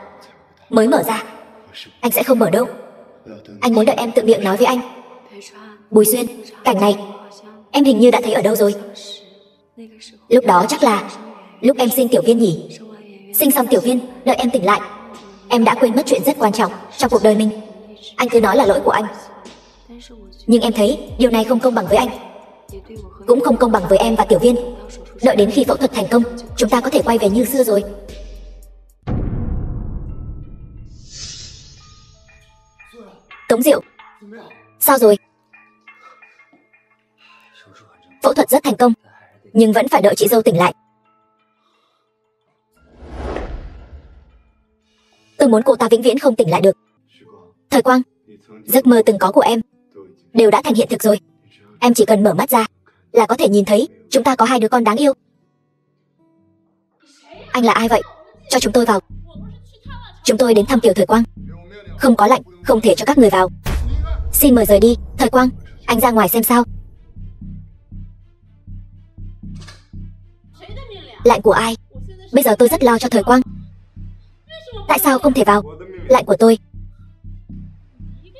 mới mở ra. Anh sẽ không mở đâu. Anh muốn đợi em tự miệng nói với anh. Bùi Xuyên, cảnh này em hình như đã thấy ở đâu rồi. Lúc đó chắc là lúc em sinh Tiểu Viên nhỉ? Sinh xong Tiểu Viên, đợi em tỉnh lại, em đã quên mất chuyện rất quan trọng trong cuộc đời mình. Anh cứ nói là lỗi của anh, nhưng em thấy điều này không công bằng với anh, cũng không công bằng với em và Tiểu Viên. Đợi đến khi phẫu thuật thành công, chúng ta có thể quay về như xưa rồi. Tống Diệu, sao rồi? Phẫu thuật rất thành công, nhưng vẫn phải đợi chị dâu tỉnh lại. Tôi muốn cô ta vĩnh viễn không tỉnh lại được. Thời Quang, giấc mơ từng có của em đều đã thành hiện thực rồi. Em chỉ cần mở mắt ra là có thể nhìn thấy chúng ta có hai đứa con đáng yêu. Anh là ai vậy? Cho chúng tôi vào. Chúng tôi đến thăm Tiểu Thời Quang. Không có lệnh, không thể cho các người vào. Xin mời rời đi. Thời Quang, anh ra ngoài xem sao. Lệnh của ai? Bây giờ tôi rất lo cho Thời Quang. Tại sao không thể vào? Lệnh của tôi.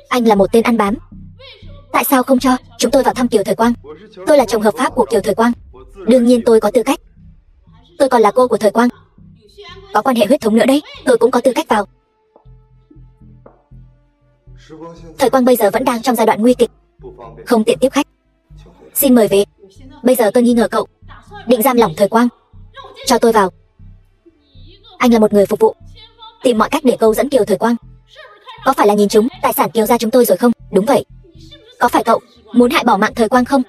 Anh là một tên ăn bám. Tại sao không cho chúng tôi vào thăm Kiều Thời Quang? Tôi là chồng hợp pháp của Kiều Thời Quang. Đương nhiên tôi có tư cách. Tôi còn là cô của Thời Quang. Có quan hệ huyết thống nữa đấy, tôi cũng có tư cách vào. Thời Quang bây giờ vẫn đang trong giai đoạn nguy kịch, không tiện tiếp khách. Xin mời về. Bây giờ tôi nghi ngờ cậu định giam lỏng Thời Quang. Cho tôi vào. Anh là một người phục vụ, tìm mọi cách để câu dẫn Kiều Thời Quang. Có phải là nhìn trúng tài sản Kiều gia chúng tôi rồi không? Đúng vậy. Có phải cậu muốn hại bỏ mạng Thời Quang không?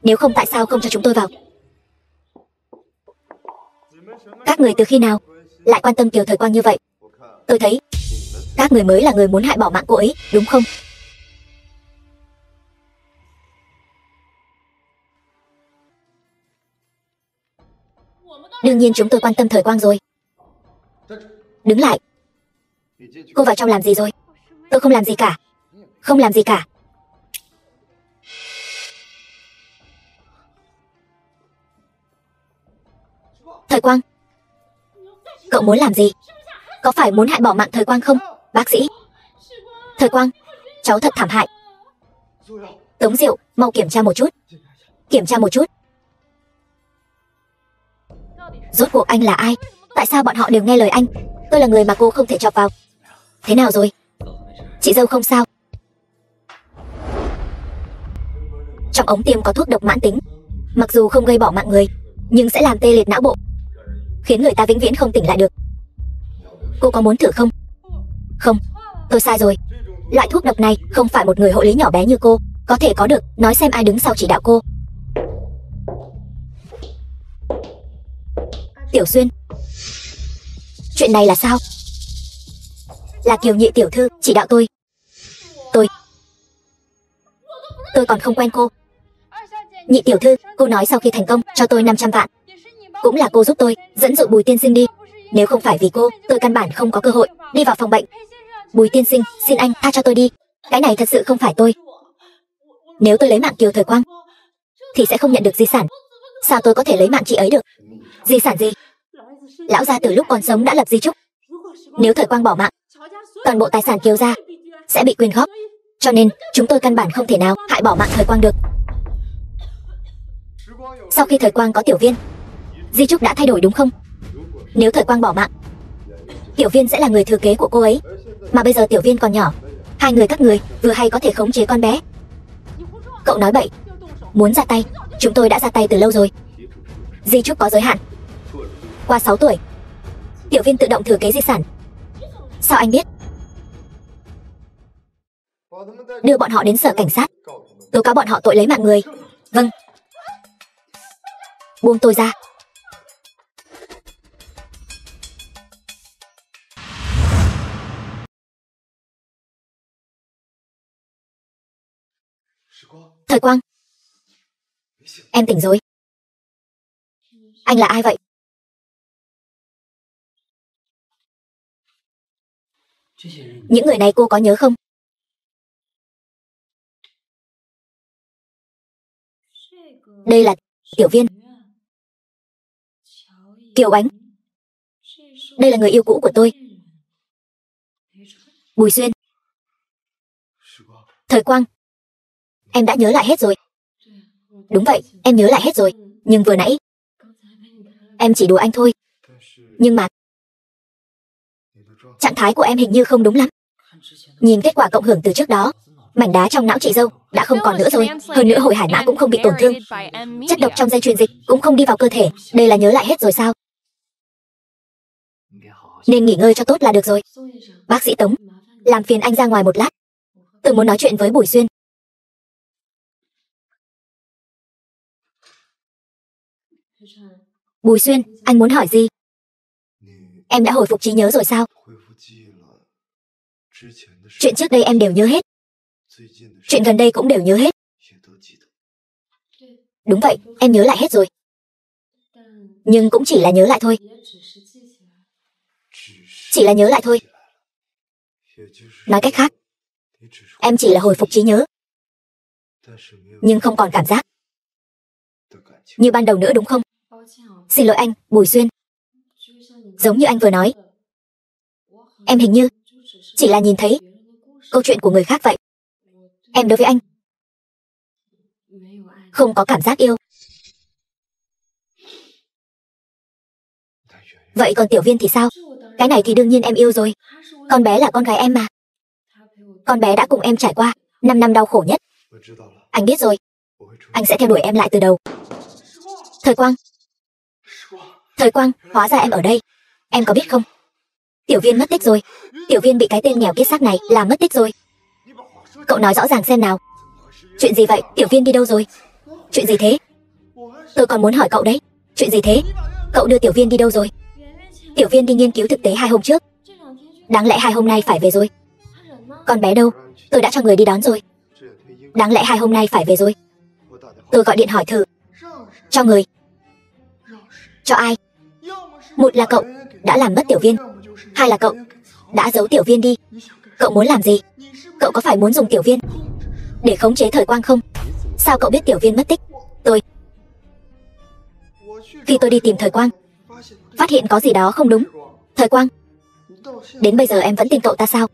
Nếu không tại sao không cho chúng tôi vào? Các người từ khi nào lại quan tâm Kiều Thời Quang như vậy? Tôi thấy các người mới là người muốn hại bỏ mạng cô ấy, đúng không? Đương nhiên chúng tôi quan tâm Thời Quang rồi. Đứng lại. Cô vào trong làm gì rồi? Tôi không làm gì cả. Không làm gì cả. Thời Quang, cậu muốn làm gì? Có phải muốn hại bỏ mạng Thời Quang không, bác sĩ? Thời Quang, cháu thật thảm hại. Tống Diệu, mau kiểm tra một chút. Kiểm tra một chút. Rốt cuộc anh là ai? Tại sao bọn họ đều nghe lời anh? Tôi là người mà cô không thể chọc vào. Thế nào rồi? Chị dâu không sao? Trong ống tiêm có thuốc độc mãn tính. Mặc dù không gây bỏ mạng người, nhưng sẽ làm tê liệt não bộ, khiến người ta vĩnh viễn không tỉnh lại được. Cô có muốn thử không? Không, tôi sai rồi. Loại thuốc độc này không phải một người hộ lý nhỏ bé như cô có thể có được. Nói xem ai đứng sau chỉ đạo cô. Tiểu Xuyên. Chuyện này là sao? Là Kiều nhị tiểu thư chỉ đạo tôi. Tôi còn không quen cô. Nhị tiểu thư, cô nói sau khi thành công cho tôi 500 vạn. Cũng là cô giúp tôi dẫn dụ Bùi tiên sinh đi. Nếu không phải vì cô, tôi căn bản không có cơ hội đi vào phòng bệnh. Bùi tiên sinh, xin anh tha cho tôi đi. Cái này thật sự không phải tôi. Nếu tôi lấy mạng Kiều Thời Quang thì sẽ không nhận được di sản. Sao tôi có thể lấy mạng chị ấy được? Di sản gì? Lão gia từ lúc còn sống đã lập di chúc. Nếu Thời Quang bỏ mạng, toàn bộ tài sản Kiều gia sẽ bị quyên góp. Cho nên chúng tôi căn bản không thể nào hại bỏ mạng Thời Quang được. Sau khi Thời Quang có Tiểu Viên, di chúc đã thay đổi đúng không? Nếu Thời Quang bỏ mạng, Tiểu Viên sẽ là người thừa kế của cô ấy. Mà bây giờ Tiểu Viên còn nhỏ, hai người các người vừa hay có thể khống chế con bé. Cậu nói bậy. Muốn ra tay, chúng tôi đã ra tay từ lâu rồi. Di chúc có giới hạn. Qua 6 tuổi, Tiểu Viên tự động thừa kế di sản. Sao anh biết? Đưa bọn họ đến sở cảnh sát, tố cáo bọn họ tội lấy mạng người. Vâng. Buông tôi ra. Thời Quang, em tỉnh rồi. Anh là ai vậy? Những người này cô có nhớ không? Đây là Tiểu Viên, Kiều Ánh. Đây là người yêu cũ của tôi, Bùi Xuyên. Thời Quang, em đã nhớ lại hết rồi. Đúng vậy, em nhớ lại hết rồi. Nhưng vừa nãy em chỉ đùa anh thôi. Nhưng mà trạng thái của em hình như không đúng lắm. Nhìn kết quả cộng hưởng từ trước đó, mảnh đá trong não chị dâu đã không còn nữa rồi. Hơn nữa Hội Hải Mã cũng không bị tổn thương. Chất độc trong dây truyền dịch cũng không đi vào cơ thể. Đây là nhớ lại hết rồi sao? Nên nghỉ ngơi cho tốt là được rồi. Bác sĩ Tống, làm phiền anh ra ngoài một lát. Tôi muốn nói chuyện với Bùi Xuyên. Bùi Xuyên, anh muốn hỏi gì? Em đã hồi phục trí nhớ rồi sao? Chuyện trước đây em đều nhớ hết. Chuyện gần đây cũng đều nhớ hết. Đúng vậy, em nhớ lại hết rồi. Nhưng cũng chỉ là nhớ lại thôi. Chỉ là nhớ lại thôi. Nói cách khác, em chỉ là hồi phục trí nhớ. nhưng không còn cảm giác như ban đầu nữa đúng không? Xin lỗi anh, Bùi Xuyên. Giống như anh vừa nói, em hình như chỉ là nhìn thấy câu chuyện của người khác vậy. Em đối với anh không có cảm giác yêu. Vậy còn Tiểu Viên thì sao? Cái này thì đương nhiên em yêu rồi. Con bé là con gái em mà. Con bé đã cùng em trải qua 5 năm đau khổ nhất. Anh biết rồi. Anh sẽ theo đuổi em lại từ đầu. Thời Quang. Thời Quang, hóa ra em ở đây. Em có biết không? Tiểu Viên mất tích rồi. Tiểu Viên bị cái tên nghèo kiết xác này làm mất tích rồi. Cậu nói rõ ràng xem nào. Chuyện gì vậy? Tiểu Viên đi đâu rồi? Chuyện gì thế? Tôi còn muốn hỏi cậu đấy. Chuyện gì thế? Cậu đưa Tiểu Viên đi đâu rồi? Tiểu Viên đi nghiên cứu thực tế 2 hôm trước. Đáng lẽ 2 hôm nay phải về rồi. Con bé đâu? Tôi đã cho người đi đón rồi. Đáng lẽ 2 hôm nay phải về rồi. Tôi gọi điện hỏi thử. Cho người. Cho ai? Một là cậu đã làm mất Tiểu Viên, hai là cậu đã giấu Tiểu Viên đi. Cậu muốn làm gì? Cậu có phải muốn dùng Tiểu Viên để khống chế Thời Quang không? Sao cậu biết Tiểu Viên mất tích? Khi tôi đi tìm Thời Quang, phát hiện có gì đó không đúng. Thời Quang, đến bây giờ em vẫn tin cậu ta sao?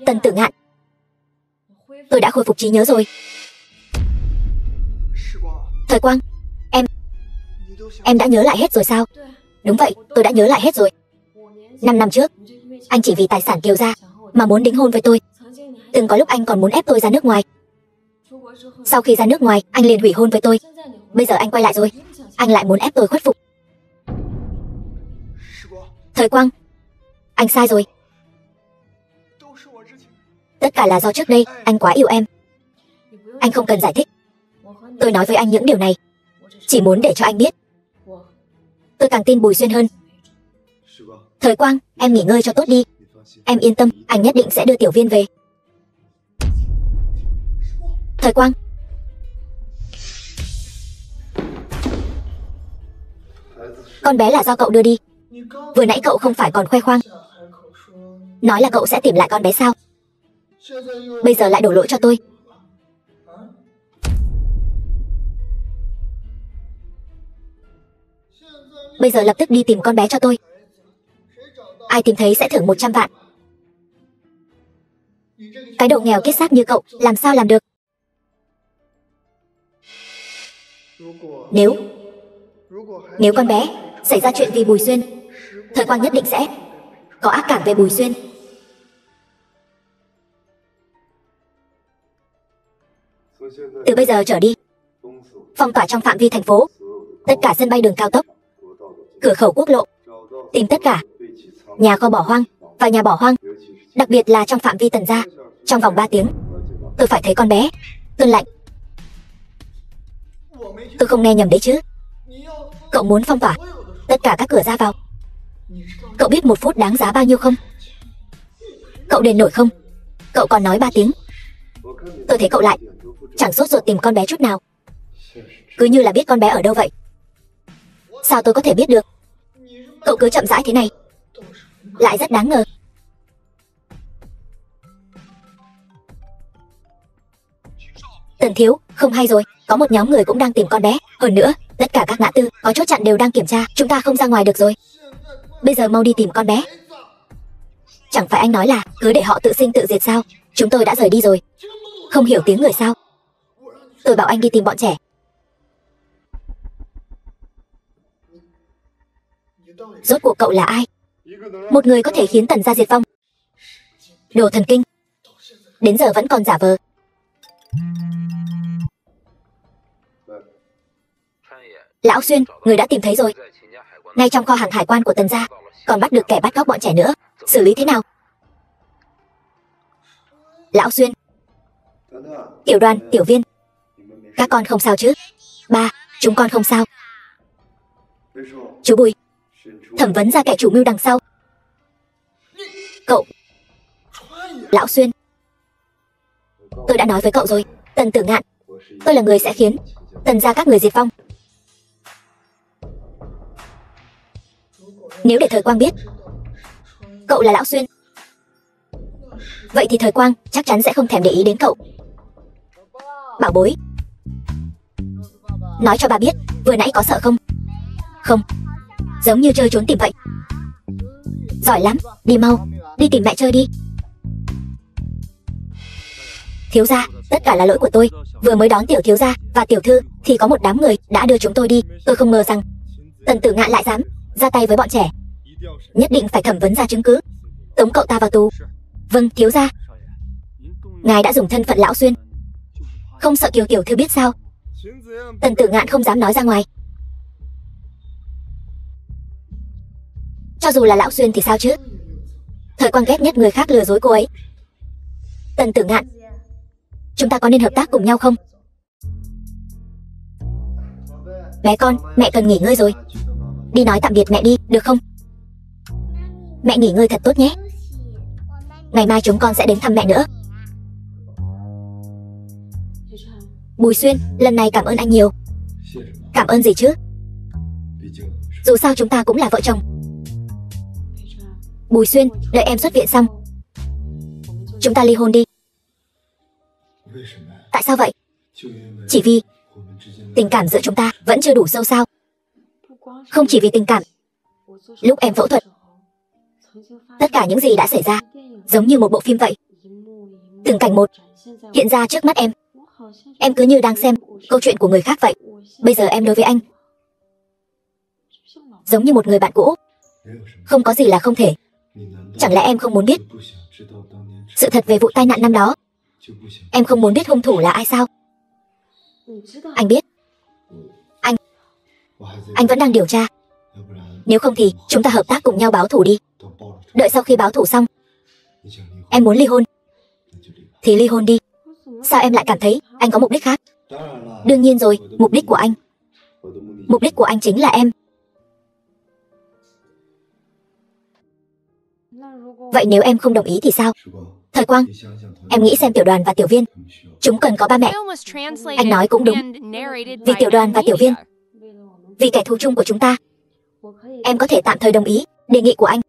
Tần Tử Ngạn, tôi đã khôi phục trí nhớ rồi. Thời Quang, em đã nhớ lại hết rồi sao? Đúng vậy, tôi đã nhớ lại hết rồi. 5 năm trước, anh chỉ vì tài sản Kiều gia mà muốn đính hôn với tôi. Từng có lúc anh còn muốn ép tôi ra nước ngoài. Sau khi ra nước ngoài, anh liền hủy hôn với tôi. Bây giờ anh quay lại rồi, anh lại muốn ép tôi khuất phục. Thời Quang, anh sai rồi. Tất cả là do trước đây anh quá yêu em. Anh không cần giải thích. Tôi nói với anh những điều này chỉ muốn để cho anh biết tôi càng tin Bùi Xuyên hơn. Thời Quang, em nghỉ ngơi cho tốt đi. Em yên tâm, anh nhất định sẽ đưa Tiểu Viên về. Thời Quang. Con bé là do cậu đưa đi. Vừa nãy cậu không phải còn khoe khoang nói là cậu sẽ tìm lại con bé sao? Bây giờ lại đổ lỗi cho tôi. Bây giờ lập tức đi tìm con bé cho tôi. Ai tìm thấy sẽ thưởng 100 vạn. Cái độ nghèo kiết xác như cậu làm sao làm được? Nếu con bé xảy ra chuyện vì Bùi Xuyên, Thời Quang nhất định sẽ có ác cảm về Bùi Xuyên. Từ bây giờ trở đi, phong tỏa trong phạm vi thành phố, tất cả sân bay, đường cao tốc, cửa khẩu quốc lộ, tìm tất cả nhà kho bỏ hoang và nhà bỏ hoang, đặc biệt là trong phạm vi Tần gia. Trong vòng 3 tiếng, tôi phải thấy con bé. Tuân lệnh. Tôi không nghe nhầm đấy chứ? Cậu muốn phong tỏa tất cả các cửa ra vào. Cậu biết 1 phút đáng giá bao nhiêu không? Cậu đền nổi không? Cậu còn nói 3 tiếng. Tôi thấy cậu lại chẳng sốt ruột tìm con bé chút nào. Cứ như là biết con bé ở đâu vậy. Sao tôi có thể biết được? Cậu cứ chậm rãi thế này lại rất đáng ngờ. Tần thiếu, không hay rồi. Có một nhóm người cũng đang tìm con bé. Hơn nữa, tất cả các ngã tư có chốt chặn đều đang kiểm tra. Chúng ta không ra ngoài được rồi. Bây giờ mau đi tìm con bé. Chẳng phải anh nói là cứ để họ tự sinh tự diệt sao? Chúng tôi đã rời đi rồi. Không hiểu tiếng người sao? Tôi bảo anh đi tìm bọn trẻ. Rốt cuộc cậu là ai? Một người có thể khiến Tần gia diệt vong. Đồ thần kinh. Đến giờ vẫn còn giả vờ. Lão Xuyên, người đã tìm thấy rồi. Ngay trong kho hàng hải quan của Tần gia. Còn bắt được kẻ bắt cóc bọn trẻ nữa. Xử lý thế nào? Lão Xuyên, Tiểu Đoàn, Tiểu Viên, các con không sao chứ? Ba, chúng con không sao. Chú Bùi, thẩm vấn ra kẻ chủ mưu đằng sau. Cậu. Lão Xuyên, tôi đã nói với cậu rồi, Tần Tử Ngạn, tôi là người sẽ khiến Tần gia các người diệt vong. Nếu để Thời Quang biết cậu là Lão Xuyên, vậy thì Thời Quang chắc chắn sẽ không thèm để ý đến cậu. Bảo bối, nói cho bà biết, vừa nãy có sợ không? Không, giống như chơi trốn tìm vậy. Giỏi lắm, đi mau, đi tìm mẹ chơi đi. Thiếu gia, tất cả là lỗi của tôi. Vừa mới đón tiểu thiếu gia và tiểu thư thì có một đám người đã đưa chúng tôi đi. Tôi không ngờ rằng Tần Tử Ngạn lại dám ra tay với bọn trẻ. Nhất định phải thẩm vấn ra chứng cứ, tống cậu ta vào tù. Vâng, thiếu gia. Ngài đã dùng thân phận Lão Xuyên, không sợ Kiều tiểu thư biết sao? Tần Tử Ngạn không dám nói ra ngoài. Cho dù là Lão Xuyên thì sao chứ? Thời Quang ghét nhất người khác lừa dối cô ấy. Tần Tử Ngạn, chúng ta có nên hợp tác cùng nhau không? Bé con, mẹ cần nghỉ ngơi rồi. Đi nói tạm biệt mẹ đi, được không? Mẹ nghỉ ngơi thật tốt nhé. Ngày mai chúng con sẽ đến thăm mẹ nữa. Bùi Xuyên, lần này cảm ơn anh nhiều. Cảm ơn gì chứ? Dù sao chúng ta cũng là vợ chồng. Bùi Xuyên, đợi em xuất viện xong, chúng ta ly hôn đi. Tại sao vậy? Chỉ vì tình cảm giữa chúng ta vẫn chưa đủ sâu sao? Không chỉ vì tình cảm. Lúc em phẫu thuật, tất cả những gì đã xảy ra giống như một bộ phim vậy. Từng cảnh một hiện ra trước mắt em. Em cứ như đang xem câu chuyện của người khác vậy. Bây giờ em đối với anh giống như một người bạn cũ. Không có gì là không thể. Chẳng lẽ em không muốn biết sự thật về vụ tai nạn năm đó? Em không muốn biết hung thủ là ai sao? Anh biết. Anh vẫn đang điều tra. Nếu không thì chúng ta hợp tác cùng nhau báo thù đi. Đợi sau khi báo thù xong, em muốn ly hôn thì ly hôn đi. Sao em lại cảm thấy anh có mục đích khác? Đương nhiên rồi, mục đích của anh. Mục đích của anh chính là em. Vậy nếu em không đồng ý thì sao? Thời Quang, em nghĩ xem Tiểu Đoàn và Tiểu Viên, chúng cần có ba mẹ. Anh nói cũng đúng. Vì Tiểu Đoàn và Tiểu Viên, vì kẻ thù chung của chúng ta, em có thể tạm thời đồng ý đề nghị của anh.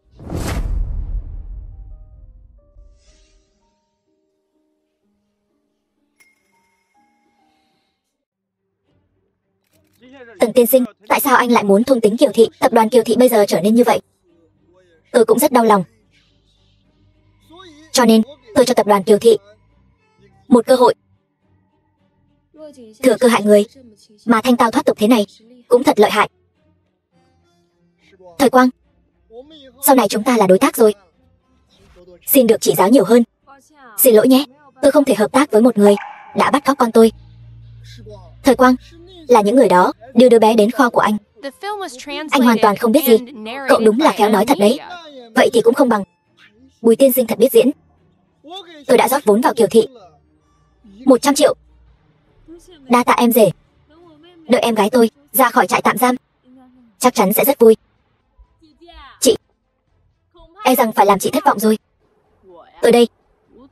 Tần tiên sinh, tại sao anh lại muốn thôn tính Kiều Thị? Tập đoàn Kiều Thị bây giờ trở nên như vậy, tôi cũng rất đau lòng. Cho nên tôi cho tập đoàn Kiều Thị một cơ hội. Thừa cơ hại người mà thanh tao thoát tục thế này cũng thật lợi hại. Thời Quang, sau này chúng ta là đối tác rồi, xin được chỉ giáo nhiều hơn. Xin lỗi nhé, tôi không thể hợp tác với một người đã bắt cóc con tôi. Thời Quang, là những người đó đưa đứa bé đến kho của anh. Anh hoàn toàn không biết gì. Cậu đúng là khéo nói thật đấy. Vậy thì cũng không bằng. Bùi tiên sinh thật biết diễn. Tôi đã rót vốn vào Kiều Thị 100 triệu. Đa tạ em rể. Đợi em gái tôi ra khỏi trại tạm giam, chắc chắn sẽ rất vui. Chị, e rằng phải làm chị thất vọng rồi. Tôi đây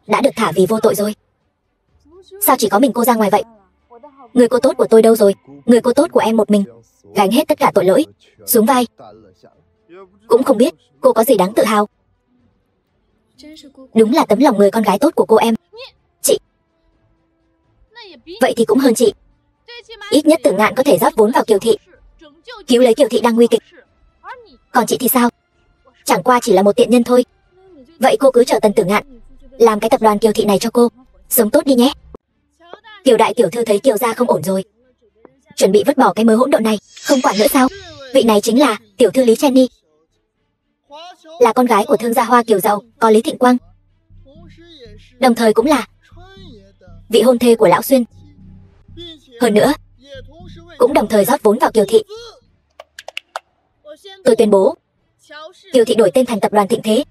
đã được thả vì vô tội rồi. Sao chỉ có mình cô ra ngoài vậy? Người cô tốt của tôi đâu rồi? Người cô tốt của em một mình gánh hết tất cả tội lỗi xuống vai. Cũng không biết cô có gì đáng tự hào. Đúng là tấm lòng người con gái tốt của cô em. Chị, vậy thì cũng hơn chị. Ít nhất Tử Ngạn có thể rót vốn vào Kiều Thị, cứu lấy Kiều Thị đang nguy kịch. Còn chị thì sao? Chẳng qua chỉ là một tiện nhân thôi. Vậy cô cứ chờ Tần Tử Ngạn làm cái tập đoàn Kiều Thị này cho cô. Sống tốt đi nhé. Kiều đại tiểu thư thấy Kiều gia không ổn rồi, chuẩn bị vứt bỏ cái mớ hỗn độn này, không quản nữa sao? Vị này chính là tiểu thư Lý Jenny, là con gái của thương gia Hoa Kiều giàu có Lý Thịnh Quang, đồng thời cũng là vị hôn thê của Lão Xuyên. Hơn nữa, cũng đồng thời rót vốn vào Kiều Thị. Tôi tuyên bố, Kiều Thị đổi tên thành tập đoàn Thịnh Thế.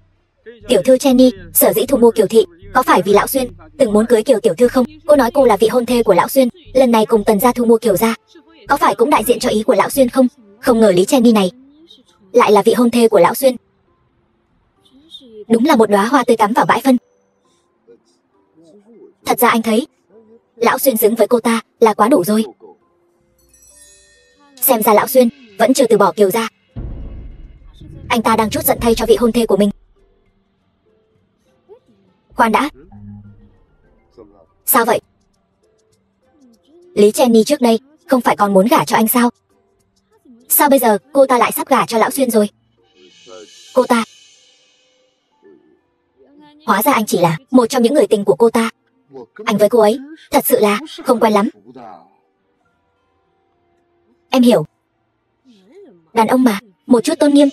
Tiểu thư Jenny sở dĩ thu mua Kiều Thị có phải vì Lão Xuyên từng muốn cưới Kiều tiểu thư không? Cô nói cô là vị hôn thê của Lão Xuyên, lần này cùng Tần gia thu mua Kiều gia, có phải cũng đại diện cho ý của Lão Xuyên không? Không ngờ Lý Jenny này lại là vị hôn thê của Lão Xuyên. Đúng là một đóa hoa tươi cắm vào bãi phân. Thật ra anh thấy Lão Xuyên xứng với cô ta là quá đủ rồi. Xem ra Lão Xuyên vẫn chưa từ bỏ Kiều gia. Anh ta đang trút giận thay cho vị hôn thê của mình. Khoan đã. Sao vậy? Lý Jenny trước đây không phải còn muốn gả cho anh sao? Sao bây giờ cô ta lại sắp gả cho Lão Xuyên rồi? Cô ta... Hóa ra anh chỉ là một trong những người tình của cô ta. Anh với cô ấy thật sự là không quen lắm. Em hiểu. Đàn ông mà, một chút tôn nghiêm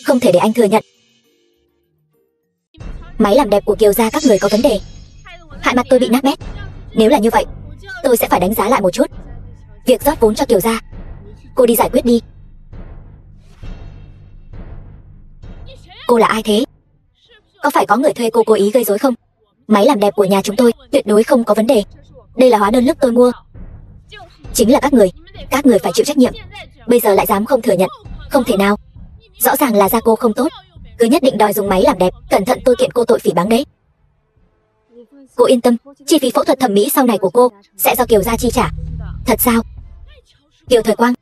không thể để anh thừa nhận. Máy làm đẹp của Kiều gia các người có vấn đề, hại mặt tôi bị nát bét. Nếu là như vậy, tôi sẽ phải đánh giá lại một chút việc rót vốn cho Kiều gia. Cô đi giải quyết đi. Cô là ai thế? Có phải có người thuê cô cố ý gây rối không? Máy làm đẹp của nhà chúng tôi tuyệt đối không có vấn đề. Đây là hóa đơn lúc tôi mua. Chính là các người phải chịu trách nhiệm. Bây giờ lại dám không thừa nhận. Không thể nào. Rõ ràng là da cô không tốt, cứ nhất định đòi dùng máy làm đẹp. Cẩn thận tôi kiện cô tội phỉ báng đấy. Cô yên tâm, chi phí phẫu thuật thẩm mỹ sau này của cô sẽ do Kiều gia chi trả. Thật sao? Kiều Thời Quang,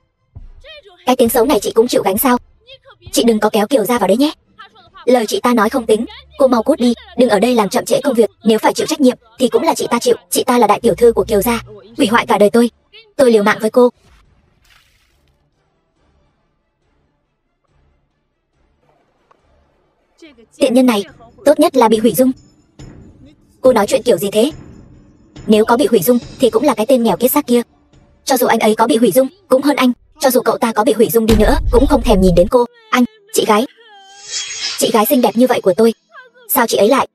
cái tiếng xấu này chị cũng chịu gánh sao? Chị đừng có kéo Kiều gia vào đấy nhé. Lời chị ta nói không tính, cô mau cút đi, đừng ở đây làm chậm trễ công việc. Nếu phải chịu trách nhiệm thì cũng là chị ta chịu. Chị ta là đại tiểu thư của Kiều gia, hủy hoại cả đời tôi liều mạng với cô. Tiện nhân này tốt nhất là bị hủy dung. Cô nói chuyện kiểu gì thế? Nếu có bị hủy dung thì cũng là cái tên nghèo kiết xác kia. Cho dù anh ấy có bị hủy dung cũng hơn anh. Cho dù cậu ta có bị hủy dung đi nữa cũng không thèm nhìn đến cô. Anh, chị gái xinh đẹp như vậy của tôi, sao chị ấy lại...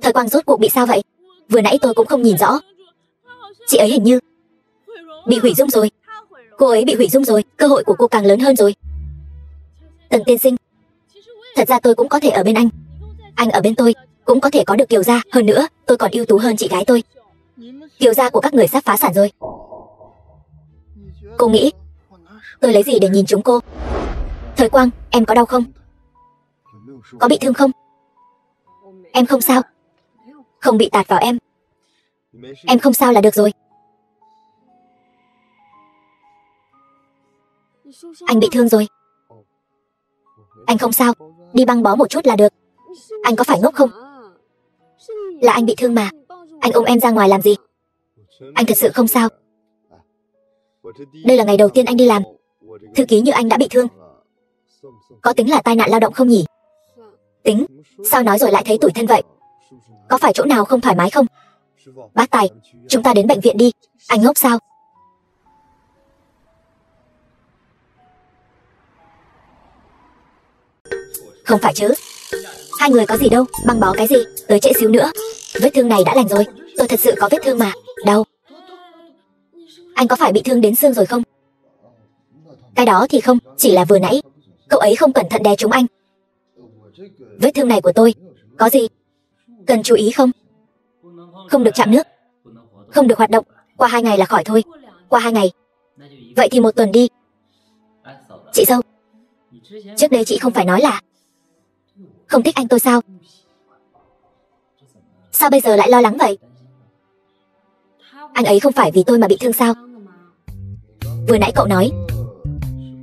Thời Quang rốt cuộc bị sao vậy? Vừa nãy tôi cũng không nhìn rõ. Chị ấy hình như bị hủy dung rồi. Cô ấy bị hủy dung rồi, cơ hội của cô càng lớn hơn rồi. Tần tiên sinh, thật ra tôi cũng có thể ở bên anh. Anh ở bên tôi cũng có thể có được Kiều gia. Hơn nữa tôi còn ưu tú hơn chị gái tôi. Kiều gia của các người sắp phá sản rồi. Cô nghĩ tôi lấy gì để nhìn chúng cô? Thời Quang, em có đau không? Có bị thương không? Em không sao. Không bị tạt vào em. Em không sao là được rồi. Anh bị thương rồi. Anh không sao, đi băng bó một chút là được. Anh có phải ngốc không? Là anh bị thương mà. Anh ôm em ra ngoài làm gì? Anh thật sự không sao. Đây là ngày đầu tiên anh đi làm. Thư ký như anh đã bị thương. Có tính là tai nạn lao động không nhỉ? Tính. Sao nói rồi lại thấy tủi thân vậy? Có phải chỗ nào không thoải mái không? Bác Tài, chúng ta đến bệnh viện đi. Anh ngốc sao? Không phải chứ? Hai người có gì đâu, băng bó cái gì, tới trễ xíu nữa. Vết thương này đã lành rồi. Tôi thật sự có vết thương mà. Đau. Anh có phải bị thương đến xương rồi không? Cái đó thì không, chỉ là vừa nãy cậu ấy không cẩn thận đè trúng anh. Vết thương này của tôi có gì cần chú ý không? Không được chạm nước, không được hoạt động. Qua 2 ngày là khỏi thôi. Qua 2 ngày. Vậy thì 1 tuần đi. Chị dâu, trước đây chị không phải nói là không thích anh tôi sao? Sao bây giờ lại lo lắng vậy? Anh ấy không phải vì tôi mà bị thương sao? Vừa nãy cậu nói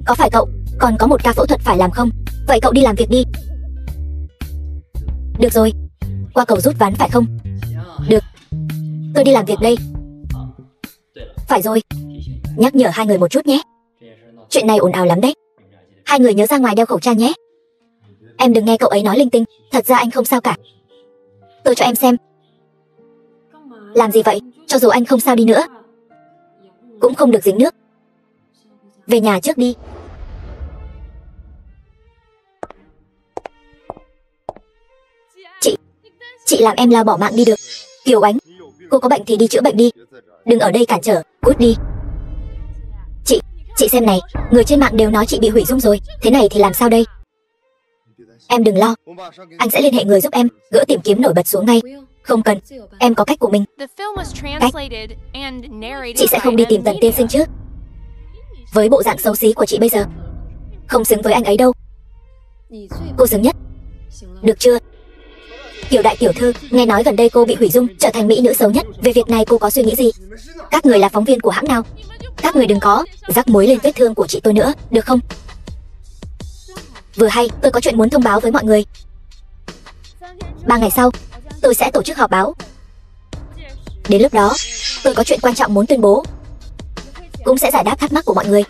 có phải cậu còn có một ca phẫu thuật phải làm không? Vậy cậu đi làm việc đi. Được rồi, qua cầu rút ván phải không? Được, tôi đi làm việc đây. Phải rồi, nhắc nhở hai người một chút nhé. Chuyện này ồn ào lắm đấy. Hai người nhớ ra ngoài đeo khẩu trang nhé. Em đừng nghe cậu ấy nói linh tinh. Thật ra anh không sao cả. Tôi cho em xem. Làm gì vậy? Cho dù anh không sao đi nữa cũng không được dính nước. Về nhà trước đi. Chị làm em lao bỏ mạng đi được. Kiều Ánh, cô có bệnh thì đi chữa bệnh đi. Đừng ở đây cản trở, cút đi. Chị xem này, người trên mạng đều nói chị bị hủy dung rồi. Thế này thì làm sao đây? Em đừng lo, anh sẽ liên hệ người giúp em gỡ tìm kiếm nổi bật xuống ngay. Không cần, em có cách của mình. Cách? Chị sẽ không đi tìm Tần tiên sinh chứ? Với bộ dạng xấu xí của chị bây giờ, không xứng với anh ấy đâu. Cô xứng nhất. Được chưa? Kiều đại tiểu thư, nghe nói gần đây cô bị hủy dung, trở thành mỹ nữ xấu nhất. Về việc này cô có suy nghĩ gì? Các người là phóng viên của hãng nào? Các người đừng có rắc muối lên vết thương của chị tôi nữa, được không? Vừa hay, tôi có chuyện muốn thông báo với mọi người. 3 ngày sau, tôi sẽ tổ chức họp báo. Đến lúc đó, tôi có chuyện quan trọng muốn tuyên bố, cũng sẽ giải đáp thắc mắc của mọi người.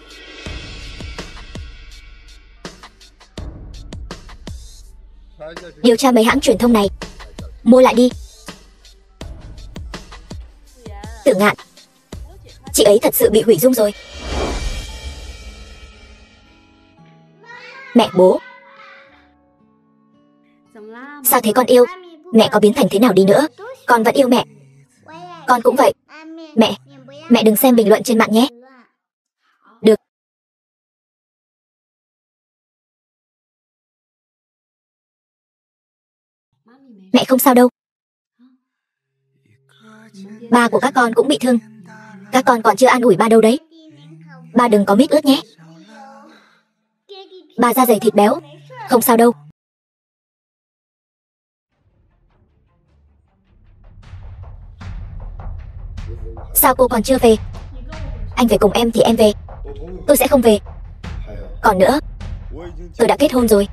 Điều tra mấy hãng truyền thông này, mua lại đi. Tử Ngạn, chị ấy thật sự bị hủy dung rồi. Mẹ bố, sao thế con yêu? Mẹ có biến thành thế nào đi nữa, con vẫn yêu mẹ. Con cũng vậy. Mẹ đừng xem bình luận trên mạng nhé. Được. Mẹ không sao đâu. Ba của các con cũng bị thương. Các con còn chưa an ủi ba đâu đấy. Ba đừng có mít ướt nhé. Ba da dày thịt béo. Không sao đâu. Sao cô còn chưa về? Anh về cùng em thì em về. Tôi sẽ không về. Còn nữa, tôi đã kết hôn rồi.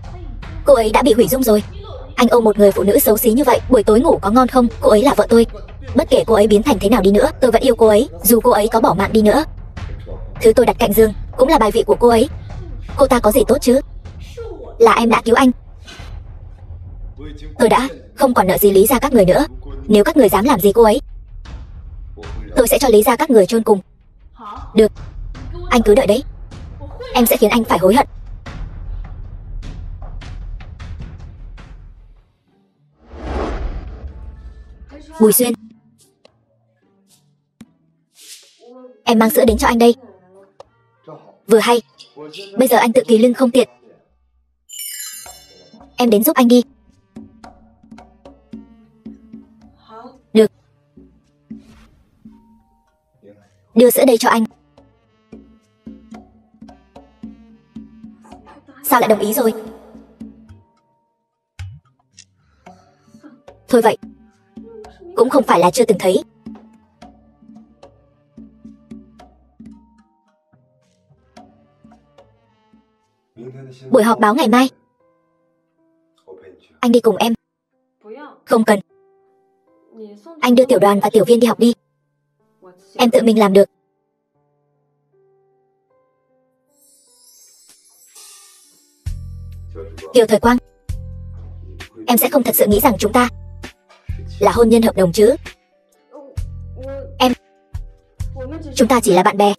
Cô ấy đã bị hủy dung rồi. Anh ôm một người phụ nữ xấu xí như vậy, buổi tối ngủ có ngon không? Cô ấy là vợ tôi. Bất kể cô ấy biến thành thế nào đi nữa, tôi vẫn yêu cô ấy, dù cô ấy có bỏ mạng đi nữa. Thứ tôi đặt cạnh giường cũng là bài vị của cô ấy. Cô ta có gì tốt chứ? Là em đã cứu anh. Tôi đã không còn nợ gì Lý gia các người nữa. Nếu các người dám làm gì cô ấy, tôi sẽ cho Lý gia các người chôn cùng. Được, anh cứ đợi đấy. Em sẽ khiến anh phải hối hận. Bùi Xuyên, em mang sữa đến cho anh đây. Vừa hay, bây giờ anh tự kỳ lưng không tiện. Em đến giúp anh đi. Được. Đưa sữa đây cho anh. Sao lại đồng ý rồi? Thôi vậy, cũng không phải là chưa từng thấy. Buổi họp báo ngày mai, anh đi cùng em. Không cần. Anh đưa tiểu đoàn và tiểu viên đi học đi. Em tự mình làm được. Kiều Thời Quang, em sẽ không thật sự nghĩ rằng chúng ta là hôn nhân hợp đồng chứ? Chúng ta chỉ là bạn bè.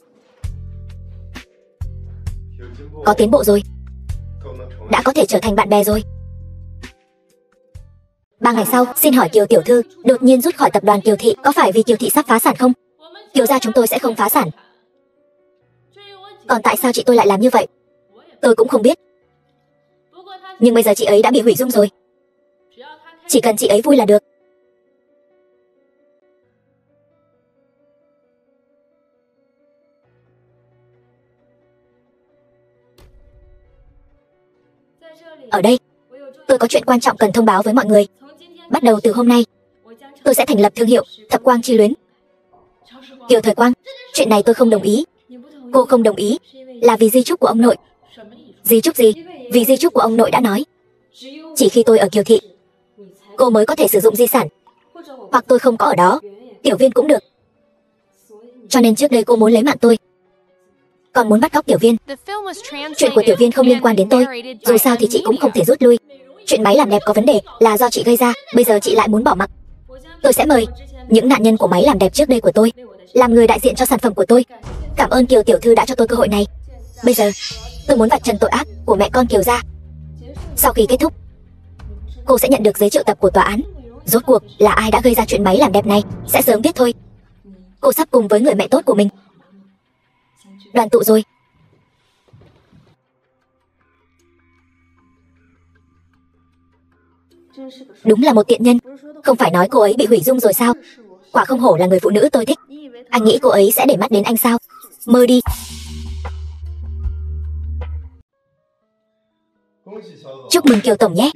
Có tiến bộ rồi. Đã có thể trở thành bạn bè rồi. 3 ngày sau, xin hỏi Kiều tiểu thư, đột nhiên rút khỏi tập đoàn Kiều Thị, có phải vì Kiều Thị sắp phá sản không? Kiều gia chúng tôi sẽ không phá sản. Còn tại sao chị tôi lại làm như vậy? Tôi cũng không biết. Nhưng bây giờ chị ấy đã bị hủy dung rồi. Chỉ cần chị ấy vui là được. Ở đây, tôi có chuyện quan trọng cần thông báo với mọi người. Bắt đầu từ hôm nay, tôi sẽ thành lập thương hiệu Thập Quang Chi Luyến. Kiều Thời Quang, chuyện này tôi không đồng ý. Cô không đồng ý là vì di chúc của ông nội. Di chúc gì? Vì di chúc của ông nội đã nói, chỉ khi tôi ở Kiều Thị, cô mới có thể sử dụng di sản. Hoặc tôi không có ở đó, Tiểu Viên cũng được. Cho nên trước đây cô muốn lấy mạng tôi, còn muốn bắt cóc Tiểu Viên. Chuyện của Tiểu Viên không liên quan đến tôi. Dù sao thì chị cũng không thể rút lui. Chuyện máy làm đẹp có vấn đề là do chị gây ra. Bây giờ chị lại muốn bỏ mặc. Tôi sẽ mời những nạn nhân của máy làm đẹp trước đây của tôi làm người đại diện cho sản phẩm của tôi. Cảm ơn Kiều tiểu thư đã cho tôi cơ hội này. Bây giờ tôi muốn vạch trần tội ác của mẹ con Kiều gia. Sau khi kết thúc, cô sẽ nhận được giấy triệu tập của tòa án. Rốt cuộc là ai đã gây ra chuyện máy làm đẹp này sẽ sớm biết thôi. Cô sắp cùng với người mẹ tốt của mình đoàn tụ rồi. Đúng là một tiện nhân. Không phải nói cô ấy bị hủy dung rồi sao? Quả không hổ là người phụ nữ tôi thích. Anh nghĩ cô ấy sẽ để mắt đến anh sao? Mơ đi. Chúc mừng Kiều tổng nhé.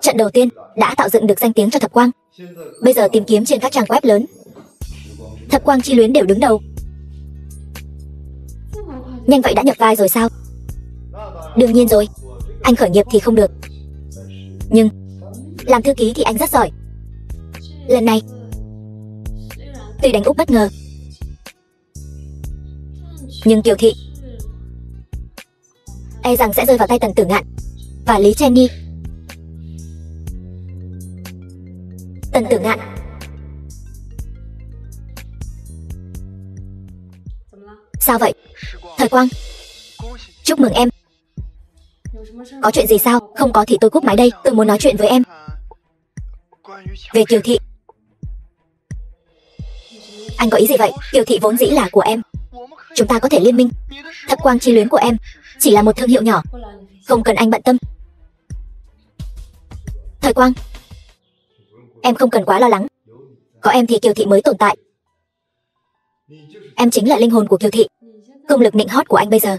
Trận đầu tiên đã tạo dựng được danh tiếng cho Thập Quang. Bây giờ tìm kiếm trên các trang web lớn, Thập Quang Chi Luyến đều đứng đầu. Nhanh vậy đã nhập vai rồi sao? Đương nhiên rồi. Anh khởi nghiệp thì không được, nhưng làm thư ký thì anh rất giỏi. Lần này, tuy đánh úp bất ngờ, nhưng Kiều Thị e rằng sẽ rơi vào tay Tần Tử Ngạn và Lý Jenny. Tần Tử Ngạn. Sao vậy? Thời Quang. Chúc mừng em. Có chuyện gì sao? Không có thì tôi cúp máy đây. Tôi muốn nói chuyện với em về Kiều Thị. Anh có ý gì vậy? Kiều Thị vốn dĩ là của em. Chúng ta có thể liên minh. Thập Quang Chi Luyến của em chỉ là một thương hiệu nhỏ, không cần anh bận tâm. Thời Quang, em không cần quá lo lắng. Có em thì Kiều Thị mới tồn tại. Em chính là linh hồn của Kiều Thị. Công lực nịnh hót của anh bây giờ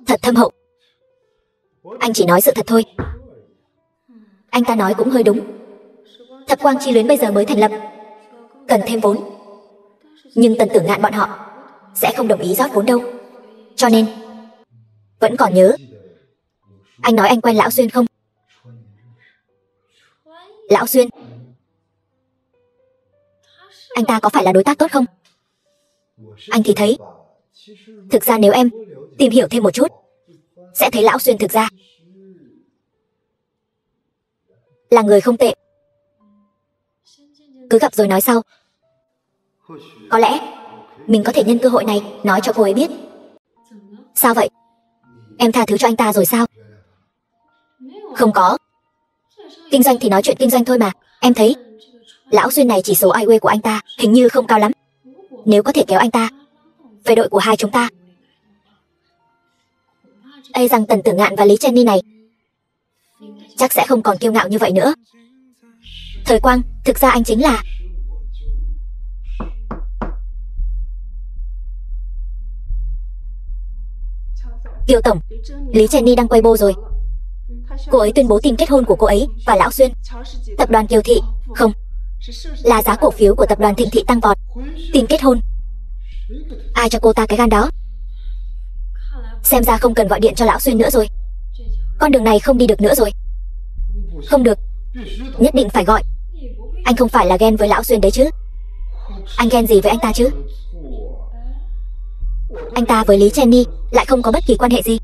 thật thâm hậu. Anh chỉ nói sự thật thôi. Anh ta nói cũng hơi đúng. Thập Quang Chi Luyến bây giờ mới thành lập, cần thêm vốn. Nhưng Tần Tử Ngạn bọn họ sẽ không đồng ý rót vốn đâu. Cho nên, vẫn còn nhớ anh nói anh quen Lão Xuyên không? Lão Xuyên, anh ta có phải là đối tác tốt không? Anh thì thấy, thực ra nếu em tìm hiểu thêm một chút, sẽ thấy Lão Xuyên thực ra là người không tệ. Cứ gặp rồi nói sau. Có lẽ mình có thể nhân cơ hội này nói cho cô ấy biết. Sao vậy? Em tha thứ cho anh ta rồi sao? Không có. Kinh doanh thì nói chuyện kinh doanh thôi mà. Em thấy Lão Xuyên này chỉ số IQ của anh ta hình như không cao lắm. Nếu có thể kéo anh ta về đội của hai chúng ta, e rằng Tần Tử Ngạn và Lý Jenny này chắc sẽ không còn kiêu ngạo như vậy nữa. Thời Quang, thực ra anh chính là... Kiều Tổng, Lý Jenny đang Weibo rồi. Cô ấy tuyên bố tin kết hôn của cô ấy và Lão Xuyên. Tập đoàn Kiều Thị, không, là giá cổ phiếu của tập đoàn Thịnh Thị tăng vọt. Tin kết hôn. Ai cho cô ta cái gan đó? Xem ra không cần gọi điện cho Lão Xuyên nữa rồi. Con đường này không đi được nữa rồi. Không được, nhất định phải gọi. Anh không phải là ghen với Lão Xuyên đấy chứ? Anh ghen gì với anh ta chứ? Anh ta với Lý Jenny lại không có bất kỳ quan hệ gì.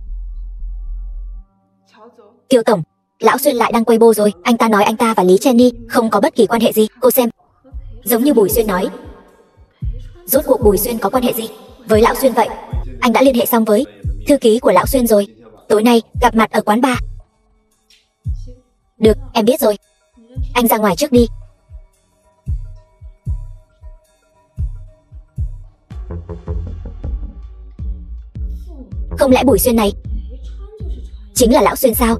Kiều Tổng, Lão Xuyên lại đang Weibo rồi. Anh ta nói anh ta và Lý Jenny không có bất kỳ quan hệ gì. Cô xem, giống như Bùi Xuyên nói. Rốt cuộc Bùi Xuyên có quan hệ gì với Lão Xuyên vậy? Anh đã liên hệ xong với thư ký của Lão Xuyên rồi. Tối nay gặp mặt ở quán bar. Được, em biết rồi. Anh ra ngoài trước đi. Không lẽ Bùi Xuyên này chính là Lão Xuyên sao?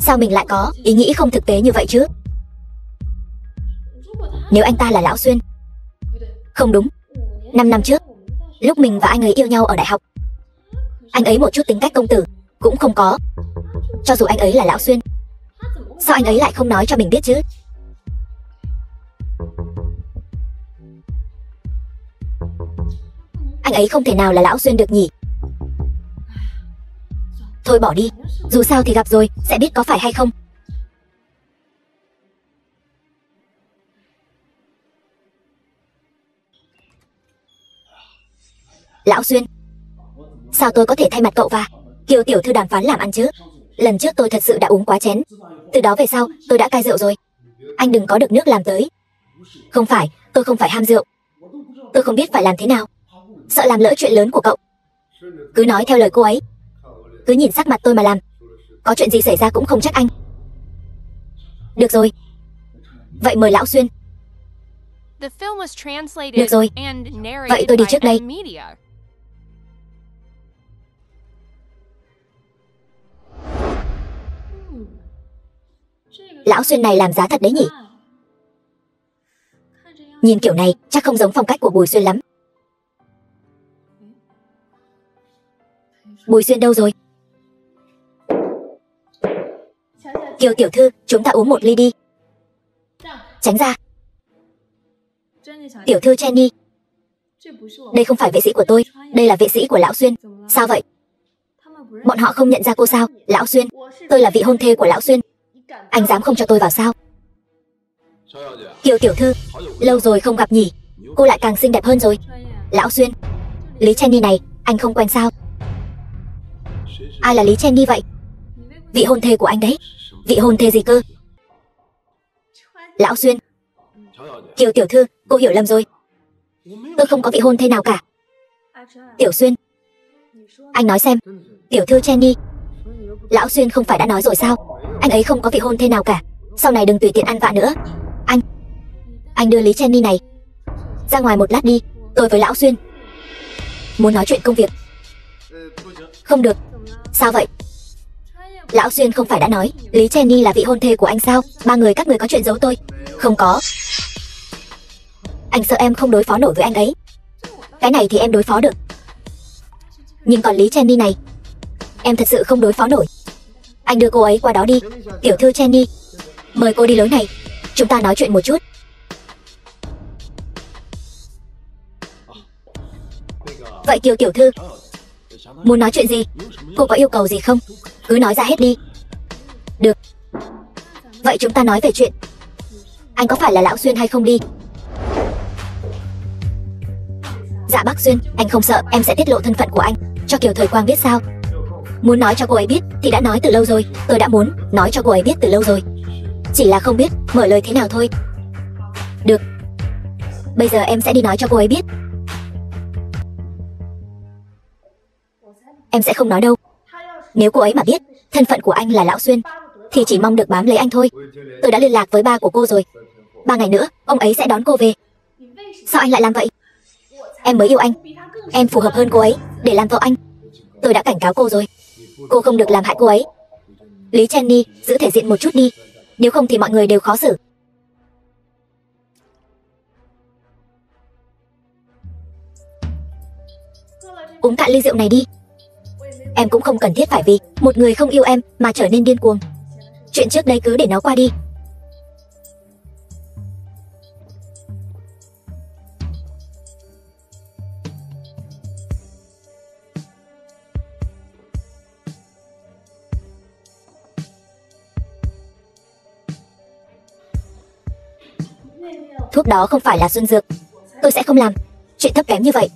Sao mình lại có ý nghĩ không thực tế như vậy chứ? Nếu anh ta là Lão Xuyên... Không đúng, 5 năm trước, lúc mình và anh ấy yêu nhau ở đại học, anh ấy một chút tính cách công tử cũng không có. Cho dù anh ấy là Lão Xuyên, sao anh ấy lại không nói cho mình biết chứ? Anh ấy không thể nào là Lão Xuyên được nhỉ? Thôi bỏ đi, dù sao thì gặp rồi, sẽ biết có phải hay không. Lão Xuyên, sao tôi có thể thay mặt cậu và Kiều tiểu thư đàm phán làm ăn chứ? Lần trước tôi thật sự đã uống quá chén. Từ đó về sau, tôi đã cai rượu rồi. Anh đừng có được nước làm tới. Không phải, tôi không phải ham rượu. Tôi không biết phải làm thế nào. Sợ làm lỡ chuyện lớn của cậu. Cứ nói theo lời cô ấy. Cứ nhìn sắc mặt tôi mà làm. Có chuyện gì xảy ra cũng không trách anh. Được rồi. Vậy mời Lão Xuyên. Được rồi. Vậy tôi đi trước đây. Lão Xuyên này làm giá thật đấy nhỉ? Nhìn kiểu này chắc không giống phong cách của Bùi Xuyên lắm. Bùi Xuyên đâu rồi? Kiều tiểu thư, chúng ta uống một ly đi. Tránh ra. Tiểu thư Jenny, đây không phải vệ sĩ của tôi, đây là vệ sĩ của Lão Xuyên. Sao vậy? Bọn họ không nhận ra cô sao? Lão Xuyên, Tôi là vị hôn thê của Lão Xuyên. Anh dám không cho tôi vào sao? Kiều tiểu thư, lâu rồi không gặp nhỉ? Cô lại càng xinh đẹp hơn rồi. Lão Xuyên, Lý Jenny này, anh không quen sao? Ai là Lý Jenny vậy? Vị hôn thê của anh đấy. Vị hôn thê gì cơ? Lão Xuyên, Kiều tiểu thư, cô hiểu lầm rồi. Tôi không có vị hôn thê nào cả. Tiểu Xuyên, anh nói xem. Tiểu thư Jenny, Lão Xuyên không phải đã nói rồi sao? Anh ấy không có vị hôn thê nào cả. Sau này đừng tùy tiện ăn vạ nữa. Anh đưa Lý Jenny này ra ngoài một lát đi. Tôi với Lão Xuyên muốn nói chuyện công việc. Không được. Sao vậy? Lão Xuyên không phải đã nói Lý Jenny là vị hôn thê của anh sao? Ba người các người có chuyện giấu tôi. Không có. Anh sợ em không đối phó nổi với anh ấy. Cái này thì em đối phó được. Nhưng còn Lý Jenny này, em thật sự không đối phó nổi. Anh đưa cô ấy qua đó đi. Tiểu thư Jenny, mời cô đi lối này. Chúng ta nói chuyện một chút. Vậy Kiều tiểu thư, muốn nói chuyện gì? Cô có yêu cầu gì không? Cứ nói ra hết đi. Được. Vậy chúng ta nói về chuyện anh có phải là Lão Xuyên hay không đi. Dạ bác Xuyên, anh không sợ em sẽ tiết lộ thân phận của anh cho Kiều Thời Quang biết sao? Muốn nói cho cô ấy biết thì đã nói từ lâu rồi. Tôi đã muốn nói cho cô ấy biết từ lâu rồi. Chỉ là không biết mở lời thế nào thôi. Được. Bây giờ em sẽ đi nói cho cô ấy biết. Em sẽ không nói đâu. Nếu cô ấy mà biết thân phận của anh là Lão Xuyên thì chỉ mong được bám lấy anh thôi. Tôi đã liên lạc với ba của cô rồi. 3 ngày nữa ông ấy sẽ đón cô về. Sao anh lại làm vậy? Em mới yêu anh. Em phù hợp hơn cô ấy để làm vợ anh. Tôi đã cảnh cáo cô rồi. Cô không được làm hại cô ấy. Lý Jenny, giữ thể diện một chút đi. Nếu không thì mọi người đều khó xử. Uống cạn ly rượu này đi. Em cũng không cần thiết phải vì một người không yêu em mà trở nên điên cuồng. Chuyện trước đây cứ để nó qua đi. Thuốc đó không phải là xuân dược. Tôi sẽ không làm chuyện thấp kém như vậy.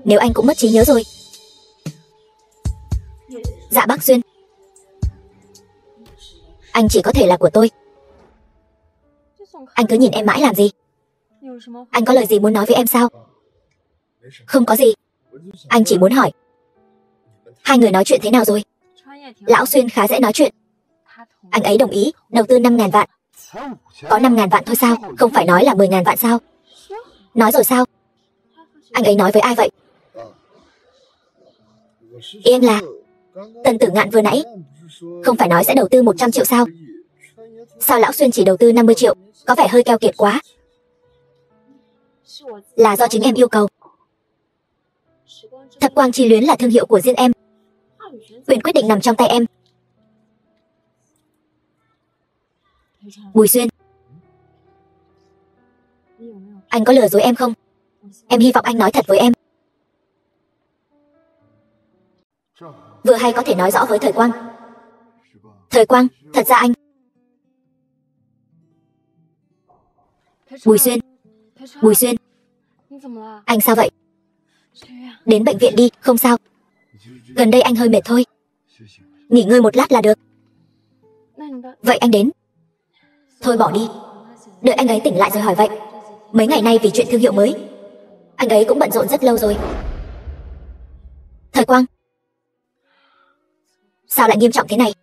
Nếu anh cũng mất trí nhớ rồi. Dạ bác Xuyên, anh chỉ có thể là của tôi. Anh cứ nhìn em mãi làm gì? Anh có lời gì muốn nói với em sao? Không có gì. Anh chỉ muốn hỏi hai người nói chuyện thế nào rồi? Lão Xuyên khá dễ nói chuyện. Anh ấy đồng ý đầu tư 5.000 vạn. Có 5.000 vạn thôi sao? Không phải nói là 10.000 vạn sao? Nói rồi sao? Anh ấy nói với ai vậy? Em là Tần Tử Ngạn vừa nãy. Không phải nói sẽ đầu tư 100 triệu sao? Sao Lão Xuyên chỉ đầu tư 50 triệu? Có vẻ hơi keo kiệt quá. Là do chính em yêu cầu. Thập Quang Chi Luyến là thương hiệu của riêng em. Quyền quyết định nằm trong tay em. Bùi Xuyên, anh có lừa dối em không? Em hy vọng anh nói thật với em. Vừa hay có thể nói rõ với Thời Quang. Thời Quang, thật ra anh... Bùi Xuyên, Bùi Xuyên, anh sao vậy? Đến bệnh viện đi, không sao. Gần đây anh hơi mệt thôi. Nghỉ ngơi một lát là được. Vậy anh đến. Thôi bỏ đi. Đợi anh ấy tỉnh lại rồi hỏi vậy. Mấy ngày nay vì chuyện thương hiệu mới, anh ấy cũng bận rộn rất lâu rồi. Thời Quang, sao lại nghiêm trọng thế này?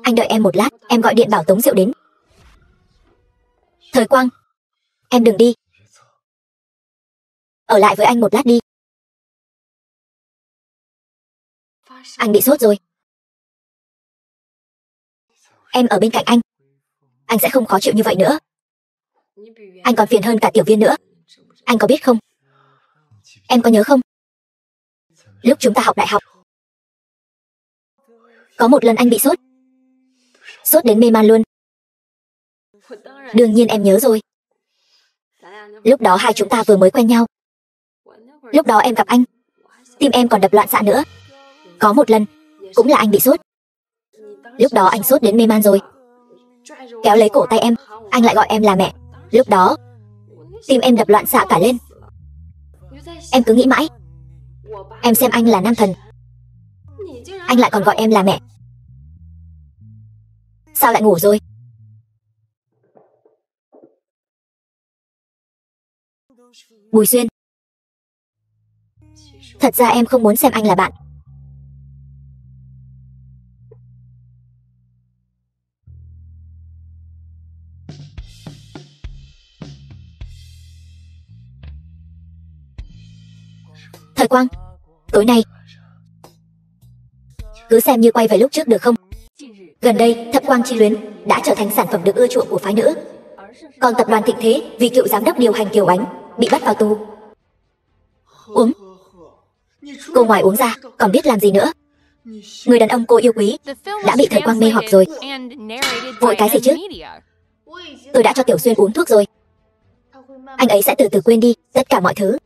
Anh đợi em một lát, em gọi điện bảo Tống Diệu đến. Thời Quang, em đừng đi. Ở lại với anh một lát đi. Anh bị sốt rồi. Em ở bên cạnh anh sẽ không khó chịu như vậy nữa. Anh còn phiền hơn cả Tiểu Viên nữa. Anh có biết không? Em có nhớ không? Lúc chúng ta học đại học, có một lần anh bị sốt. Sốt đến mê man luôn. Đương nhiên em nhớ rồi. Lúc đó hai chúng ta vừa mới quen nhau. Lúc đó em gặp anh, tim em còn đập loạn xạ nữa. Có một lần, cũng là anh bị sốt. Lúc đó anh sốt đến mê man rồi. Kéo lấy cổ tay em, anh lại gọi em là mẹ. Lúc đó, tim em đập loạn xạ cả lên. Em cứ nghĩ mãi, em xem anh là nam thần, anh lại còn gọi em là mẹ. Sao lại ngủ rồi? Bùi Xuyên, thật ra em không muốn xem anh là bạn. Thời Quang, tối nay cứ xem như quay về lúc trước được không? Gần đây, Thập Quang Chi Luyến đã trở thành sản phẩm được ưa chuộng của phái nữ. Còn tập đoàn Thịnh Thế vì cựu giám đốc điều hành Kiều Ánh bị bắt vào tù. Uống. Cô ngoài uống ra, còn biết làm gì nữa? Người đàn ông cô yêu quý đã bị Thời Quang mê hoặc rồi. Vội cái gì chứ? Tôi đã cho Tiểu Xuyên uống thuốc rồi. Anh ấy sẽ từ từ quên đi tất cả mọi thứ.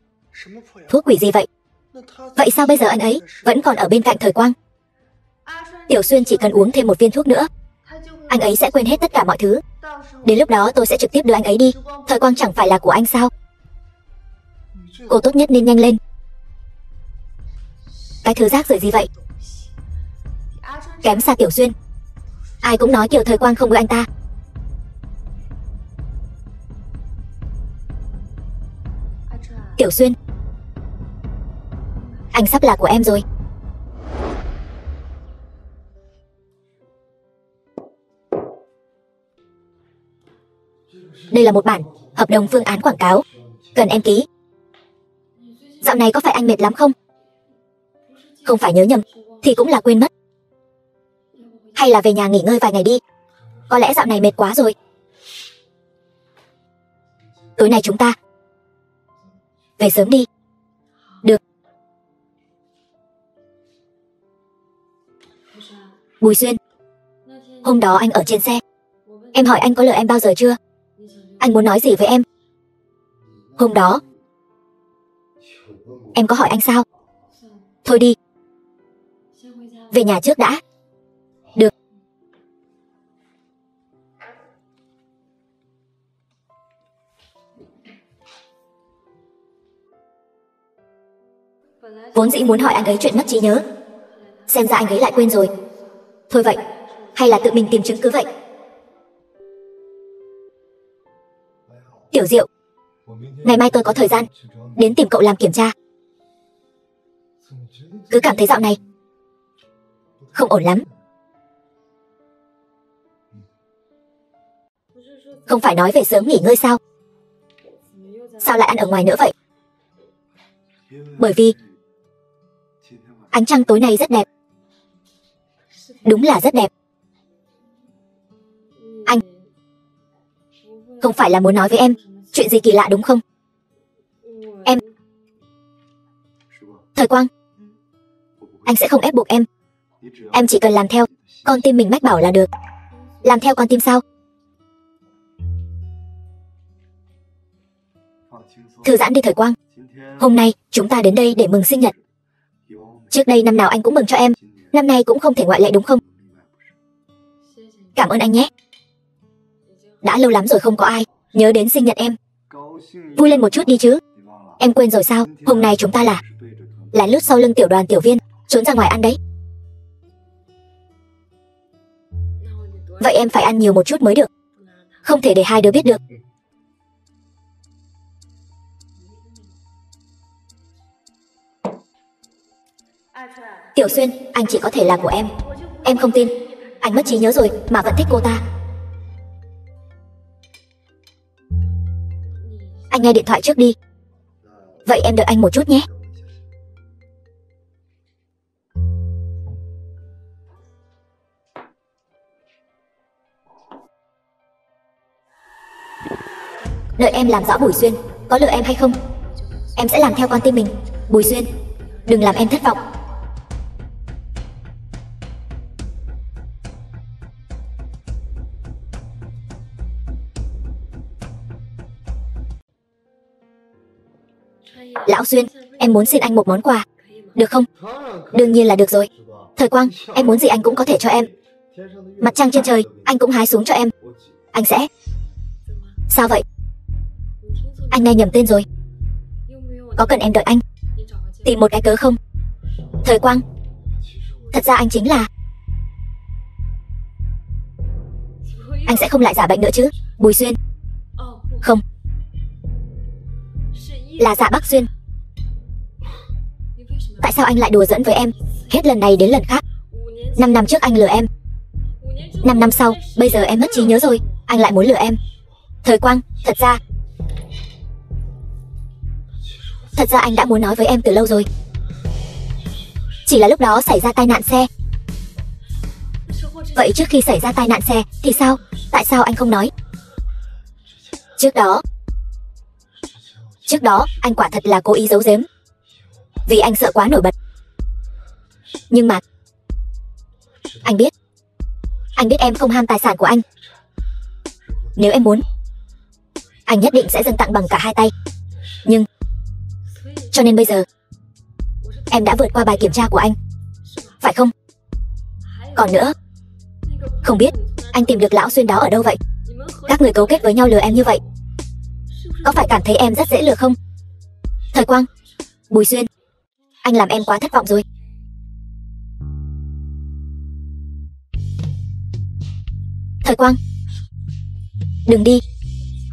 Thuốc quỷ gì vậy? Vậy sao bây giờ anh ấy vẫn còn ở bên cạnh Thời Quang? Tiểu Xuyên chỉ cần uống thêm một viên thuốc nữa, anh ấy sẽ quên hết tất cả mọi thứ. Đến lúc đó tôi sẽ trực tiếp đưa anh ấy đi. Thời Quang chẳng phải là của anh sao? Cô tốt nhất nên nhanh lên. Cái thứ rác rưởi gì vậy? Kém xa Tiểu Xuyên. Ai cũng nói kiểu Thời Quang không ưa anh ta. Tiểu Xuyên, anh sắp là của em rồi. Đây là một bản hợp đồng phương án quảng cáo, cần em ký. Dạo này có phải anh mệt lắm không? Không phải nhớ nhầm thì cũng là quên mất. Hay là về nhà nghỉ ngơi vài ngày đi. Có lẽ dạo này mệt quá rồi. Tối nay chúng ta về sớm đi. Được. Bùi Xuyên, hôm đó anh ở trên xe, em hỏi anh có lừa em bao giờ chưa? Anh muốn nói gì với em? Hôm đó em có hỏi anh sao? Thôi đi, về nhà trước đã. Được. Vốn dĩ muốn hỏi anh ấy chuyện mất trí nhớ, xem ra anh ấy lại quên rồi. Thôi vậy, hay là tự mình tìm chứng cứ vậy? Tiểu Diệu, ngày mai tôi có thời gian đến tìm cậu làm kiểm tra. Cứ cảm thấy dạo này không ổn lắm. Không phải nói về sớm nghỉ ngơi sao? Sao lại ăn ở ngoài nữa vậy? Bởi vì ánh trăng tối nay rất đẹp. Đúng là rất đẹp. Anh không phải là muốn nói với em chuyện gì kỳ lạ đúng không? Em... Thời Quang, anh sẽ không ép buộc em. Em chỉ cần làm theo con tim mình mách bảo là được. Làm theo con tim sao? Thư giãn đi Thời Quang. Hôm nay chúng ta đến đây để mừng sinh nhật. Trước đây năm nào anh cũng mừng cho em, năm nay cũng không thể ngoại lệ đúng không? Cảm ơn anh nhé. Đã lâu lắm rồi không có ai nhớ đến sinh nhật em. Vui lên một chút đi chứ. Em quên rồi sao? Hôm nay chúng ta là lén lút sau lưng tiểu đoàn tiểu viên trốn ra ngoài ăn đấy. Vậy em phải ăn nhiều một chút mới được. Không thể để hai đứa biết được. Tiểu Xuyên, anh chỉ có thể là của em. Em không tin anh mất trí nhớ rồi mà vẫn thích cô ta. Anh nghe điện thoại trước đi. Vậy em đợi anh một chút nhé. Đợi em làm rõ Bùi Xuyên có lừa em hay không. Em sẽ làm theo con tim mình. Bùi Xuyên, đừng làm em thất vọng. Lão Xuyên, em muốn xin anh một món quà, được không? Đương nhiên là được rồi. Thời Quang, em muốn gì anh cũng có thể cho em. Mặt trăng trên trời, anh cũng hái xuống cho em. Anh sẽ... Sao vậy? Anh nghe nhầm tên rồi. Có cần em đợi anh tìm một cái cớ không? Thời Quang, thật ra anh chính là... Anh sẽ không lại giả bệnh nữa chứ? Bùi Xuyên. Không, là Dạ Bắc Xuyên. Tại sao anh lại đùa giỡn với em hết lần này đến lần khác? 5 năm trước anh lừa em, 5 năm sau, bây giờ em mất trí nhớ rồi, anh lại muốn lừa em. Thời Quang, thật ra anh đã muốn nói với em từ lâu rồi. Chỉ là lúc đó xảy ra tai nạn xe. Vậy trước khi xảy ra tai nạn xe thì sao? Tại sao anh không nói? Trước đó, anh quả thật là cố ý giấu giếm, vì anh sợ quá nổi bật. Nhưng mà anh biết em không ham tài sản của anh. Nếu em muốn, anh nhất định sẽ dâng tặng bằng cả hai tay. Nhưng cho nên bây giờ em đã vượt qua bài kiểm tra của anh, phải không? Còn nữa, không biết anh tìm được lão Xuyên đó ở đâu vậy? Các người cấu kết với nhau lừa em như vậy, có phải cảm thấy em rất dễ lừa không? Thời Quang, Bùi Xuyên, anh làm em quá thất vọng rồi. Thời Quang, đừng đi.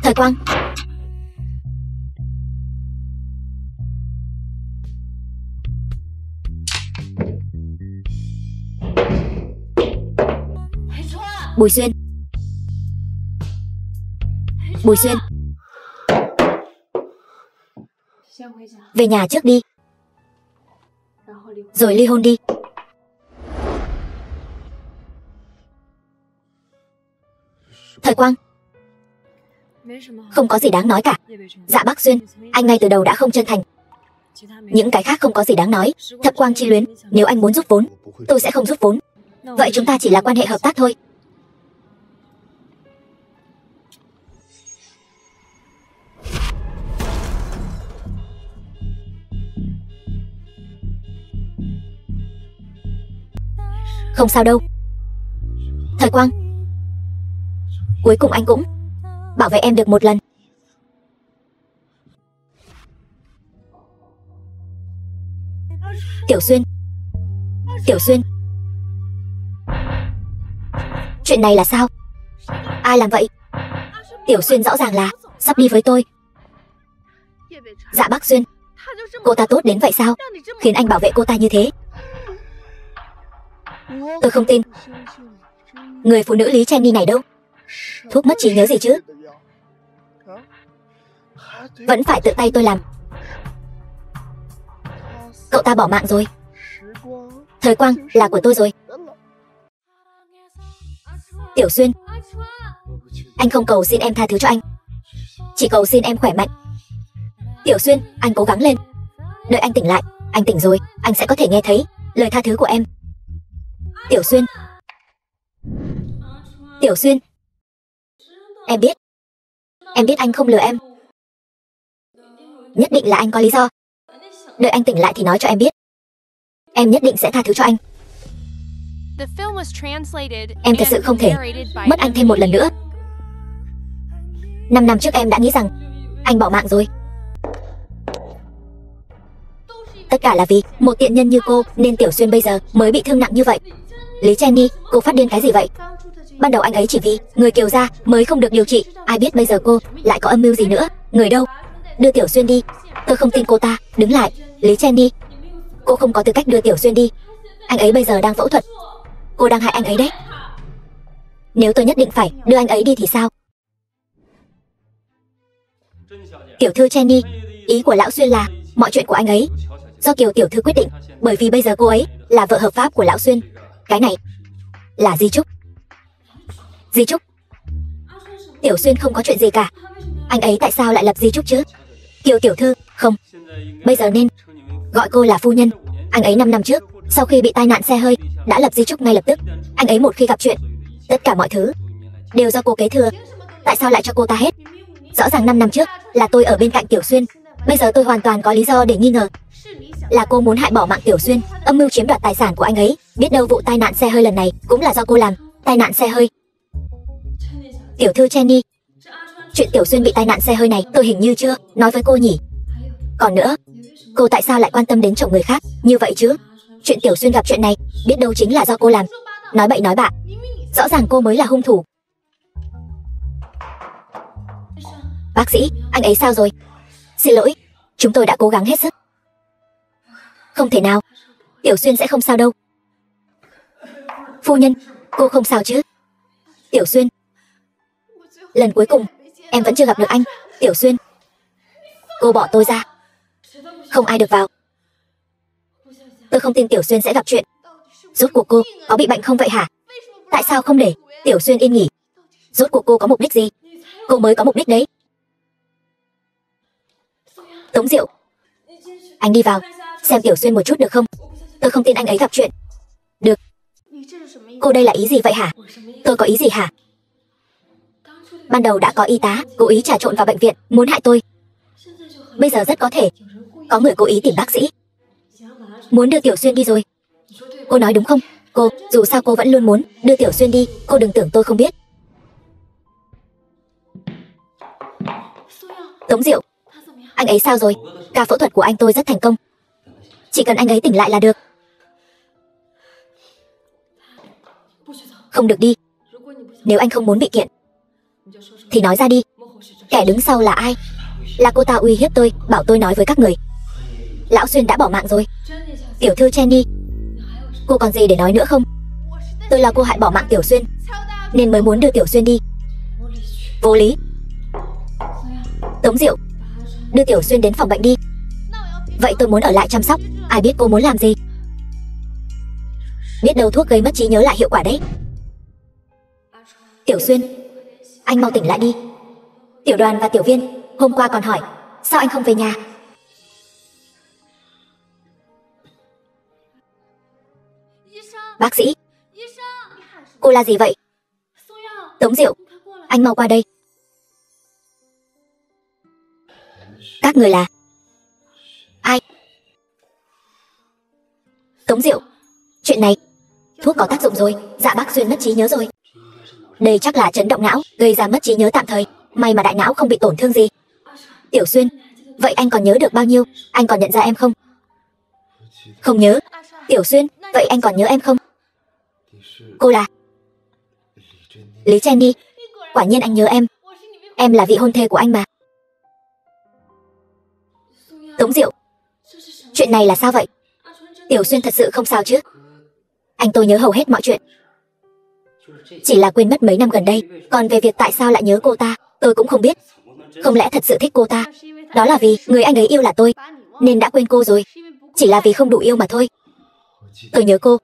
Thời Quang. Bùi Xuyên. Bùi Xuyên. Về nhà trước đi, rồi ly hôn đi. Thời Quang, không có gì đáng nói cả. Dạ Bắc Xuyên, anh ngay từ đầu đã không chân thành. Những cái khác không có gì đáng nói. Thập Quang Chi Luyến, nếu anh muốn giúp vốn, tôi sẽ không giúp vốn. Vậy chúng ta chỉ là quan hệ hợp tác thôi. Không sao đâu. Thời Quang, cuối cùng anh cũng bảo vệ em được một lần. Tiểu Xuyên. Tiểu Xuyên, chuyện này là sao? Ai làm vậy? Tiểu Xuyên rõ ràng là sắp đi với tôi. Dạ Bắc Xuyên, cô ta tốt đến vậy sao, khiến anh bảo vệ cô ta như thế? Tôi không tin người phụ nữ Lý Jenny này đâu. Thuốc mất trí nhớ gì chứ? Vẫn phải tự tay tôi làm. Cậu ta bỏ mạng rồi. Thời Quang là của tôi rồi. Tiểu Xuyên, anh không cầu xin em tha thứ cho anh, chỉ cầu xin em khỏe mạnh. Tiểu Xuyên, anh cố gắng lên. Đợi anh tỉnh lại, anh tỉnh rồi, anh sẽ có thể nghe thấy lời tha thứ của em. Tiểu Xuyên. Tiểu Xuyên, em biết anh không lừa em. Nhất định là anh có lý do. Đợi anh tỉnh lại thì nói cho em biết. Em nhất định sẽ tha thứ cho anh. Em thật sự không thể mất anh thêm một lần nữa. 5 năm trước em đã nghĩ rằng anh bỏ mạng rồi. Tất cả là vì một tiện nhân như cô nên Tiểu Xuyên bây giờ mới bị thương nặng như vậy. Lý Jenny, cô phát điên cái gì vậy? Ban đầu anh ấy chỉ vì người Kiều gia mới không được điều trị. Ai biết bây giờ cô lại có âm mưu gì nữa. Người đâu? Đưa Tiểu Xuyên đi. Tôi không tin cô ta. Đứng lại. Lý Jenny, cô không có tư cách đưa Tiểu Xuyên đi. Anh ấy bây giờ đang phẫu thuật. Cô đang hại anh ấy đấy. Nếu tôi nhất định phải đưa anh ấy đi thì sao? Tiểu thư Jenny, ý của lão Xuyên là mọi chuyện của anh ấy do Kiều tiểu thư quyết định, bởi vì bây giờ cô ấy là vợ hợp pháp của lão Xuyên. Cái này là di chúc. Di chúc? Tiểu Xuyên không có chuyện gì cả. Anh ấy tại sao lại lập di chúc chứ? Kiều tiểu thư, không. Bây giờ nên gọi cô là phu nhân. Anh ấy 5 năm trước, sau khi bị tai nạn xe hơi, đã lập di chúc ngay lập tức. Anh ấy một khi gặp chuyện, tất cả mọi thứ đều do cô kế thừa. Tại sao lại cho cô ta hết? Rõ ràng 5 năm trước là tôi ở bên cạnh Tiểu Xuyên. Bây giờ tôi hoàn toàn có lý do để nghi ngờ Là cô muốn hại bỏ mạng Tiểu Xuyên, âm mưu chiếm đoạt tài sản của anh ấy. Biết đâu vụ tai nạn xe hơi lần này cũng là do cô làm. Tai nạn xe hơi. Tiểu thư Jenny, chuyện Tiểu Xuyên bị tai nạn xe hơi này tôi hình như chưa nói với cô nhỉ. Còn nữa, cô tại sao lại quan tâm đến chồng người khác như vậy chứ? Chuyện Tiểu Xuyên gặp chuyện này, biết đâu chính là do cô làm. Nói bậy nói bạ, rõ ràng cô mới là hung thủ. Bác sĩ, anh ấy sao rồi? Xin lỗi, chúng tôi đã cố gắng hết sức. Không thể nào, Tiểu Xuyên sẽ không sao đâu. Phu nhân, cô không sao chứ? Tiểu Xuyên, lần cuối cùng em vẫn chưa gặp được anh. Tiểu Xuyên, cô bỏ tôi ra, không ai được vào. Tôi không tin Tiểu Xuyên sẽ gặp chuyện. Rốt cuộc cô có bị bệnh không vậy hả? Tại sao không để Tiểu Xuyên yên nghỉ? Rốt cuộc cô có mục đích gì? Cô mới có mục đích đấy. Tống Diệu, anh đi vào xem Tiểu Xuyên một chút được không? Tôi không tin anh ấy gặp chuyện. Được. Cô đây là ý gì vậy hả? Tôi có ý gì hả? Ban đầu đã có y tá cố ý trà trộn vào bệnh viện muốn hại tôi. Bây giờ rất có thể có người cố ý tìm bác sĩ muốn đưa Tiểu Xuyên đi rồi. Cô nói đúng không? Cô, dù sao cô vẫn luôn muốn đưa Tiểu Xuyên đi. Cô đừng tưởng tôi không biết. Tống Diệu, anh ấy sao rồi? Ca phẫu thuật của anh tôi rất thành công. Chỉ cần anh ấy tỉnh lại là được. Không được đi. Nếu anh không muốn bị kiện thì nói ra đi. Kẻ đứng sau là ai? Là cô ta uy hiếp tôi, bảo tôi nói với các người. Lão Xuyên đã bỏ mạng rồi. Tiểu thư Jenny, cô còn gì để nói nữa không? Tôi là cô hại bỏ mạng Tiểu Xuyên nên mới muốn đưa Tiểu Xuyên đi. Vô lý. Tống Diệu, đưa Tiểu Xuyên đến phòng bệnh đi. Vậy tôi muốn ở lại chăm sóc. Ai biết cô muốn làm gì? Biết đâu thuốc gây mất trí nhớ lại hiệu quả đấy. Tiểu Xuyên, anh mau tỉnh lại đi. Tiểu Đoàn và Tiểu Viên hôm qua còn hỏi sao anh không về nhà. Bác sĩ, cô là gì vậy? Tống Diệu, anh mau qua đây. Các người là ai? Tống Diệu, chuyện này, thuốc có tác dụng rồi. Dạ bác Xuyên mất trí nhớ rồi. Đây chắc là chấn động não, gây ra mất trí nhớ tạm thời. May mà đại não không bị tổn thương gì. Tiểu Xuyên, vậy anh còn nhớ được bao nhiêu? Anh còn nhận ra em không? Không nhớ. Tiểu Xuyên, vậy anh còn nhớ em không? Cô là Lý Jenny. Quả nhiên anh nhớ em. Em là vị hôn thê của anh mà. Tống Diệu, chuyện này là sao vậy? Tiểu Xuyên thật sự không sao chứ? Anh tôi nhớ hầu hết mọi chuyện, chỉ là quên mất mấy năm gần đây. Còn về việc tại sao lại nhớ cô ta, tôi cũng không biết. Không lẽ thật sự thích cô ta? Đó là vì người anh ấy yêu là tôi nên đã quên cô rồi. Chỉ là vì không đủ yêu mà thôi. Tôi nhớ cô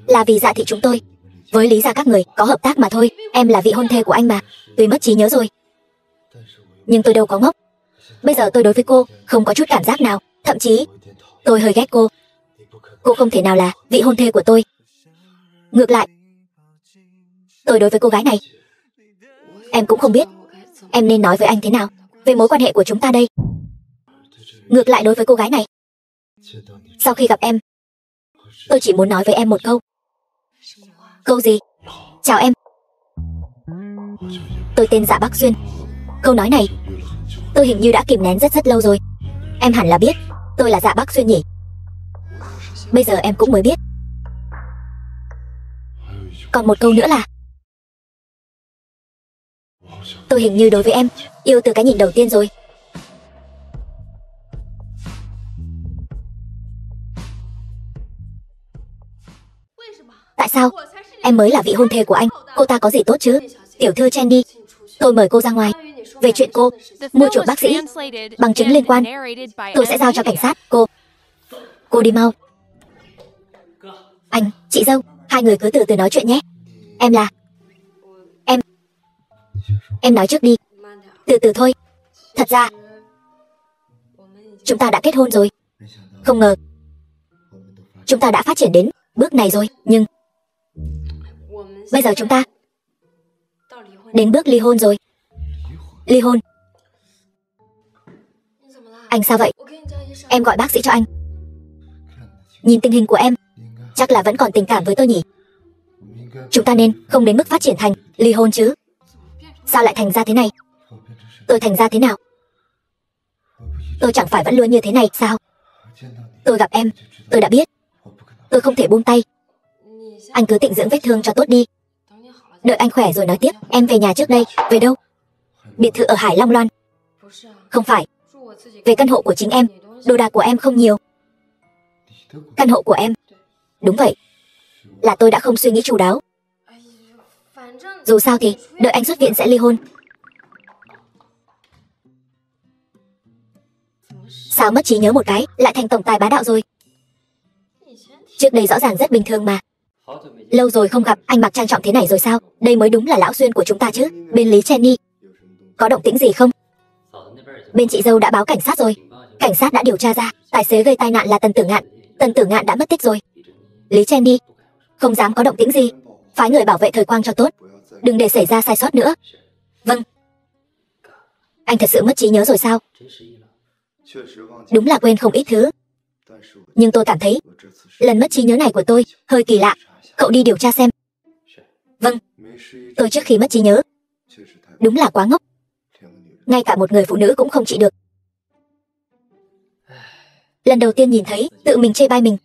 là vì Dạ thị chúng tôi với Lý gia các người có hợp tác mà thôi. Em là vị hôn thê của anh mà. Tuy mất trí nhớ rồi, nhưng tôi đâu có ngốc. Bây giờ tôi đối với cô không có chút cảm giác nào. Thậm chí tôi hơi ghét cô. Cô không thể nào là vị hôn thê của tôi. Ngược lại, tôi đối với cô gái này, em cũng không biết em nên nói với anh thế nào về mối quan hệ của chúng ta đây. Ngược lại đối với cô gái này, sau khi gặp em, tôi chỉ muốn nói với em một câu. Câu gì? Chào em, tôi tên Dạ Bắc Xuyên. Câu nói này tôi hình như đã kìm nén rất lâu rồi. Em hẳn là biết tôi là Dạ Bắc Xuyên nhỉ? Bây giờ em cũng mới biết. Còn một câu nữa là tôi hình như đối với em yêu từ cái nhìn đầu tiên rồi. Tại sao? Em mới là vị hôn thê của anh. Cô ta có gì tốt chứ? Tiểu thư Jenny, tôi mời cô ra ngoài. Về chuyện cô mua chuộc bác sĩ, bằng chứng liên quan tôi sẽ giao cho cảnh sát. Cô đi mau. Anh, chị dâu, hai người cứ từ từ nói chuyện nhé. Em là Em nói trước đi. Từ từ thôi. Thật ra chúng ta đã kết hôn rồi. Không ngờ chúng ta đã phát triển đến bước này rồi. Nhưng bây giờ chúng ta đến bước ly hôn rồi. Ly hôn? Anh sao vậy? Em gọi bác sĩ cho anh. Nhìn tình hình của em, chắc là vẫn còn tình cảm với tôi nhỉ? Chúng ta nên không đến mức phát triển thành ly hôn chứ. Sao lại thành ra thế này? Tôi thành ra thế nào? Tôi chẳng phải vẫn luôn như thế này sao? Tôi gặp em, tôi đã biết. Tôi không thể buông tay. Anh cứ tịnh dưỡng vết thương cho tốt đi. Đợi anh khỏe rồi nói tiếp. Em về nhà trước đây. Về đâu? Biệt thự ở Hải Long Loan. Không phải. Về căn hộ của chính em. Đồ đạc của em không nhiều. Căn hộ của em. Đúng vậy. Là tôi đã không suy nghĩ chu đáo. Dù sao thì đợi anh xuất viện sẽ ly hôn. Sao mất trí nhớ một cái lại thành tổng tài bá đạo rồi? Trước đây rõ ràng rất bình thường mà. Lâu rồi không gặp, anh mặc trang trọng thế này rồi sao? Đây mới đúng là lão xuyên của chúng ta chứ. Bên Lý Jenny có động tĩnh gì không? Bên chị dâu đã báo cảnh sát rồi. Cảnh sát đã điều tra ra tài xế gây tai nạn là Tần Tử Ngạn. Tần Tử Ngạn đã mất tích rồi. Lý Jenny không dám có động tĩnh gì. Phái người bảo vệ Thời Quang cho tốt, đừng để xảy ra sai sót nữa. Vâng. Anh thật sự mất trí nhớ rồi sao? Đúng là quên không ít thứ. Nhưng tôi cảm thấy lần mất trí nhớ này của tôi hơi kỳ lạ. Cậu đi điều tra xem. Vâng. Tôi trước khi mất trí nhớ đúng là quá ngốc. Ngay cả một người phụ nữ cũng không trị được. Lần đầu tiên nhìn thấy tự mình chê bai mình.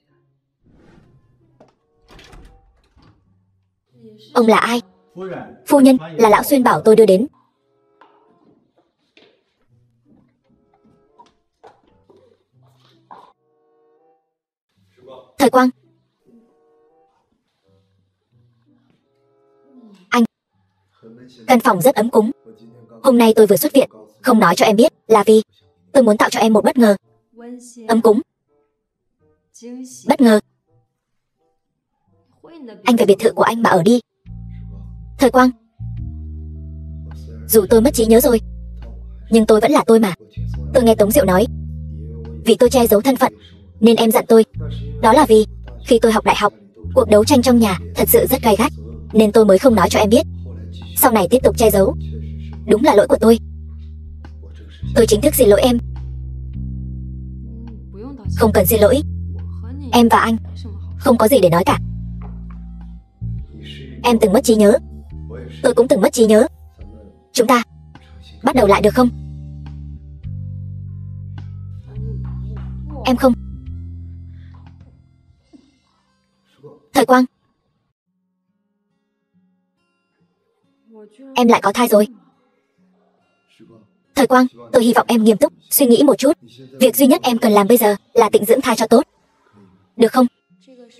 Ông là ai? Phu nhân, là lão Xuyên bảo tôi đưa đến. Thời Quang. Anh. Căn phòng rất ấm cúng. Hôm nay tôi vừa xuất viện, không nói cho em biết là vì tôi muốn tạo cho em một bất ngờ. Ấm cúng. Bất ngờ. Anh về biệt thự của anh mà ở đi. Thời Quang. Dù tôi mất trí nhớ rồi, nhưng tôi vẫn là tôi mà. Tôi nghe Tống Diệu nói, vì tôi che giấu thân phận nên em giận tôi. Đó là vì khi tôi học đại học, cuộc đấu tranh trong nhà thật sự rất gay gắt, nên tôi mới không nói cho em biết. Sau này tiếp tục che giấu. Đúng là lỗi của tôi. Tôi chính thức xin lỗi em. Không cần xin lỗi. Em và anh không có gì để nói cả. Em từng mất trí nhớ, tôi cũng từng mất trí nhớ. Chúng ta bắt đầu lại được không? Em không. Thời Quang. Em lại có thai rồi. Thời Quang, tôi hy vọng em nghiêm túc suy nghĩ một chút. Việc duy nhất em cần làm bây giờ là tịnh dưỡng thai cho tốt. Được không?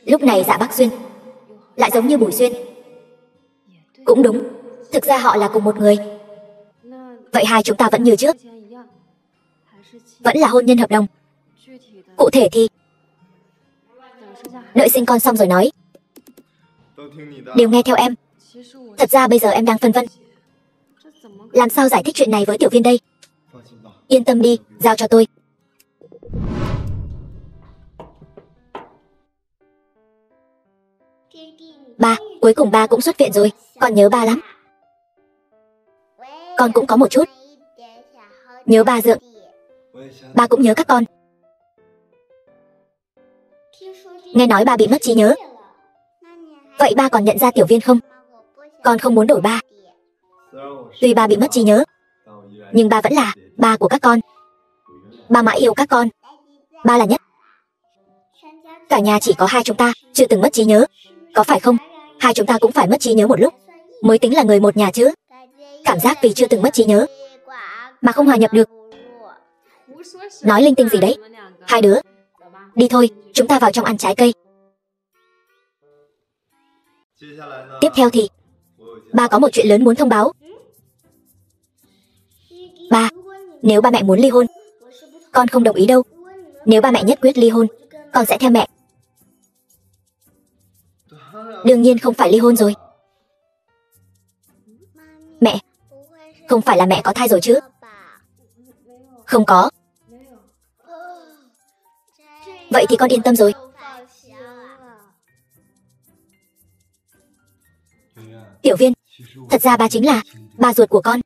Lúc này Dạ Bắc Xuyên lại giống như Bùi Xuyên. Cũng đúng, thực ra họ là cùng một người. Vậy hai chúng ta vẫn như trước, vẫn là hôn nhân hợp đồng. Cụ thể thì đợi sinh con xong rồi nói. Đều nghe theo em. Thật ra bây giờ em đang phân vân, làm sao giải thích chuyện này với Tiểu Viên đây? Yên tâm đi, giao cho tôi. Ba, cuối cùng ba cũng xuất viện rồi. Con nhớ ba lắm. Con cũng có một chút nhớ ba Dượng. Ba cũng nhớ các con. Nghe nói ba bị mất trí nhớ. Vậy ba còn nhận ra Tiểu Viên không? Con không muốn đổi ba. Tuy ba bị mất trí nhớ, nhưng ba vẫn là ba của các con. Ba mãi yêu các con. Ba là nhất. Cả nhà chỉ có hai chúng ta chưa từng mất trí nhớ, có phải không? Hai chúng ta cũng phải mất trí nhớ một lúc mới tính là người một nhà chứ. Cảm giác vì chưa từng mất trí nhớ mà không hòa nhập được. Nói linh tinh gì đấy? Hai đứa đi thôi, chúng ta vào trong ăn trái cây. Tiếp theo thì ba có một chuyện lớn muốn thông báo. Ba, nếu ba mẹ muốn ly hôn, con không đồng ý đâu. Nếu ba mẹ nhất quyết ly hôn, con sẽ theo mẹ. Đương nhiên không phải ly hôn rồi. Mẹ, không phải là mẹ có thai rồi chứ? Không có. Vậy thì con yên tâm rồi. Tiểu Viên, thật ra ba chính là ba ruột của con.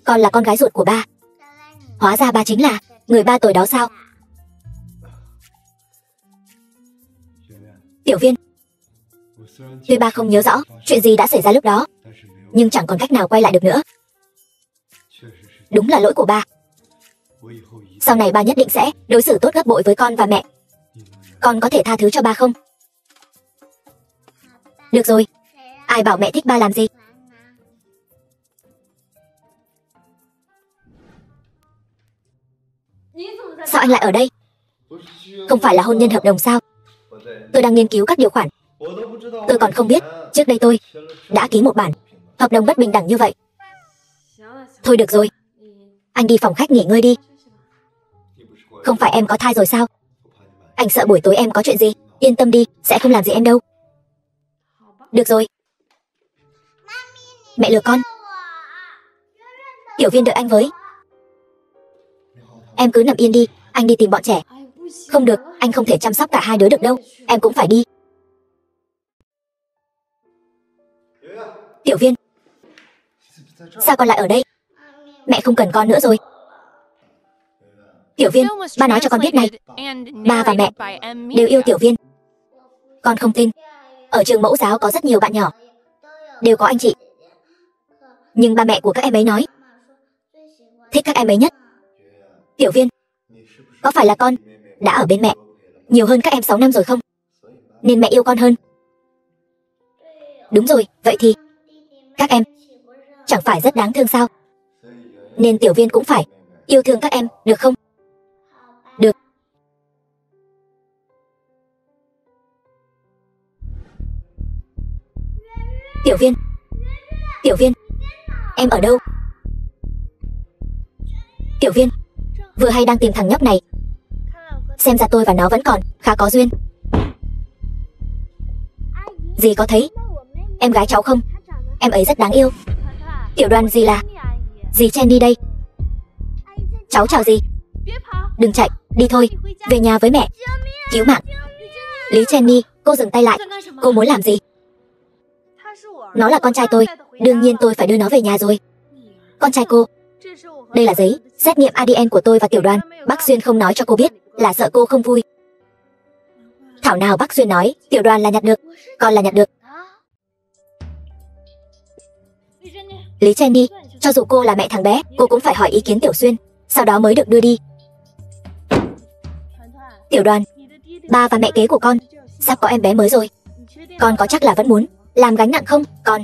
Con là con gái ruột của ba. Hóa ra ba chính là người ba tuổi đó sao? Tiểu Viên, tuy ba không nhớ rõ chuyện gì đã xảy ra lúc đó, nhưng chẳng còn cách nào quay lại được nữa. Đúng là lỗi của ba. Sau này ba nhất định sẽ đối xử tốt gấp bội với con và mẹ. Con có thể tha thứ cho ba không? Được rồi. Ai bảo mẹ thích ba làm gì? Sao anh lại ở đây? Không phải là hôn nhân hợp đồng sao? Tôi đang nghiên cứu các điều khoản. Tôi còn không biết trước đây tôi đã ký một bản hợp đồng bất bình đẳng như vậy. Thôi được rồi, anh đi phòng khách nghỉ ngơi đi. Không phải em có thai rồi sao? Anh sợ buổi tối em có chuyện gì. Yên tâm đi, sẽ không làm gì em đâu. Được rồi. Mẹ lừa con. Tiểu Viên đợi anh với. Em cứ nằm yên đi, anh đi tìm bọn trẻ. Không được, anh không thể chăm sóc cả hai đứa được đâu. Em cũng phải đi. Tiểu Viên, sao con lại ở đây? Mẹ không cần con nữa rồi. Tiểu Viên, ba nói cho con biết này, ba và mẹ đều yêu Tiểu Viên. Con không tin. Ở trường mẫu giáo có rất nhiều bạn nhỏ, đều có anh chị. Nhưng ba mẹ của các em ấy nói thích các em ấy nhất. Tiểu Viên, có phải là con đã ở bên mẹ nhiều hơn các em 6 năm rồi không? Nên mẹ yêu con hơn. Đúng rồi, vậy thì các em chẳng phải rất đáng thương sao? Nên Tiểu Viên cũng phải yêu thương các em, được không? Được. Tiểu Viên, Tiểu Viên, em ở đâu? Tiểu Viên, vừa hay đang tìm thằng nhóc này. Xem ra tôi và nó vẫn còn khá có duyên. Dì có thấy em gái cháu không? Em ấy rất đáng yêu. Tiểu Đoàn dì là dì Chen đi đây. Cháu chào dì. Đừng chạy, đi thôi, về nhà với mẹ. Cứu mạng. Lý Jenny, cô dừng tay lại. Cô muốn làm gì? Nó là con trai tôi, đương nhiên tôi phải đưa nó về nhà rồi. Con trai cô. Đây là giấy xét nghiệm ADN của tôi và Tiểu Đoàn. Bác Xuyên không nói cho cô biết là sợ cô không vui. Thảo nào bác Xuyên nói Tiểu Đoàn là nhặt được, con là nhặt được. Lý Jenny, cho dù cô là mẹ thằng bé, cô cũng phải hỏi ý kiến Tiểu Xuyên, sau đó mới được đưa đi. Tiểu Đoàn, ba và mẹ kế của con sắp có em bé mới rồi. Con có chắc là vẫn muốn làm gánh nặng không, con?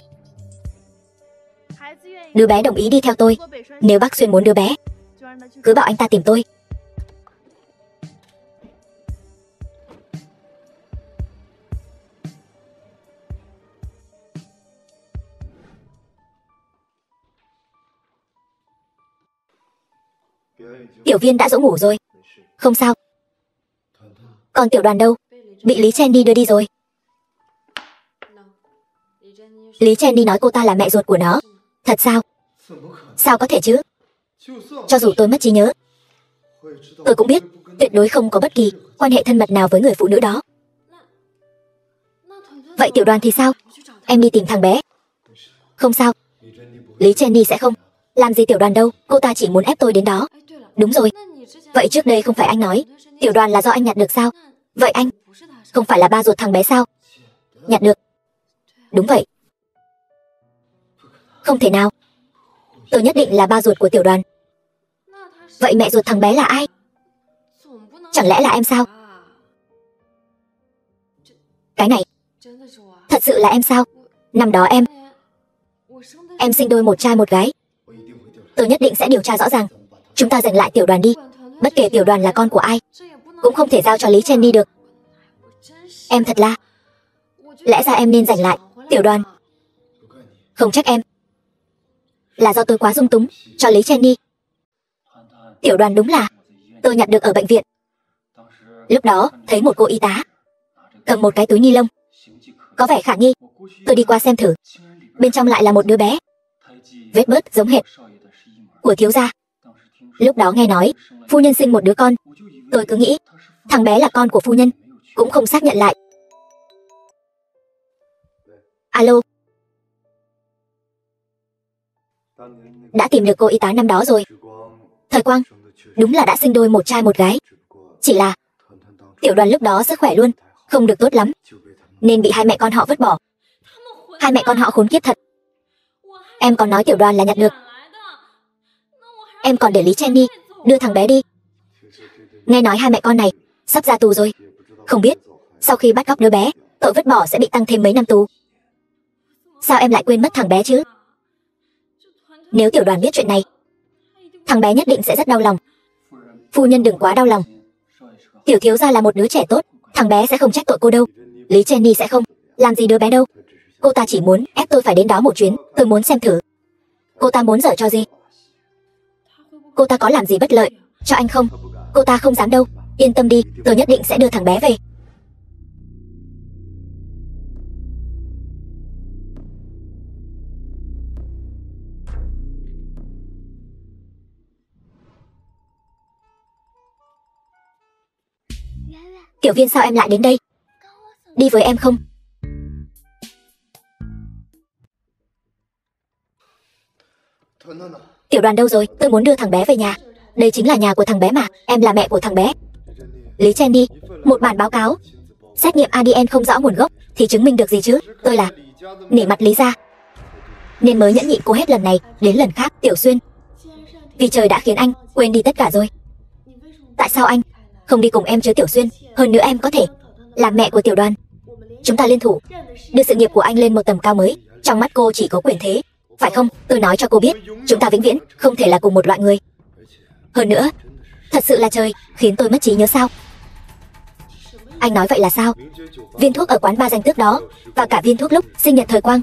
Đứa bé đồng ý đi theo tôi. Nếu bác Xuyên muốn đứa bé, cứ bảo anh ta tìm tôi. Tiểu Viên đã dỗ ngủ rồi. Không sao. Còn Tiểu Đoàn đâu? Bị Lý Chen đi đưa đi rồi. Lý Chen đi nói cô ta là mẹ ruột của nó. Thật sao? Sao có thể chứ? Cho dù tôi mất trí nhớ, tôi cũng biết tuyệt đối không có bất kỳ quan hệ thân mật nào với người phụ nữ đó. Vậy Tiểu Đoàn thì sao? Em đi tìm thằng bé. Không sao. Lý Chen đi sẽ không làm gì Tiểu Đoàn đâu. Cô ta chỉ muốn ép tôi đến đó. Đúng rồi. Vậy trước đây không phải anh nói Tiểu Đoàn là do anh nhặt được sao? Vậy anh không phải là ba ruột thằng bé sao? Nhặt được. Đúng vậy. Không thể nào. Tôi nhất định là ba ruột của Tiểu Đoàn. Vậy mẹ ruột thằng bé là ai? Chẳng lẽ là em sao? Cái này thật sự là em sao? Năm đó em sinh đôi một trai một gái. Tôi nhất định sẽ điều tra rõ ràng. Chúng ta giành lại Tiểu Đoàn đi. Bất kể Tiểu Đoàn là con của ai, cũng không thể giao cho Lý Chen đi được. Em thật là... Lẽ ra em nên giành lại Tiểu Đoàn. Không trách em. Là do tôi quá dung túng cho Lý Chen đi. Tiểu Đoàn đúng là tôi nhặt được ở bệnh viện. Lúc đó thấy một cô y tá cầm một cái túi ni lông, có vẻ khả nghi. Tôi đi qua xem thử, bên trong lại là một đứa bé. Vết bớt giống hệt của thiếu gia. Lúc đó nghe nói phu nhân sinh một đứa con, tôi cứ nghĩ thằng bé là con của phu nhân, cũng không xác nhận lại. Alo. Đã tìm được cô y tá năm đó rồi. Thời Quang đúng là đã sinh đôi một trai một gái. Chỉ là Tiểu Đoàn lúc đó sức khỏe luôn không được tốt lắm, nên bị hai mẹ con họ vứt bỏ. Hai mẹ con họ khốn kiếp thật. Em còn nói Tiểu Đoàn là nhặt được. Em còn để Lý Jenny đưa thằng bé đi. Nghe nói hai mẹ con này sắp ra tù rồi. Không biết sau khi bắt cóc đứa bé, tội vứt bỏ sẽ bị tăng thêm mấy năm tù. Sao em lại quên mất thằng bé chứ? Nếu Tiểu Đoàn biết chuyện này, thằng bé nhất định sẽ rất đau lòng. Phu nhân đừng quá đau lòng. Tiểu thiếu gia là một đứa trẻ tốt, thằng bé sẽ không trách tội cô đâu. Lý Jenny sẽ không làm gì đứa bé đâu. Cô ta chỉ muốn ép tôi phải đến đó một chuyến, tôi muốn xem thử. Cô ta muốn giở cho gì? Cô ta có làm gì bất lợi cho anh không? Cô ta không dám đâu. Yên tâm đi, tôi nhất định sẽ đưa thằng bé về. Tiểu Viên, sao em lại đến đây? Đi với em không? Tiểu Đoàn đâu rồi? Tôi muốn đưa thằng bé về nhà. Đây chính là nhà của thằng bé mà. Em là mẹ của thằng bé. Lý Jenny, một bản báo cáo xét nghiệm ADN không rõ nguồn gốc thì chứng minh được gì chứ? Tôi là nể mặt Lý gia nên mới nhẫn nhịn cô hết lần này đến lần khác. Tiểu Xuyên, vì trời đã khiến anh quên đi tất cả rồi. Tại sao anh không đi cùng em chứ Tiểu Xuyên? Hơn nữa em có thể làm mẹ của Tiểu Đoàn. Chúng ta liên thủ đưa sự nghiệp của anh lên một tầm cao mới. Trong mắt cô chỉ có quyền thế, phải không? Tôi nói cho cô biết, chúng ta vĩnh viễn không thể là cùng một loại người. Hơn nữa, thật sự là trời khiến tôi mất trí nhớ sao? Anh nói vậy là sao? Viên thuốc ở quán ba danh tước đó và cả viên thuốc lúc sinh nhật Thời Quang,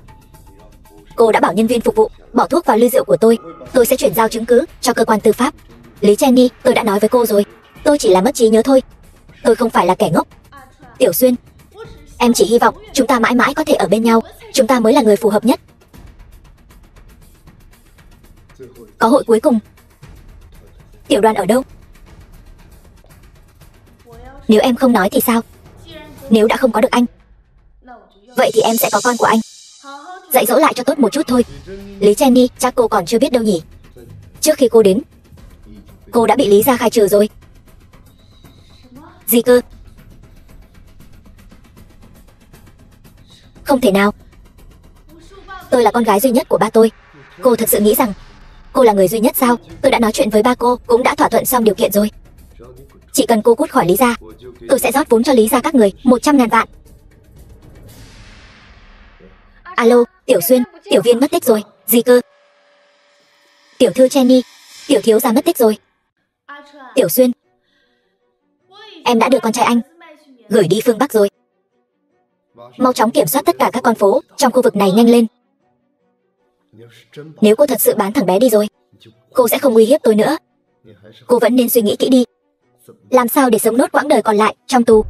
cô đã bảo nhân viên phục vụ bỏ thuốc vào ly rượu của tôi sẽ chuyển giao chứng cứ cho cơ quan tư pháp. Lý Jenny, tôi đã nói với cô rồi, tôi chỉ là mất trí nhớ thôi. Tôi không phải là kẻ ngốc. Tiểu Xuyên, em chỉ hy vọng chúng ta mãi mãi có thể ở bên nhau. Chúng ta mới là người phù hợp nhất. Có hội cuối cùng. Tiểu Đoàn ở đâu? Nếu em không nói thì sao? Nếu đã không có được anh, vậy thì em sẽ có con của anh. Dạy dỗ lại cho tốt một chút thôi. Lý Jenny, chắc cô còn chưa biết đâu nhỉ. Trước khi cô đến, cô đã bị Lý gia khai trừ rồi. Gì cơ? Không thể nào. Tôi là con gái duy nhất của ba tôi. Cô thật sự nghĩ rằng cô là người duy nhất sao? Tôi đã nói chuyện với ba cô, cũng đã thỏa thuận xong điều kiện rồi. Chỉ cần cô cút khỏi Lý gia, tôi sẽ rót vốn cho Lý gia các người 100.000 vạn. Alo, Tiểu Xuyên, Tiểu Viên mất tích rồi. Gì cơ? Tiểu thư Jenny, tiểu thiếu gia mất tích rồi. Tiểu Xuyên, em đã đưa con trai anh gửi đi phương Bắc rồi. Mau chóng kiểm soát tất cả các con phố trong khu vực này nhanh lên. Nếu cô thật sự bán thằng bé đi rồi, cô sẽ không uy hiếp tôi nữa. Cô vẫn nên suy nghĩ kỹ đi, làm sao để sống nốt quãng đời còn lại trong tù.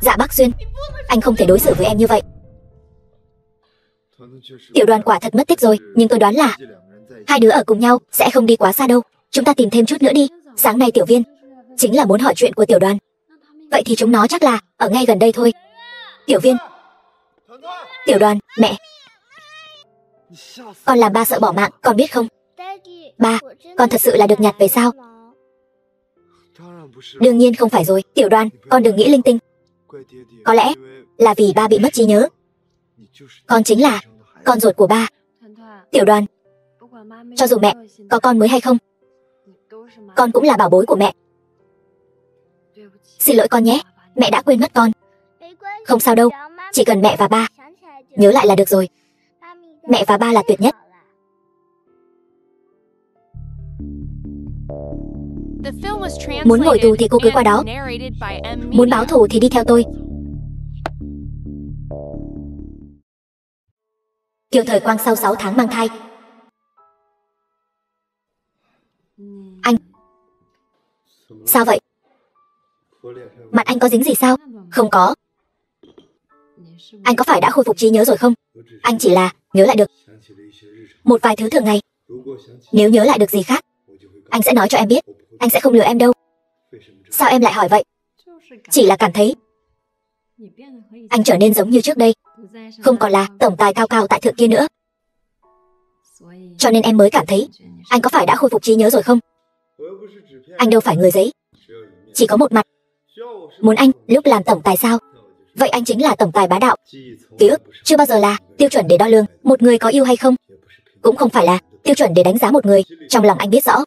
Dạ Bắc Xuyên, anh không thể đối xử với em như vậy. Tiểu Đoàn quả thật mất tích rồi, nhưng tôi đoán là hai đứa ở cùng nhau sẽ không đi quá xa đâu. Chúng ta tìm thêm chút nữa đi. Sáng nay Tiểu Viên chính là muốn hỏi chuyện của Tiểu Đoàn, vậy thì chúng nó chắc là ở ngay gần đây thôi. Tiểu Viên, Tiểu Đoàn, mẹ, con làm ba sợ bỏ mạng, con biết không? Ba, con thật sự là được nhặt về sao? Đương nhiên không phải rồi. Tiểu Đoàn, con đừng nghĩ linh tinh. Có lẽ là vì ba bị mất trí nhớ. Con chính là con ruột của ba. Tiểu Đoàn, cho dù mẹ có con mới hay không, con cũng là bảo bối của mẹ. Xin lỗi con nhé, mẹ đã quên mất con. Không sao đâu, chỉ cần mẹ và ba nhớ lại là được rồi. Mẹ và ba là tuyệt nhất. Muốn ngồi tù thì cô cứ qua đó, muốn báo thù thì đi theo tôi. Kiều Thời Quang sau 6 tháng mang thai. Anh, sao vậy? Mặt anh có dính gì sao? Không có. Anh có phải đã khôi phục trí nhớ rồi không? Anh chỉ là nhớ lại được một vài thứ thường ngày. Nếu nhớ lại được gì khác, anh sẽ nói cho em biết. Anh sẽ không lừa em đâu. Sao em lại hỏi vậy? Chỉ là cảm thấy anh trở nên giống như trước đây, không còn là tổng tài cao cao tại thượng kia nữa. Cho nên em mới cảm thấy anh có phải đã khôi phục trí nhớ rồi không? Anh đâu phải người giấy, chỉ có một mặt, Muốn anh lúc làm tổng tài sao? Vậy anh chính là tổng tài bá đạo. Ký ức chưa bao giờ là tiêu chuẩn để đo lường một người có yêu hay không. Cũng không phải là tiêu chuẩn để đánh giá một người. Trong lòng anh biết rõ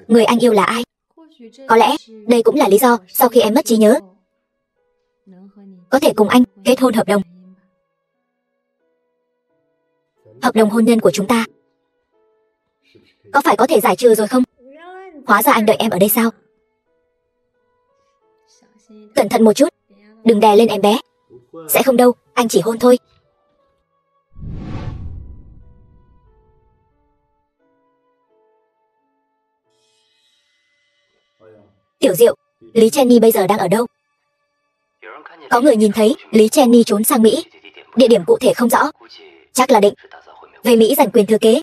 người anh yêu là ai. Có lẽ đây cũng là lý do sau khi em mất trí nhớ có thể cùng anh kết hôn hợp đồng. Hợp đồng hôn nhân của chúng ta có phải có thể giải trừ rồi không? Hóa ra anh đợi em ở đây sao? Cẩn thận một chút, đừng đè lên em bé. Sẽ không đâu, anh chỉ hôn thôi. Tiểu Diệu, Lý Jenny bây giờ đang ở đâu? Có người nhìn thấy Lý Jenny trốn sang Mỹ. Địa điểm cụ thể không rõ. Chắc là định về Mỹ giành quyền thừa kế.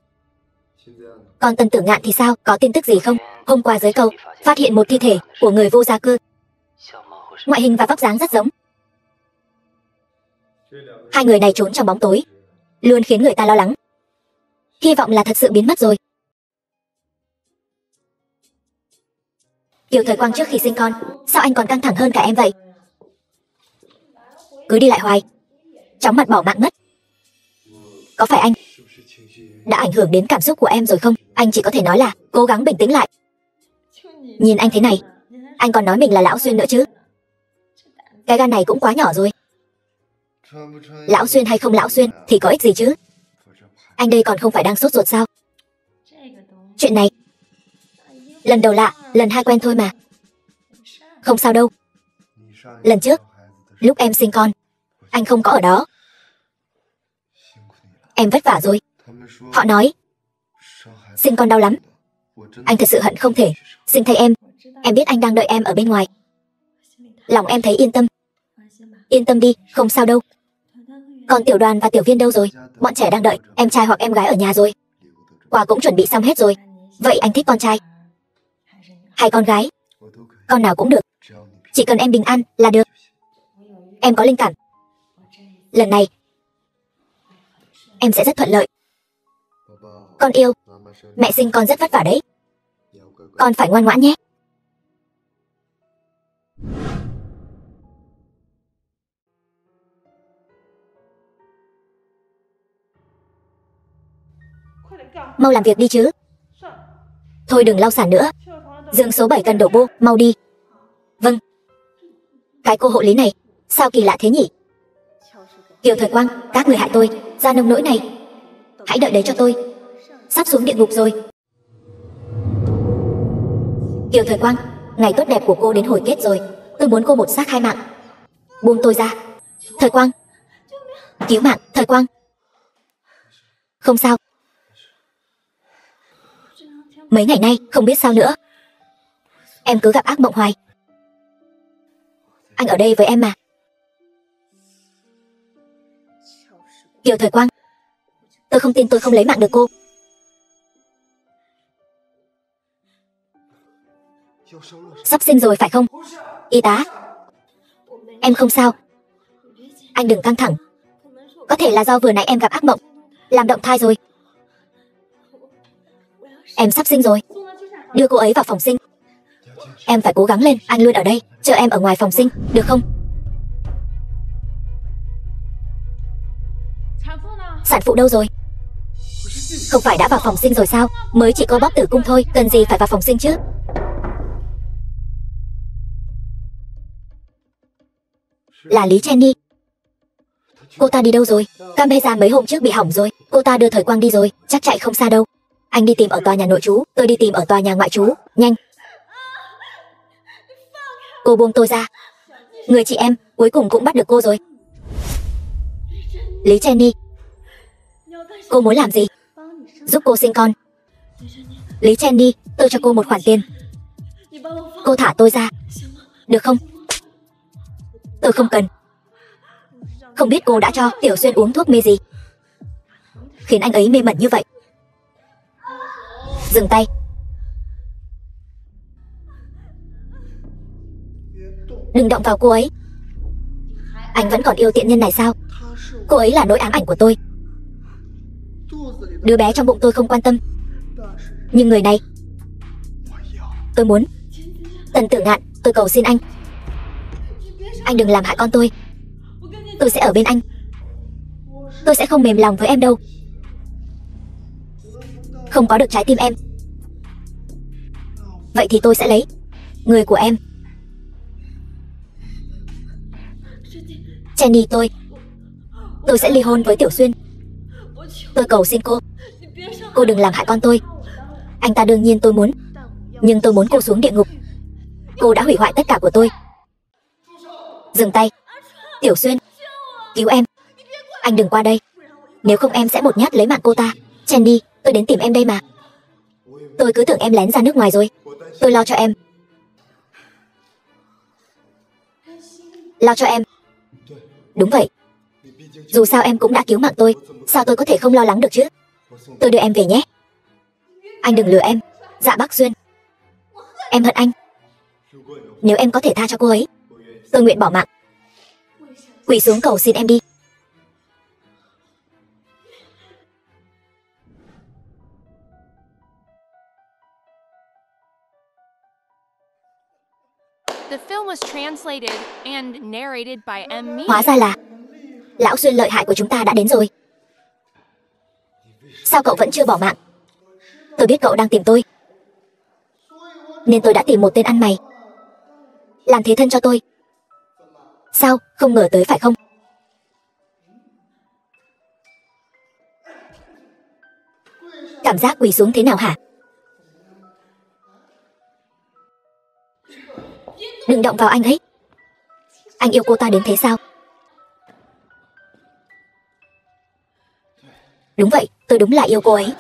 Còn Tần Tử Ngạn thì sao? Có tin tức gì không? Hôm qua dưới cầu phát hiện một thi thể của người vô gia cư. Ngoại hình và vóc dáng rất giống. Hai người này trốn trong bóng tối, luôn khiến người ta lo lắng. Hy vọng là thật sự biến mất rồi. Kiều Thời Quang trước khi sinh con, sao anh còn căng thẳng hơn cả em vậy? Cứ đi lại hoài, chóng mặt bỏ mạng mất. Có phải anh đã ảnh hưởng đến cảm xúc của em rồi không? Anh chỉ có thể nói là cố gắng bình tĩnh lại. Nhìn anh thế này, anh còn nói mình là Lão Xuyên nữa chứ. Cái gan này cũng quá nhỏ rồi. Lão Xuyên hay không Lão Xuyên thì có ích gì chứ. Anh đây còn không phải đang sốt ruột sao? Chuyện này lần đầu lạ, lần hai quen thôi mà. Không sao đâu. Lần trước lúc em sinh con, anh không có ở đó. Em vất vả rồi. Họ nói sinh con đau lắm. Anh thật sự hận không thể sinh thay em. Em biết anh đang đợi em ở bên ngoài. Lòng em thấy yên tâm. Yên tâm đi, không sao đâu. Còn Tiểu Đoàn và Tiểu Viên đâu rồi? Bọn trẻ đang đợi em trai hoặc em gái ở nhà rồi. Quà cũng chuẩn bị xong hết rồi. Vậy anh thích con trai hay con gái? Con nào cũng được. Chỉ cần em bình an là được. Em có linh cảm lần này em sẽ rất thuận lợi. Con yêu, mẹ sinh con rất vất vả đấy. Con phải ngoan ngoãn nhé. Mau làm việc đi chứ. Thôi đừng lau sàn nữa. Giường số 7 cần đổ bô, mau đi. Vâng. Cái cô hộ lý này, sao kỳ lạ thế nhỉ? Kiều Thời Quang, các người hại tôi ra nông nỗi này. Hãy đợi đấy cho tôi. Sắp xuống địa ngục rồi. Kiều Thời Quang, ngày tốt đẹp của cô đến hồi kết rồi. Tôi muốn cô một xác hai mạng. Buông tôi ra. Thời Quang, cứu mạng. Thời Quang. Không sao. Mấy ngày nay không biết sao nữa, em cứ gặp ác mộng hoài. Anh ở đây với em mà. Kiều Thời Quang, tôi không tin tôi không lấy mạng được cô. Sắp sinh rồi phải không? Y tá, em không sao. Anh đừng căng thẳng. Có thể là do vừa nãy em gặp ác mộng, làm động thai rồi. Em sắp sinh rồi. Đưa cô ấy vào phòng sinh. Em phải cố gắng lên, anh luôn ở đây chờ em ở ngoài phòng sinh, được không? Sản phụ đâu rồi? Không phải đã vào phòng sinh rồi sao? Mới chỉ có bóp tử cung thôi, cần gì phải vào phòng sinh chứ? Là Lý Jenny. Cô ta đi đâu rồi? Camera mấy hôm trước bị hỏng rồi. Cô ta đưa Thời Quang đi rồi, chắc chạy không xa đâu. Anh đi tìm ở tòa nhà nội trú, tôi đi tìm ở tòa nhà ngoại trú. Nhanh. Cô buông tôi ra. Người chị em cuối cùng cũng bắt được cô rồi. Lý Jenny, cô muốn làm gì? Giúp cô sinh con. Lý Jenny, tôi cho cô một khoản tiền. Cô thả tôi ra, được không? Tôi không cần. Không biết cô đã cho Tiểu Xuyên uống thuốc mê gì khiến anh ấy mê mẩn như vậy. Dừng tay. Đừng động vào cô ấy. Anh vẫn còn yêu tiện nhân này sao? Cô ấy là nỗi ám ảnh của tôi. Đứa bé trong bụng tôi không quan tâm, nhưng người này tôi muốn. Tần Tử Ngạn, Tôi cầu xin anh. Anh đừng làm hại con tôi. Tôi sẽ ở bên anh. Tôi sẽ không mềm lòng với em đâu. Không có được trái tim em. Vậy thì tôi sẽ lấy người của em. Jenny, tôi sẽ ly hôn với Tiểu Xuyên. Tôi cầu xin cô đừng làm hại con tôi. Anh ta đương nhiên tôi muốn, nhưng tôi muốn cô xuống địa ngục. Cô đã hủy hoại tất cả của tôi. Dừng tay. Tiểu Xuyên, cứu em. Anh đừng qua đây. Nếu không em sẽ một nhát lấy mạng cô ta. Jenny, tôi đến tìm em đây mà. Tôi cứ tưởng em lén ra nước ngoài rồi. Tôi lo cho em. Lo cho em. Đúng vậy. Dù sao em cũng đã cứu mạng tôi. Sao tôi có thể không lo lắng được chứ? Tôi đưa em về nhé. Anh đừng lừa em. Dạ bác Xuyên. Em hận anh. Nếu em có thể tha cho cô ấy, tôi nguyện bỏ mạng. Quỳ xuống cầu xin em đi. The film was translated and narrated by M. Media. Hóa ra là lão Xuyên lợi hại của chúng ta đã đến rồi. Sao cậu vẫn chưa bỏ mạng? Tôi biết cậu đang tìm tôi, nên tôi đã tìm một tên ăn mày làm thế thân cho tôi. Sao, không ngờ tới phải không? Cảm giác quỳ xuống thế nào hả? Đừng động vào anh ấy. Anh yêu cô ta đến thế sao? Đúng vậy, tôi đúng là yêu cô ấy.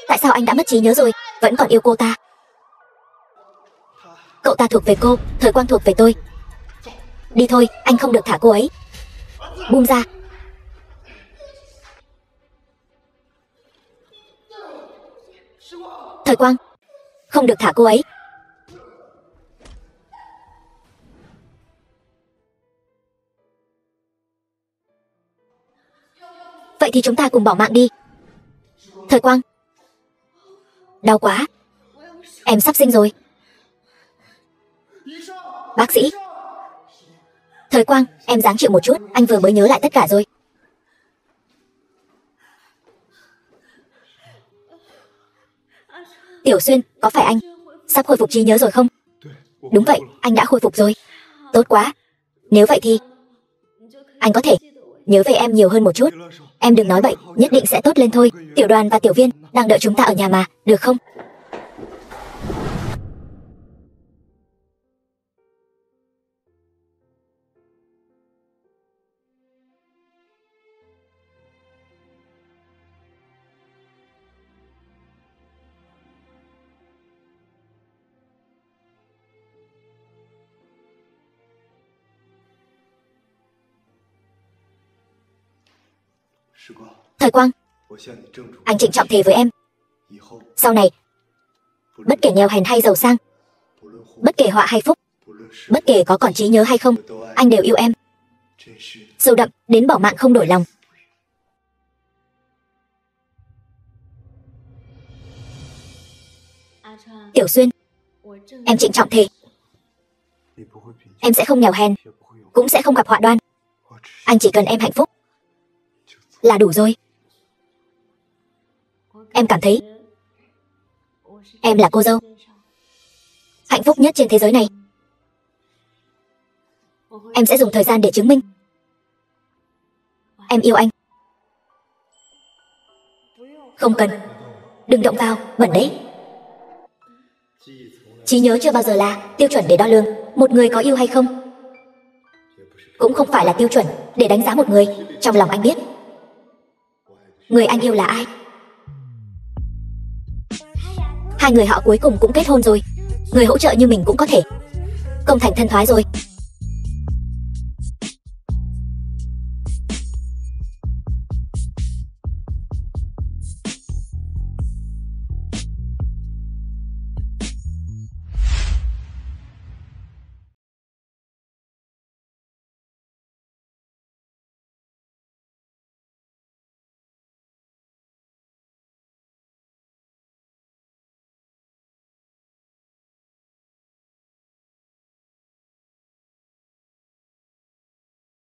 Tại sao anh đã mất trí nhớ rồi, vẫn còn yêu cô ta? Cậu ta thuộc về cô, Thời Quang thuộc về tôi. Đi thôi, anh không được thả cô ấy. Buông ra. Thời Quang, không được thả cô ấy. Vậy thì chúng ta cùng bỏ mạng đi. Thời Quang. Đau quá. Em sắp sinh rồi. Bác sĩ. Thời Quang, em ráng chịu một chút, anh vừa mới nhớ lại tất cả rồi. Tiểu Xuyên, có phải anh sắp khôi phục trí nhớ rồi không? Đúng vậy, anh đã khôi phục rồi. Tốt quá. Nếu vậy thì anh có thể nhớ về em nhiều hơn một chút. Em đừng nói bậy, nhất định sẽ tốt lên thôi. Tiểu Đoàn và Tiểu Viên đang đợi chúng ta ở nhà mà, được không? Thời Quang, anh trịnh trọng thề với em, sau này, bất kể nghèo hèn hay giàu sang, bất kể họa hay phúc, bất kể có còn trí nhớ hay không, anh đều yêu em. Sâu đậm đến bỏ mạng không đổi lòng. Tiểu Xuyên, em trịnh trọng thề, em sẽ không nghèo hèn, cũng sẽ không gặp họa đoan. Anh chỉ cần em hạnh phúc là đủ rồi. Em cảm thấy em là cô dâu hạnh phúc nhất trên thế giới này. Em sẽ dùng thời gian để chứng minh em yêu anh. Không cần. Đừng động vào, bẩn đấy. Trí nhớ chưa bao giờ là tiêu chuẩn để đo lường một người có yêu hay không. Cũng không phải là tiêu chuẩn để đánh giá một người. Trong lòng anh biết người anh yêu là ai. Hai người họ cuối cùng cũng kết hôn rồi. Người hỗ trợ như mình cũng có thể công thành thân thoái rồi.